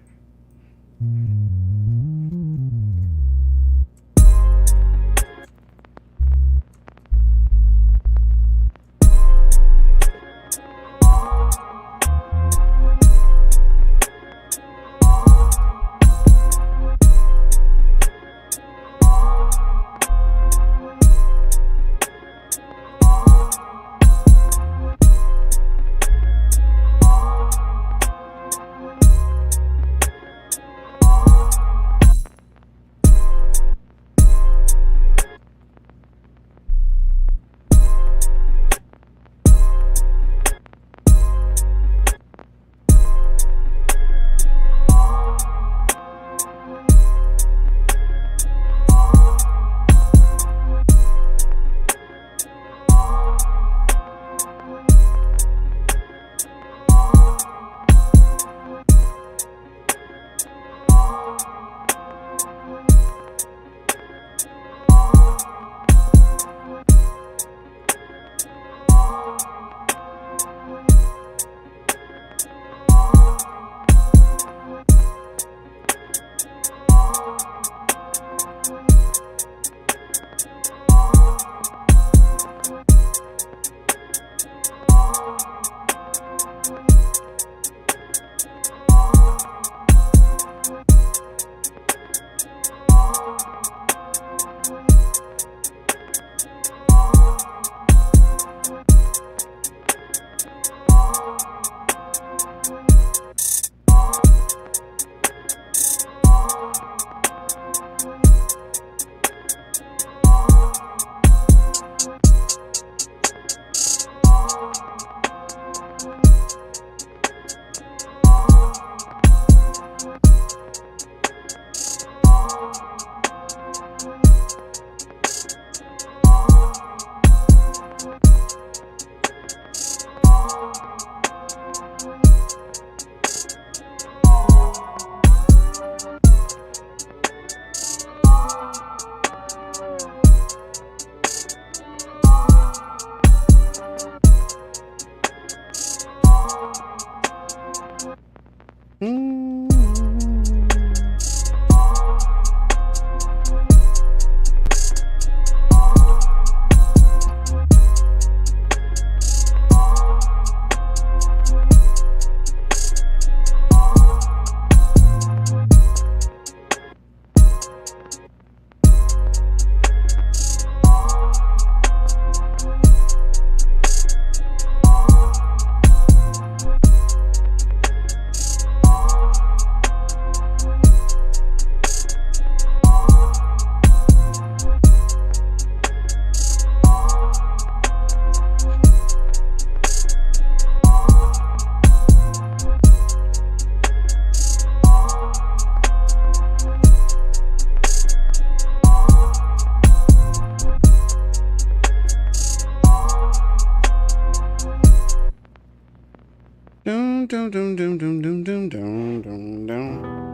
dum dum dum dum dum dum dum dum dum.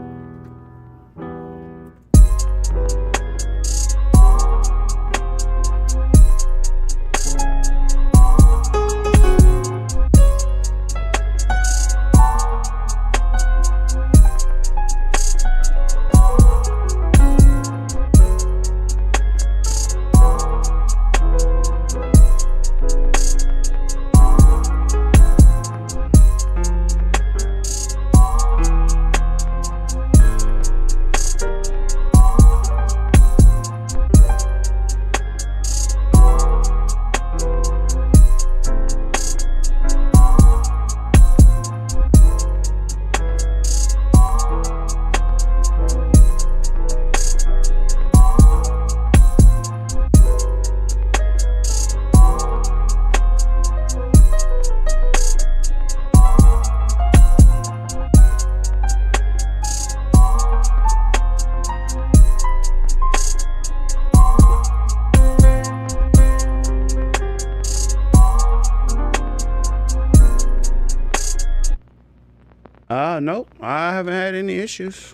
Nope, I haven't had any issues.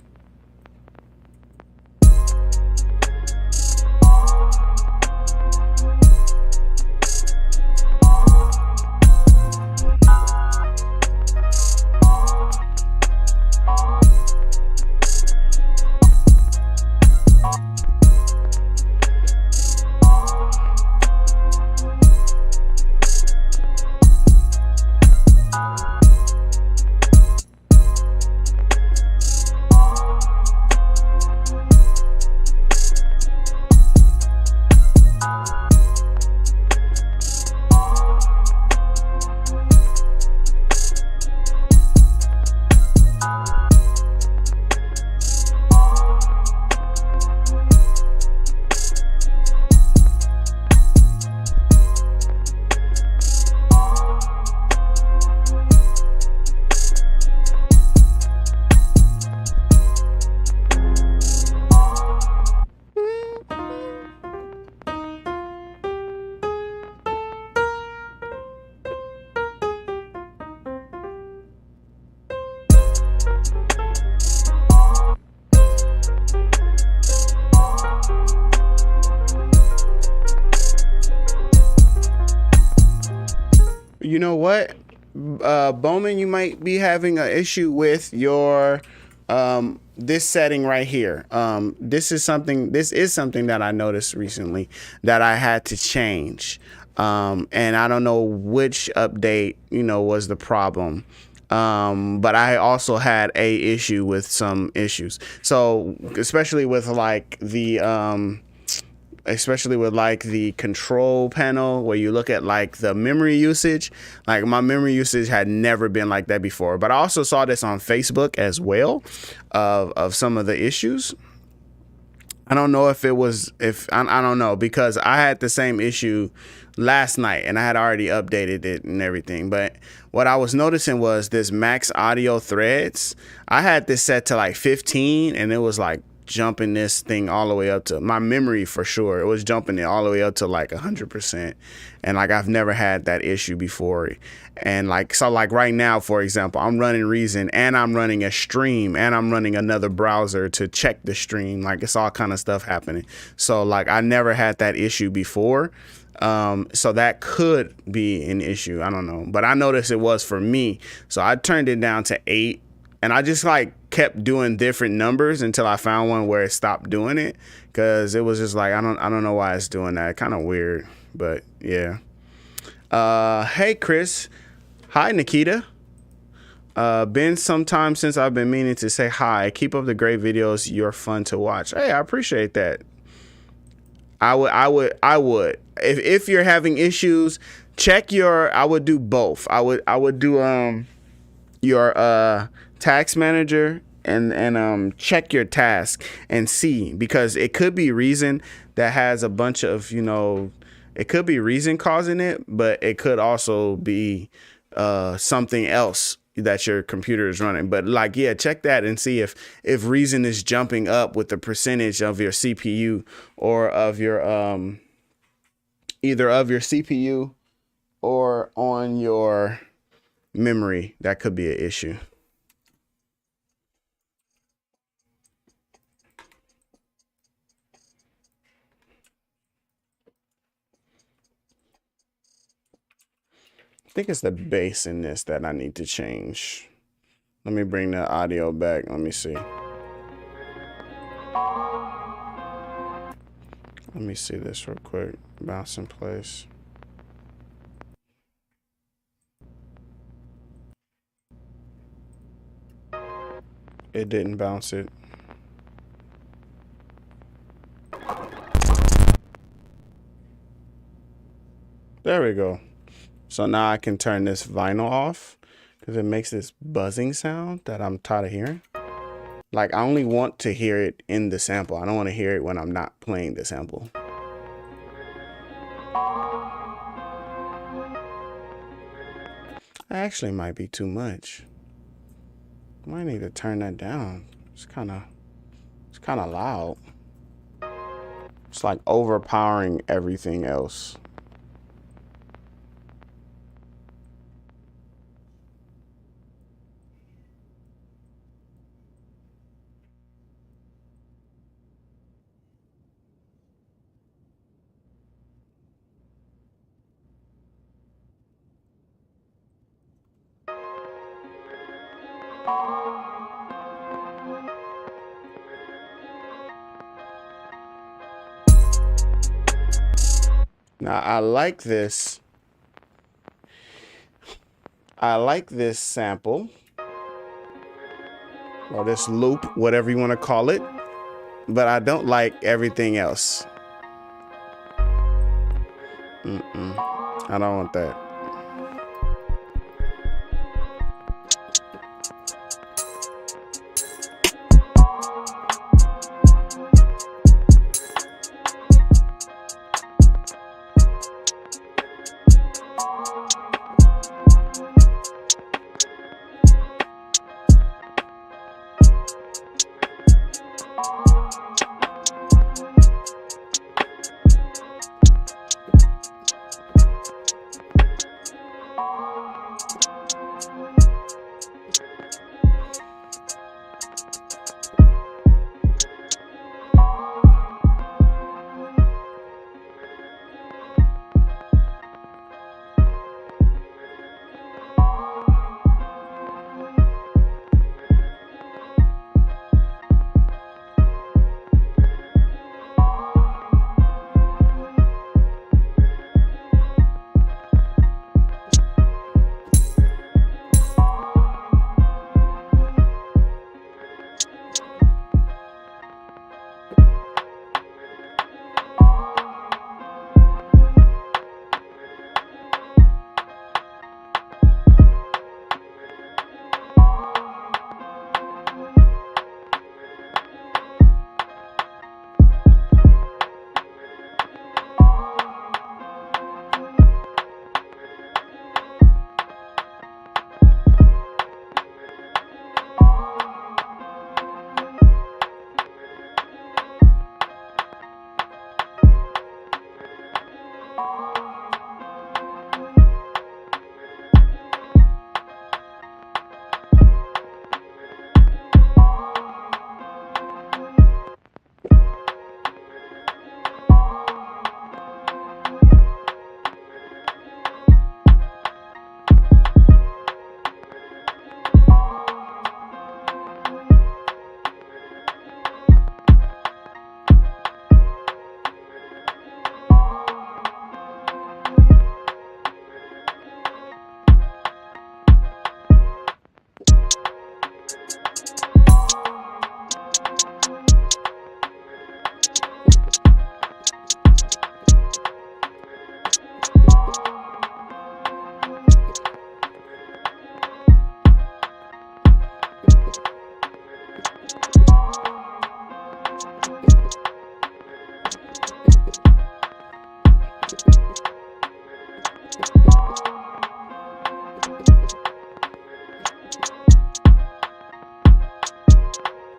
You know what, Bowman, you might be having an issue with your this setting right here. This is something that I noticed recently that I had to change. And I don't know which update, was the problem. But I also had a issue with some issues. So especially with like the control panel where you look at like the memory usage. Like my memory usage had never been like that before. But I also saw this on Facebook as well of some of the issues. I don't know if it was, I don't know, because I had the same issue last night and I had already updated it and everything. But what I was noticing was this max audio threads. I had this set to like 15 and it was like jumping this thing all the way up to my memory for sure. It was jumping it all the way up to like 100%. And like I've never had that issue before. And like, so like right now, for example, I'm running Reason and I'm running a stream and I'm running another browser to check the stream. Like it's all kind of stuff happening. So like I never had that issue before. So that could be an issue. I don't know, but I noticed it was for me. So I turned it down to 8 and I just like kept doing different numbers until I found one where it stopped doing it. Cause it was just like, I don't know why it's doing that. Kind of weird, but yeah. Hey, Chris. Hi, Nikita. Been some time since I've been meaning to say hi. Keep up the great videos. You're fun to watch. Hey, I appreciate that. I would. If you're having issues, check I would do both. I would do your task manager and check your task and see, because it could be Reason that has a bunch of, it could be Reason causing it, but it could also be something else that your computer is running. But like, yeah, check that and see if Reason is jumping up with the percentage of your CPU or of your either of your CPU or on your memory, that could be an issue. I think it's the bass in this that I need to change. Let me bring the audio back. Let me see. Let me see this real quick. Bounce in place. It didn't bounce it. There we go. So now I can turn this vinyl off because it makes this buzzing sound that I'm tired of hearing. Like, I only want to hear it in the sample. I don't want to hear it when I'm not playing the sample. That actually might be too much. I might need to turn that down. It's kind of loud. It's like overpowering everything else. Now, I like this. I like this sample, or this loop, whatever you want to call it, but I don't like everything else. I don't want that.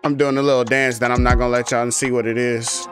I'm doing a little dance that I'm not gonna let y'all see what it is.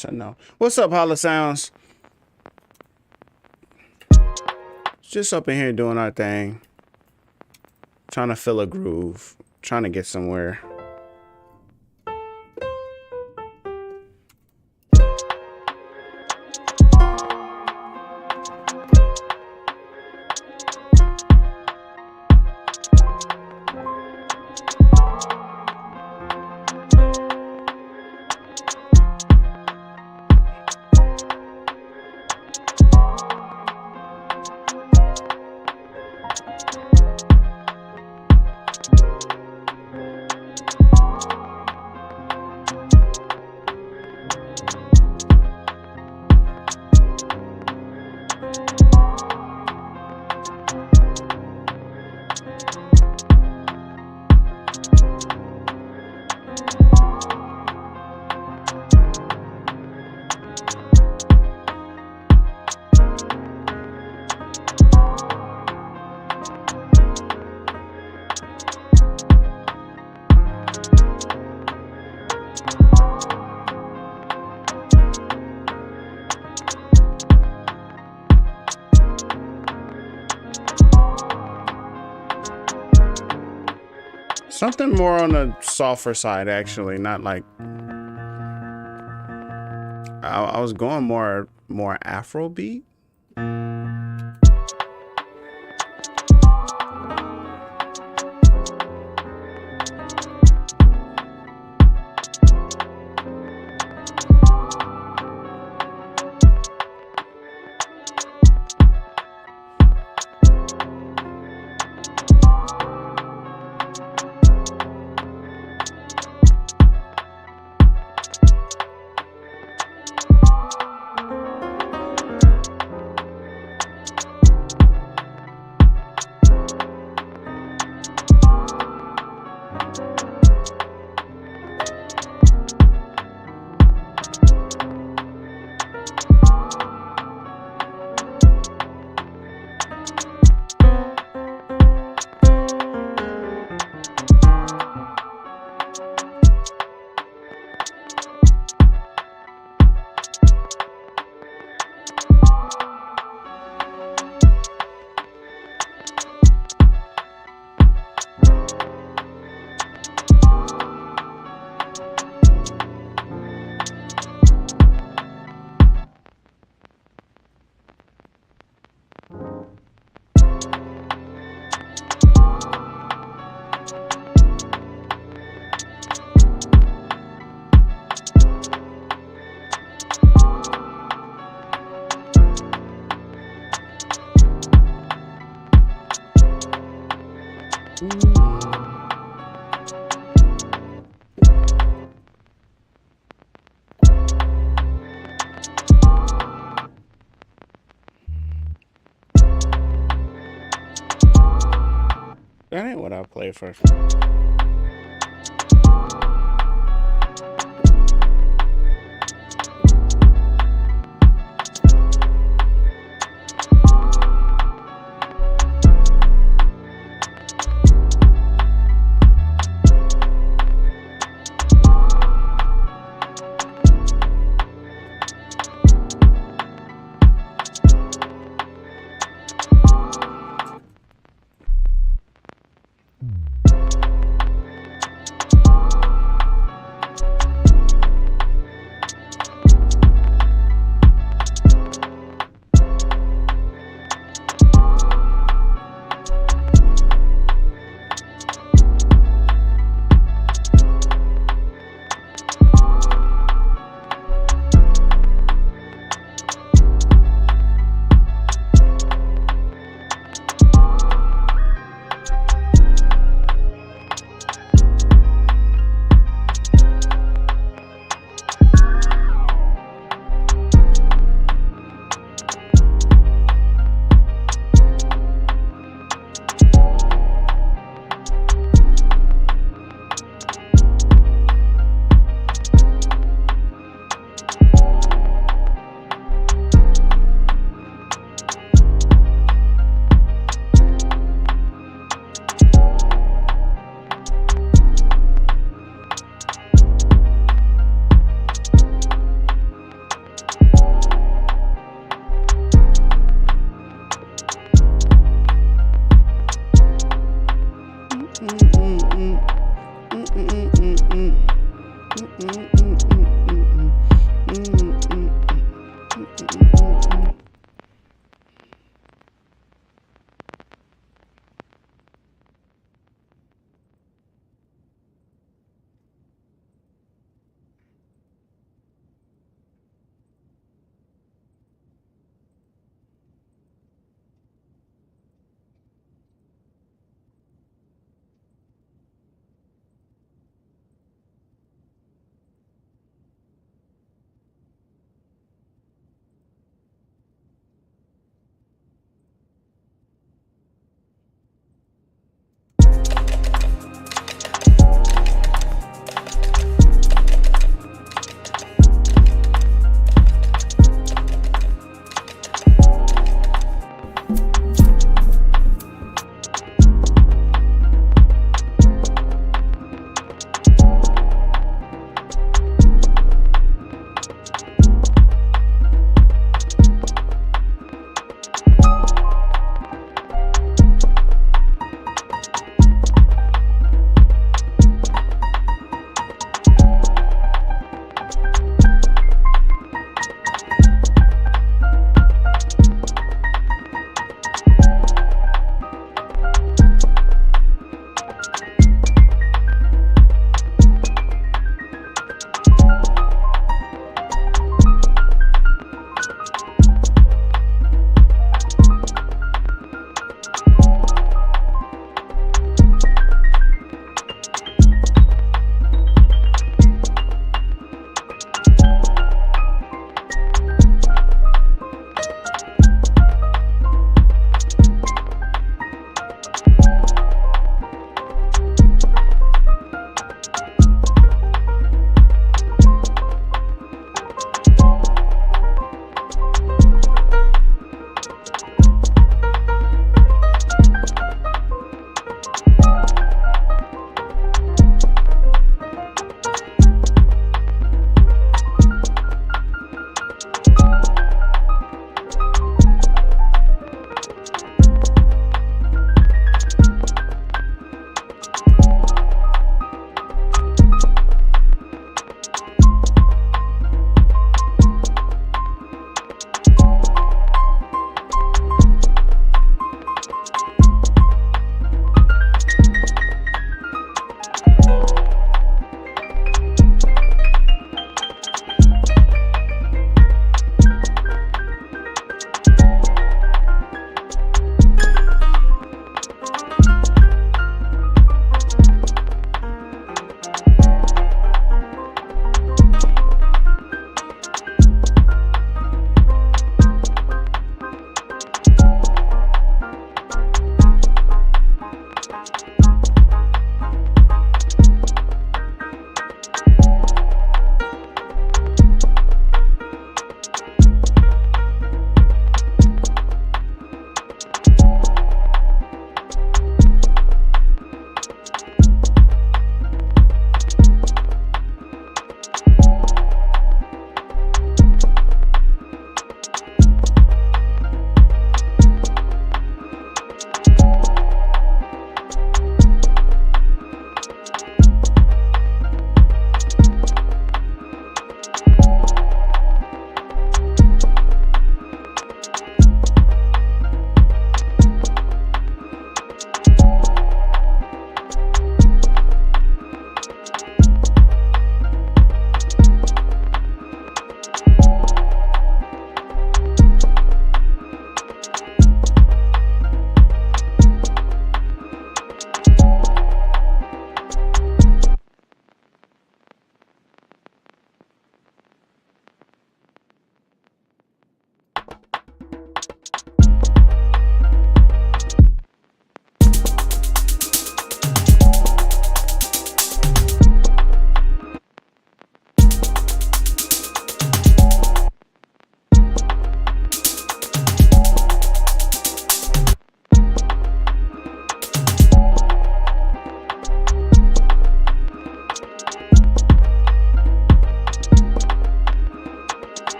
said no. What's up, Holla Sounds? Just up in here doing our thing. Trying to fill a groove. Trying to get somewhere. Something more on the softer side, actually, not like I was going more Afrobeat. That ain't what I played first.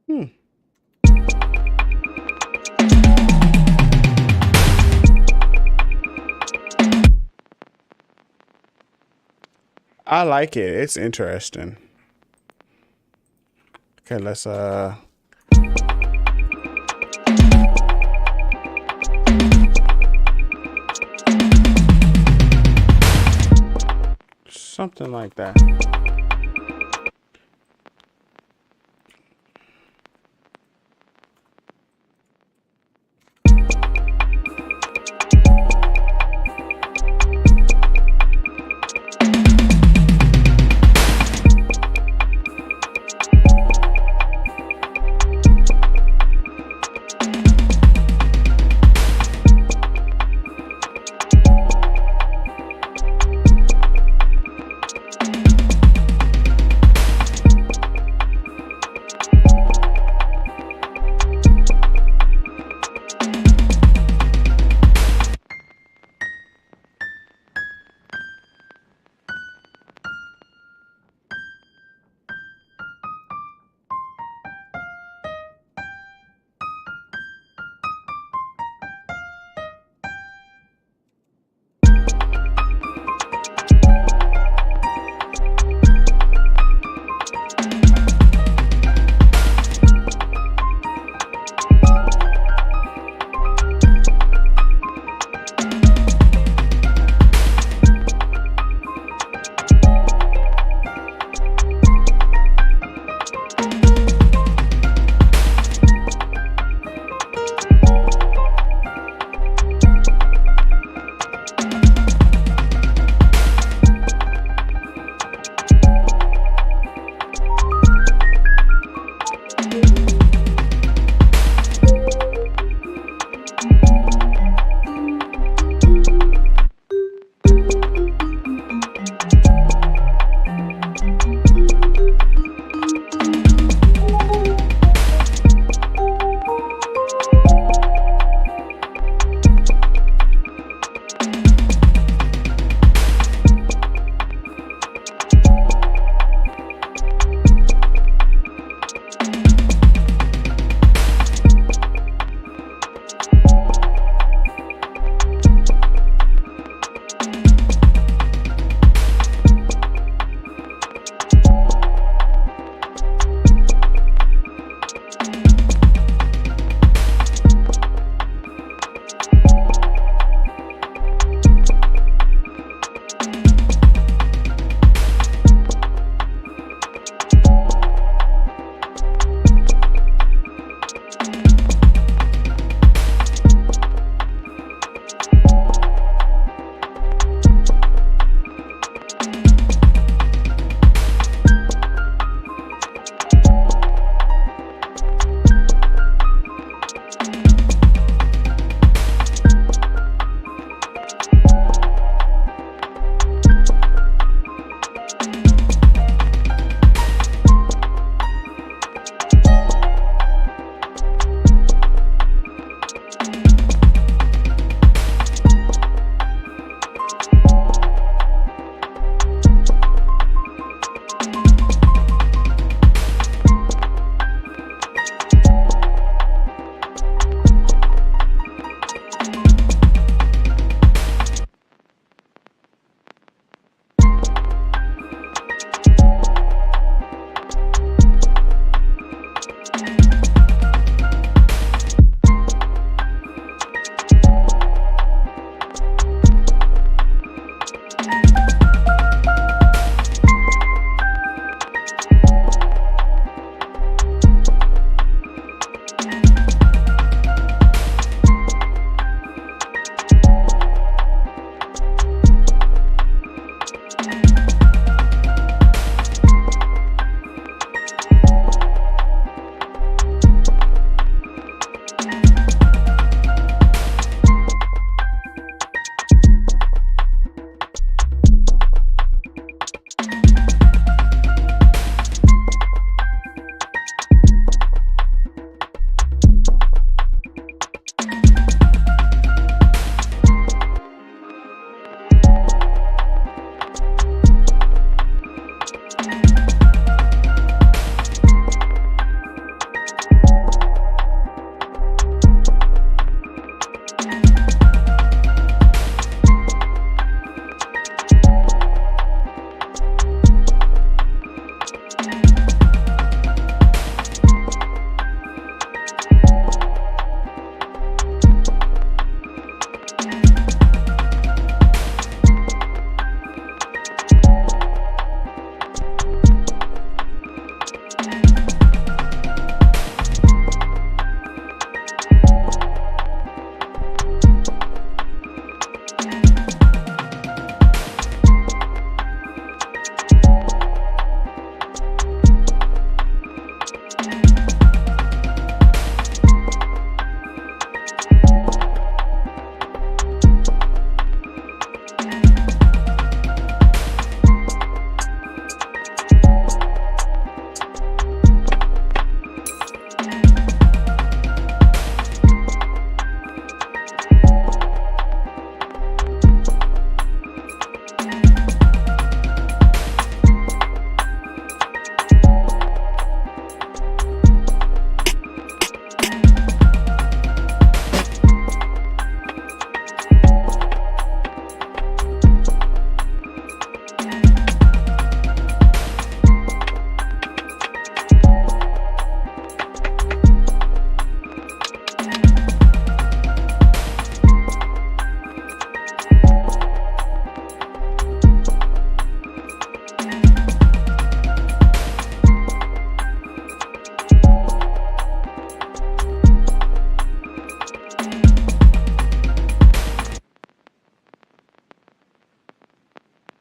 Hmm. I like it. It's interesting. Okay, let's something like that.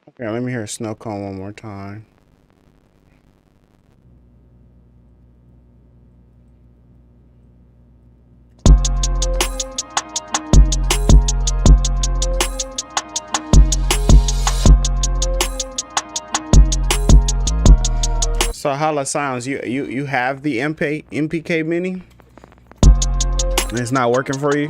Okay, let me hear snow cone one more time. So Hala Sounds, you have the MPK Mini? And it's not working for you?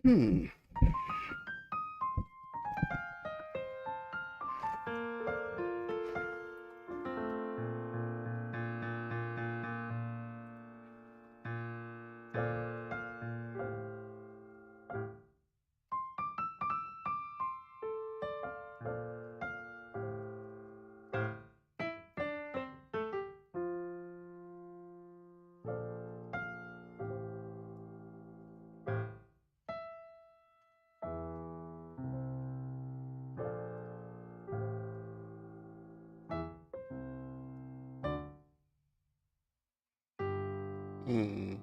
Hmm. Mm.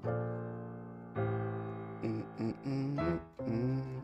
Mm, mm, mm, mm.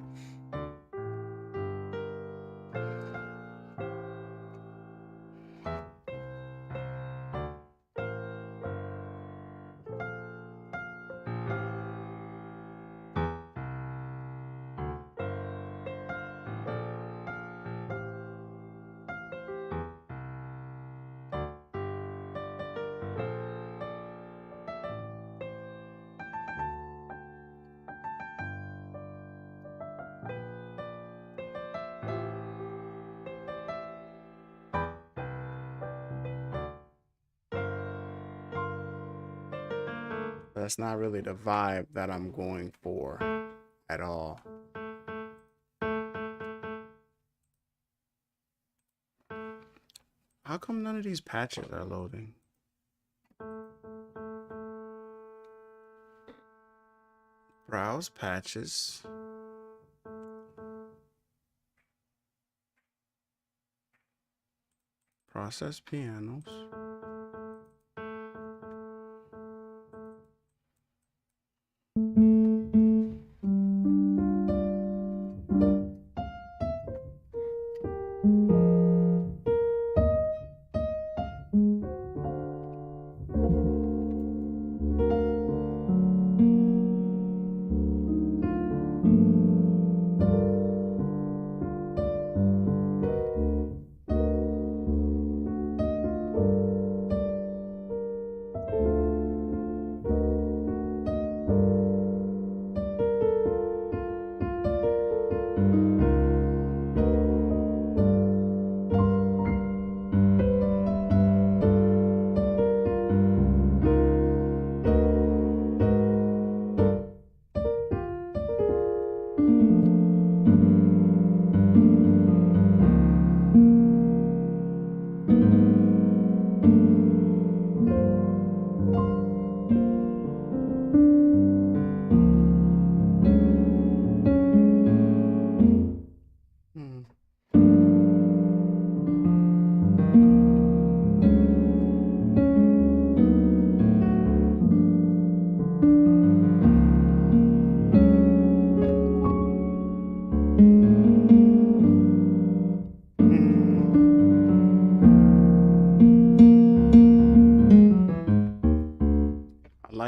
That's not really the vibe that I'm going for at all. How come none of these patches are loading? Browse patches. Process pianos.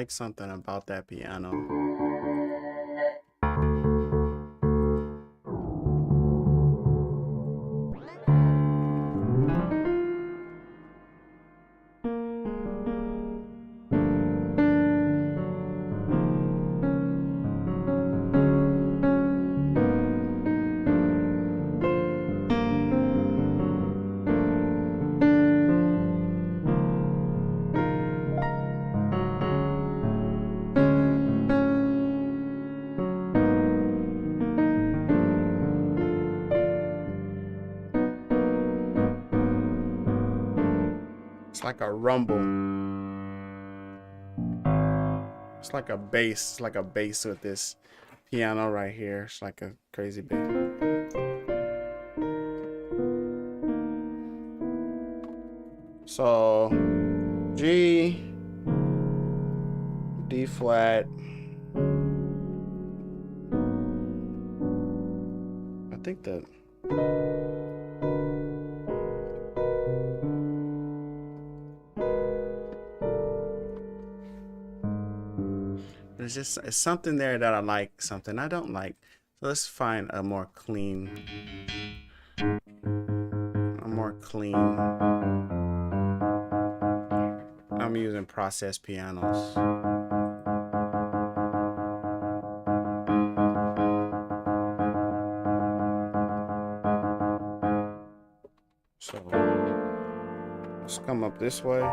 like something about that piano. It's like a rumble. It's like a bass. It's like a bass with this piano right here. It's like a crazy bass. So G, D flat. I think that. It's something there that I like, something I don't like. So let's find a more clean. I'm using processed pianos. So let's come up this way.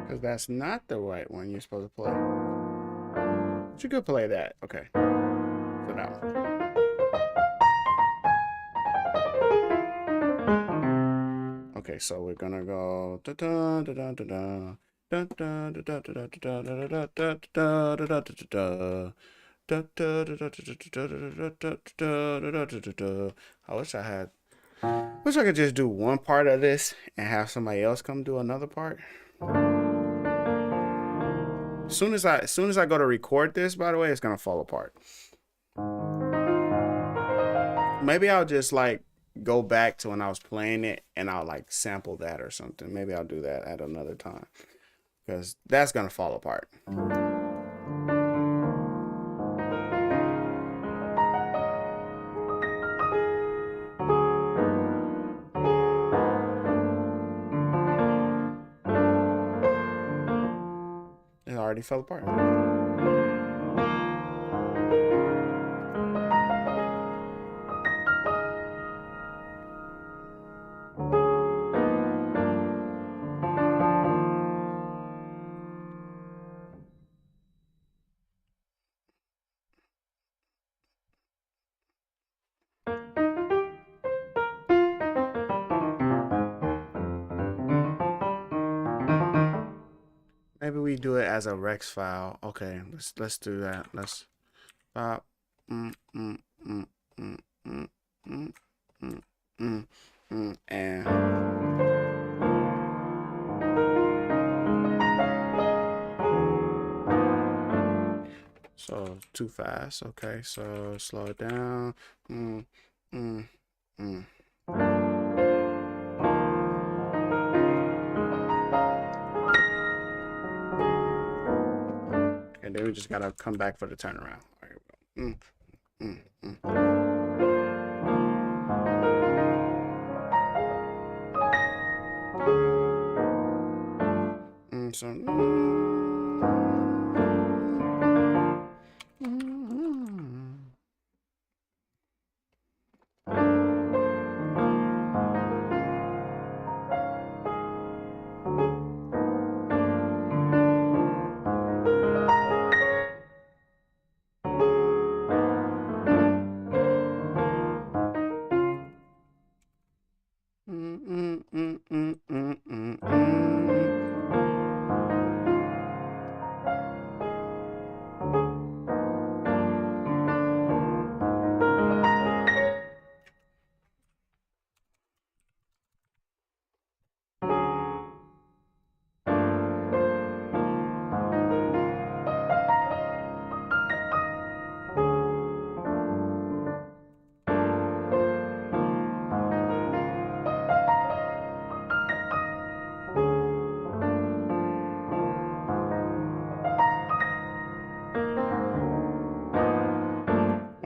Because that's not the right one you're supposed to play. But you could play that. Okay. So now. Okay, so we're gonna go da da da da da da. Da da da da da da da da da da da da da. I wish I could just do one part of this and have somebody else come do another part. As soon as I go to record this, by the way, it's gonna fall apart. Maybe I'll just like go back to when I was playing it and I'll like sample that or something. Maybe I'll do that at another time because that's gonna fall apart. It already fell apart. Maybe we do it as a Rex file. Okay, let's do that. Let's stop. And so too fast. Okay, so slow it down. And then we just gotta come back for the turnaround. All right,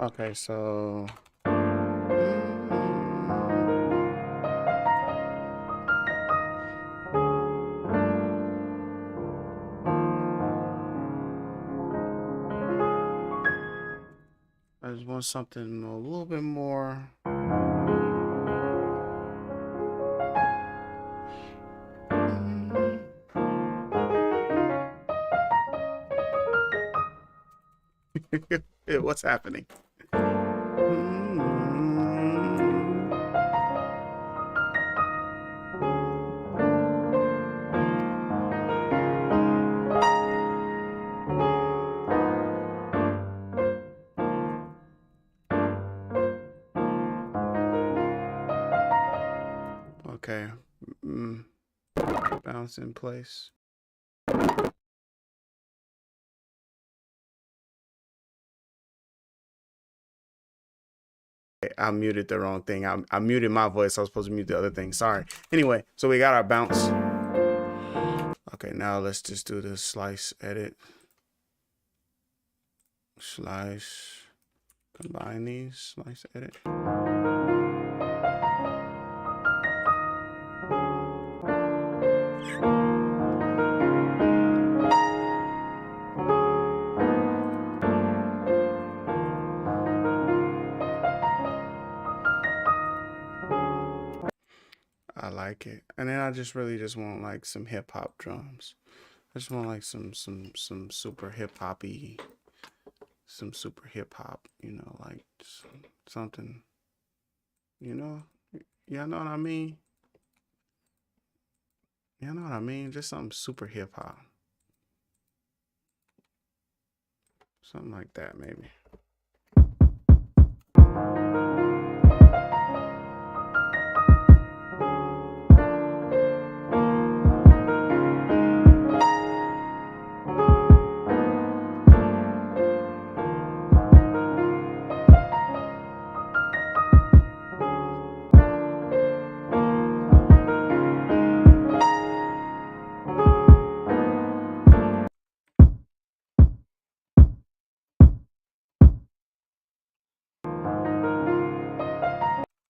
okay, so I just want something a little bit more. What's happening? Okay, bounce in place. I muted the wrong thing. I muted my voice. I was supposed to mute the other thing. Sorry. Anyway, so we got our bounce. Okay, now let's just do the slice edit. Slice. Combine these. Slice edit. I like it. And then I just really just want like some hip hop drums. I just want like some super hip hoppy, some super hip hop, you know, like something, you know, y'all know what I mean? Y'all know what I mean? Just something super hip hop. Something like that, maybe.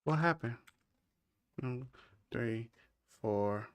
What happened? 3, 4.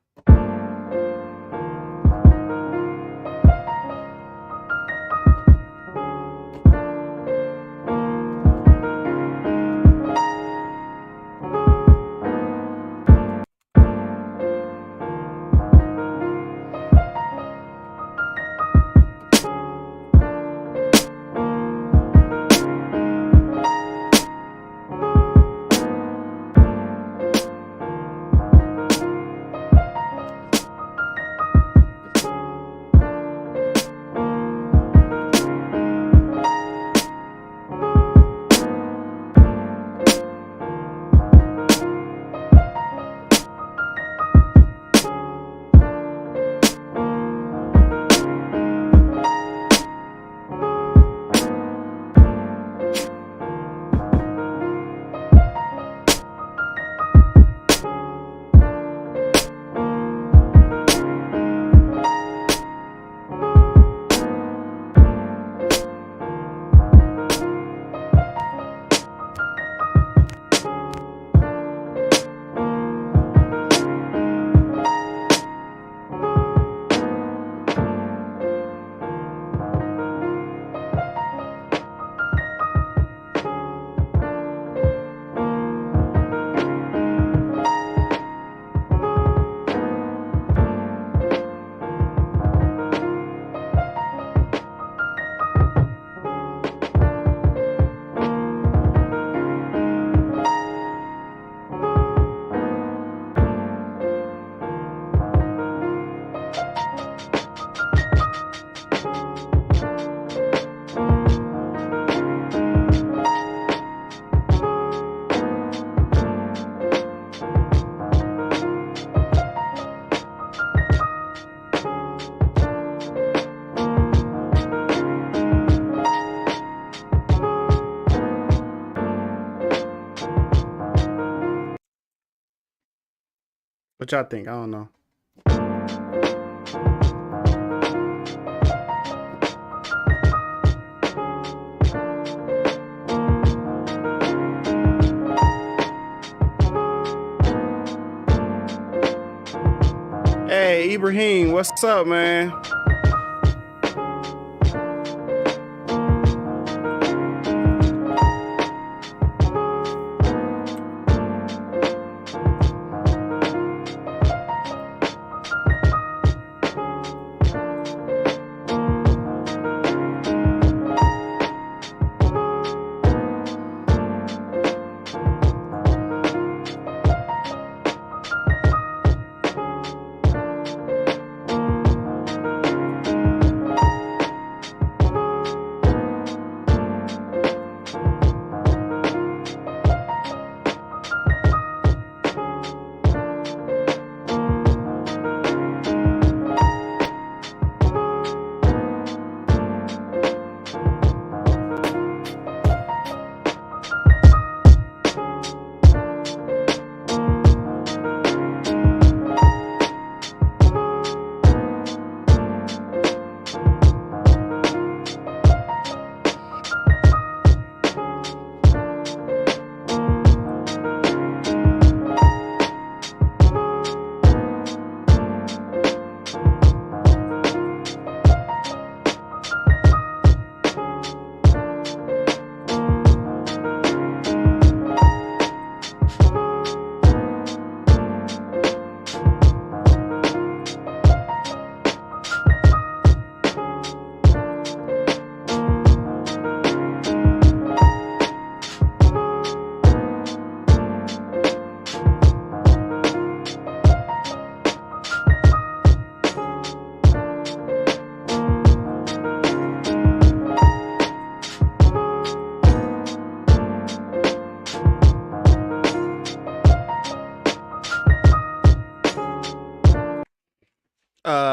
What y'all think? I don't know. Hey, Ibrahim, what's up, man?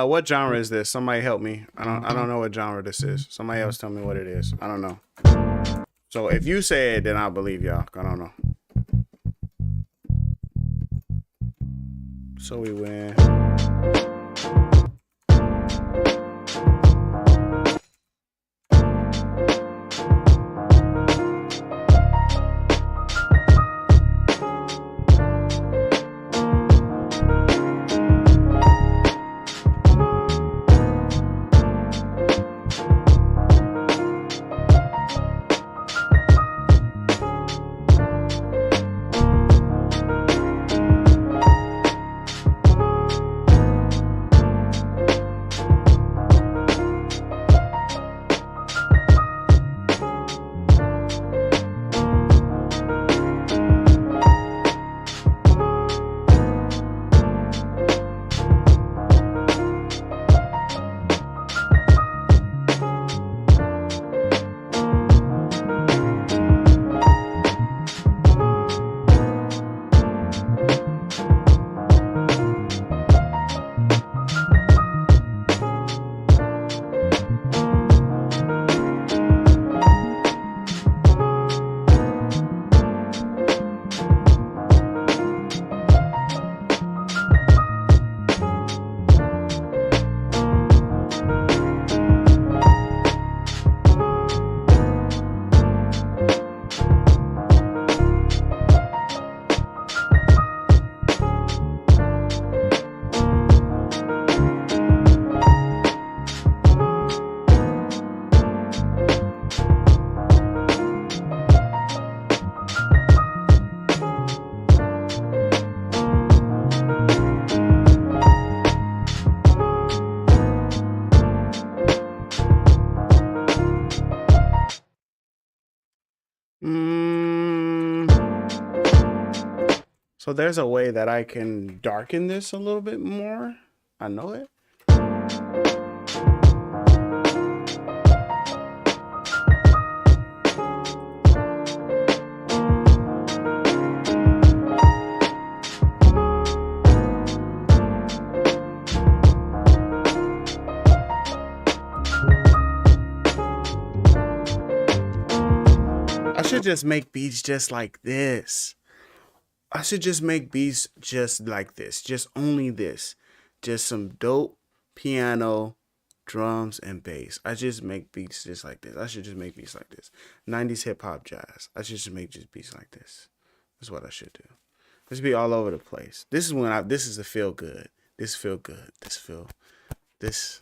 What genre is this? Somebody help me. I don't know what genre this is. Somebody else tell me what it is. I don't know. So if you say it, then I'll believe y'all. I don't know. So we win. So there's a way that I can darken this a little bit more. I know it. I should just make beats just like this. I should just make beats just like this, just only this, just some dope piano, drums, and bass. I just make beats just like this. I should just make beats like this. 90s hip hop jazz. I should just make just beats like this. That's what I should do. This be all over the place. This is when this is a feel good. This feel good. This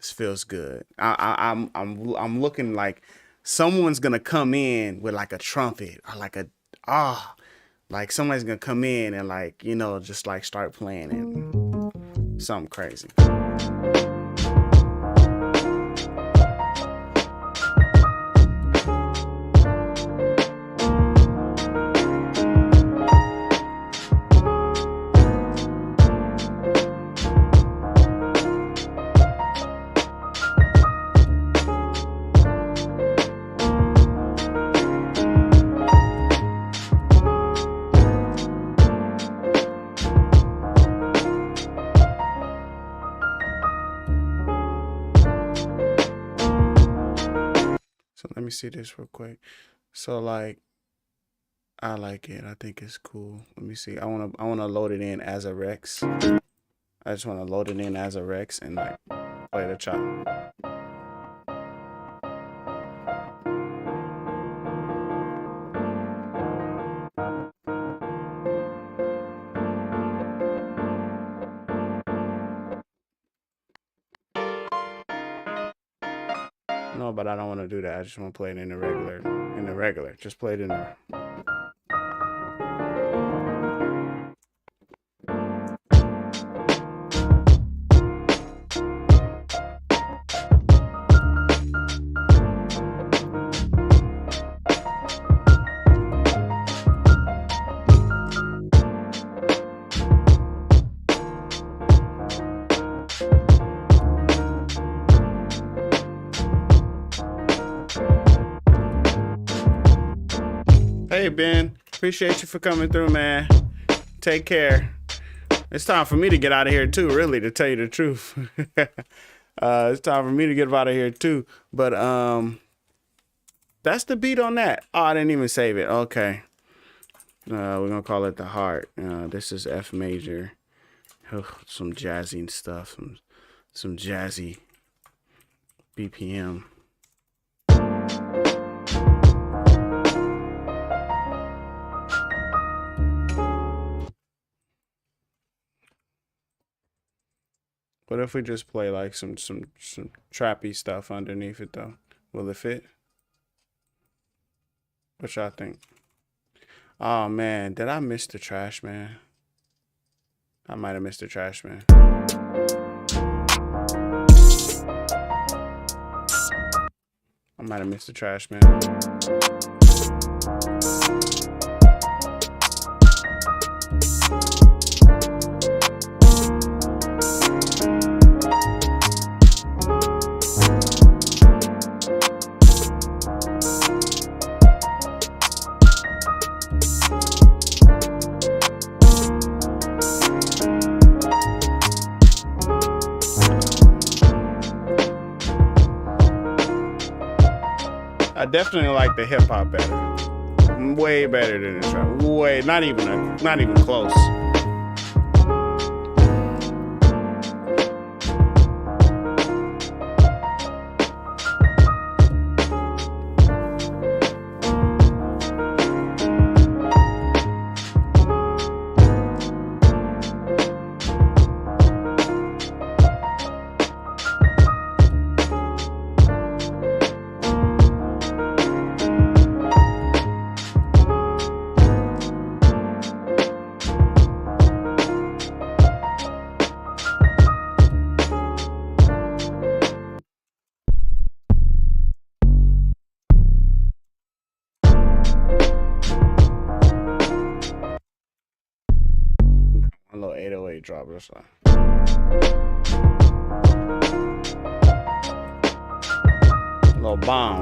feels good. I'm looking like someone's gonna come in with like a trumpet or like a like somebody's gonna come in and like, you know, just like start playing it. Something crazy. Let me see this real quick. So like, I like it. I think it's cool. Let me see. I wanna load it in as a Rex. I just wanna load it in as a Rex and like play the chop. No, but I don't want to do that. I just want to play it in the regular. Just play it in the. Hey Ben, appreciate you for coming through, man. Take care. It's time for me to get out of here too, really, to tell you the truth. It's time for me to get out of here too. But that's the beat on that. Oh, I didn't even save it. Okay. We're gonna call it the heart. This is F major. Some jazzy stuff. Some jazzy BPM. What if we just play like some trappy stuff underneath it though? Will it fit? What y'all think? Oh man, did I miss the trash man? I might have missed the trash man. I might have missed the trash man. I definitely like the hip hop better. Way better than the trap. Way, not even close. A little 808 drop or something. A little bomb.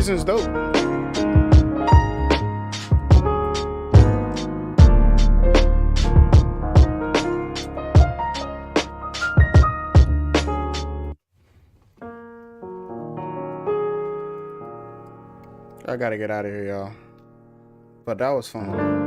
Reason's dope. I gotta get out of here, y'all. But that was fun.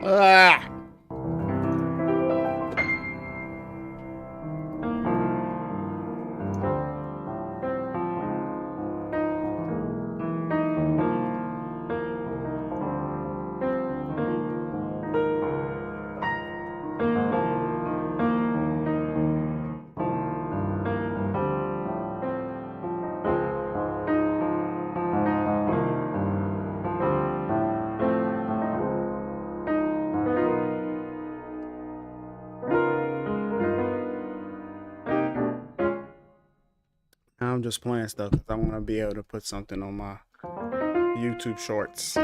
Ah. I'm just playing stuff because I want to be able to put something on my YouTube shorts.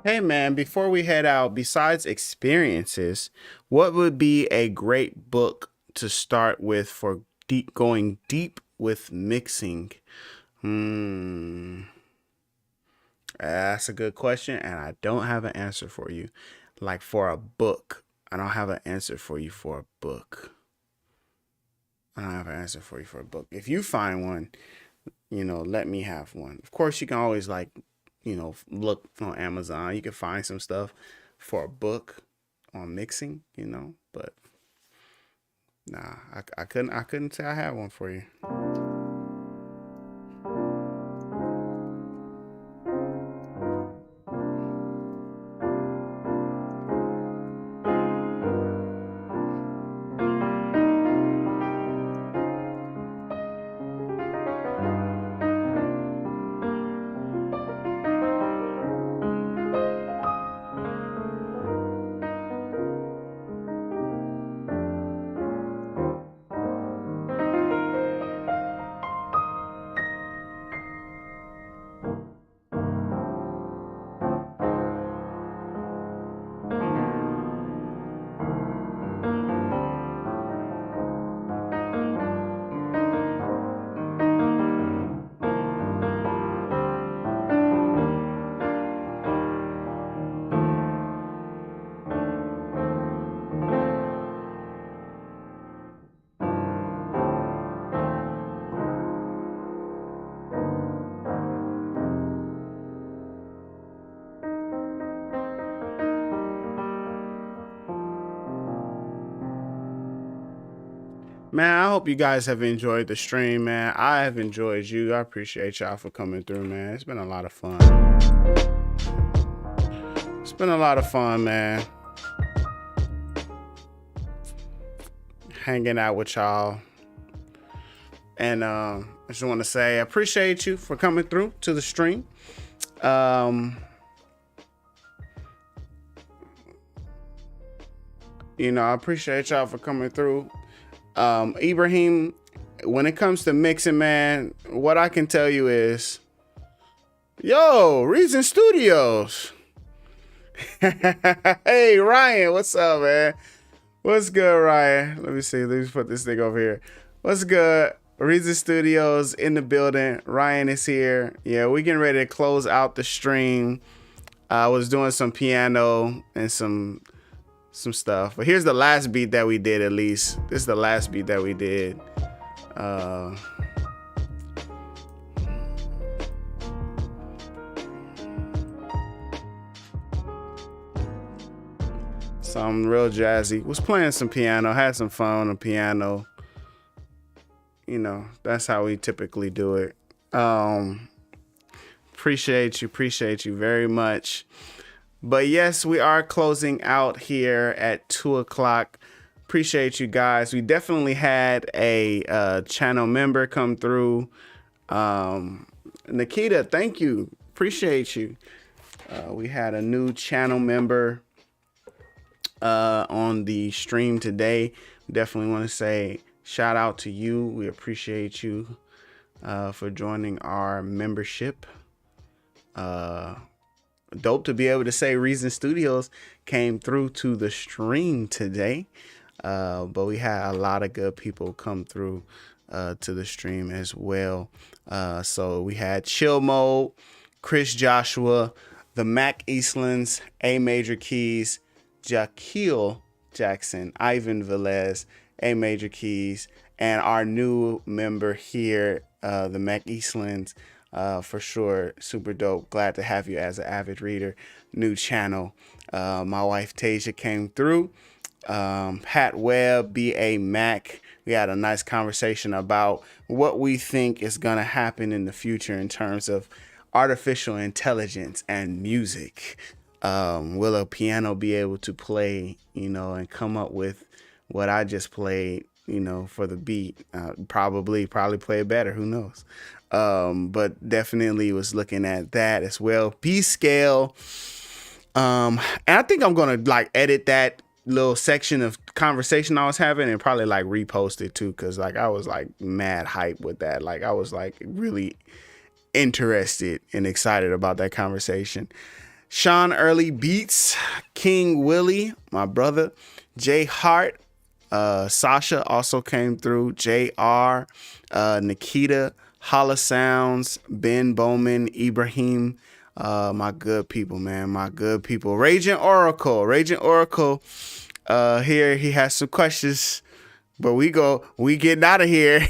Hey man, before we head out, besides experiences, what would be a great book to start with for going deep with mixing? That's a good question, and I don't have an answer for you. Like for a book, I don't have an answer for you for a book. I don't have an answer for you for a book. If you find one, let me have one. Of course, you can always look on Amazon. You can find some stuff for a book on mixing, but nah, I couldn't say I had one for you. Man, I hope you guys have enjoyed the stream, man. I have enjoyed you. I appreciate y'all for coming through, man. It's been a lot of fun. been a lot of fun, man. Hanging out with y'all. And I just want to say I appreciate you for coming through to the stream. You know, I appreciate y'all for coming through. Ibrahim, when it comes to mixing, man, what I can tell you is, yo, Reasonstudios. Hey, Ryan, what's up, man? What's good, Ryan? Let me see. Let me put this thing over here. What's good? Reasonstudios in the building. Ryan is here. Yeah, we getting ready to close out the stream. I was doing some piano and some stuff, but here's the last beat that we did. At least this is the last beat that we did. Some real jazzy. Was playing some piano, had some fun on the piano. You know, that's how we typically do it. Appreciate you very much. But yes, we are closing out here at 2:00. Appreciate you guys. We definitely had a channel member come through. Nikita, thank you. Appreciate you. We had a new channel member on the stream today. Definitely want to say shout out to you. We appreciate you for joining our membership. Dope to be able to say Reasonstudios came through to the stream today. But we had a lot of good people come through to the stream as well. So we had Chill Mode, Chris Joshua, the Mac Eastlands, A Major Keys, Jaquil Jackson, Ivan Velez, A Major Keys, and our new member here, the Mac Eastlands. For sure, super dope. Glad to have you as an avid reader. New channel. My wife Tasia came through. Pat Webb, BA Mac. We had a nice conversation about what we think is gonna happen in the future in terms of artificial intelligence and music. Will a piano be able to play, you know, and come up with what I just played, you know, for the beat? Probably play it better. Who knows? But definitely was looking at that as well. B scale. And I think I'm gonna like edit that little section of conversation I was having and probably like repost it too, because like I was like mad hype with that. Like I was like really interested and excited about that conversation. Sean Early Beats, King Willie, my brother, Jay Hart, Sasha also came through, JR, Nikita, Holla Sounds, Ben Bowman, Ibrahim, my good people, man, my good people. Raging Oracle, here he has some questions, but we getting out of here.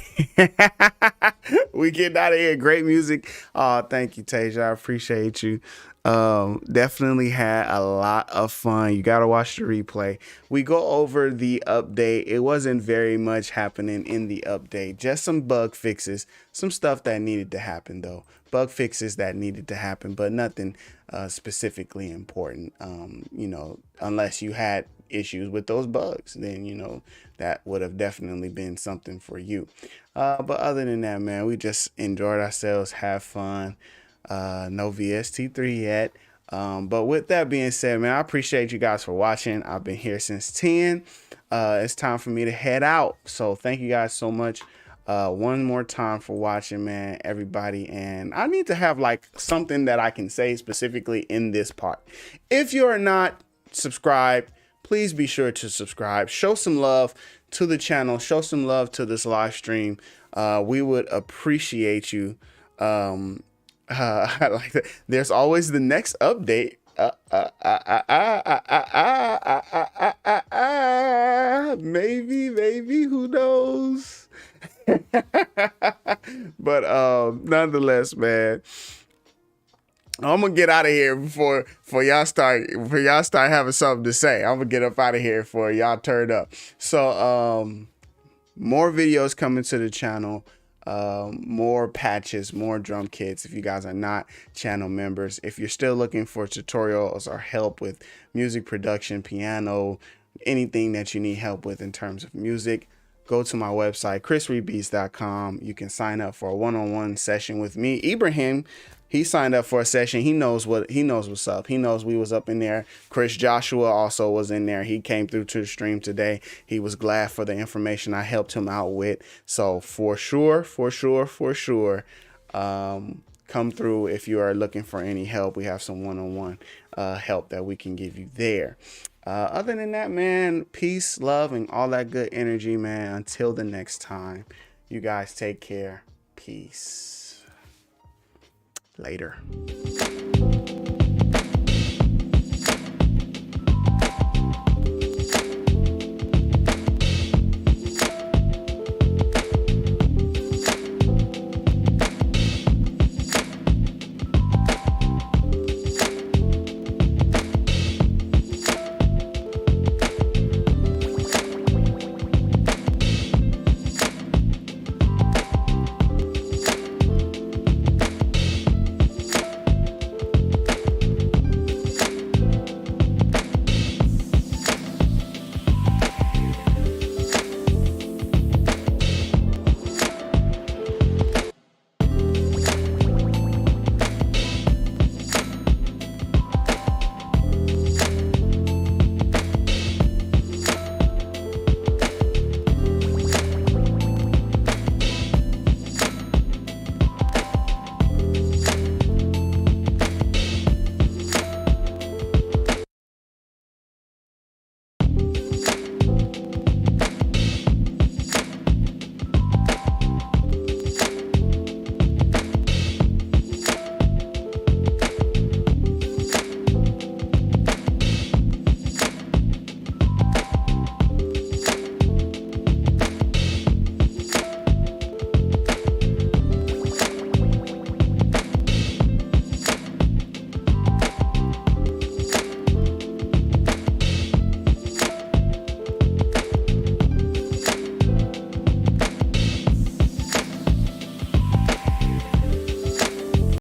We getting out of here. Great music. Oh, thank you, Tasia. I appreciate you. Definitely had a lot of fun. You gotta watch the replay. We go over the update. It wasn't very much happening in the update, just some bug fixes, some stuff that needed to happen though. Bug fixes that needed to happen, but nothing specifically important. You know, unless you had issues with those bugs, then you know that would have definitely been something for you. But other than that, man, we just enjoyed ourselves, have fun. No VST3 yet. But with that being said, man, I appreciate you guys for watching. I've been here since 10. It's time for me to head out. So thank you guys so much. One more time for watching, man, everybody. And I need to have like something that I can say specifically in this part. If you're not subscribed, please be sure to subscribe. Show some love to the channel. Show some love to this live stream. We would appreciate you. Like that. There's always the next update. Maybe, who knows? But nonetheless, man, I'm gonna get out of here before y'all start having something to say. I'm gonna get up out of here before y'all turn up. So more videos coming to the channel. more patches, more drum kits if you guys are not channel members. If you're still looking for tutorials or help with music production, piano, anything that you need help with in terms of music, go to my website, chrisreedbeats.com. You can sign up for a one-on-one session with me. Ibrahim, he signed up for a session. He knows what's up. He knows we was up in there. Chris Joshua also was in there. He came through to the stream today. He was glad for the information I helped him out with. So for sure, come through if you are looking for any help. We have some one-on-one help that we can give you there. Other than that, man, peace, love, and all that good energy, man. Until the next time, you guys take care. Peace. Later.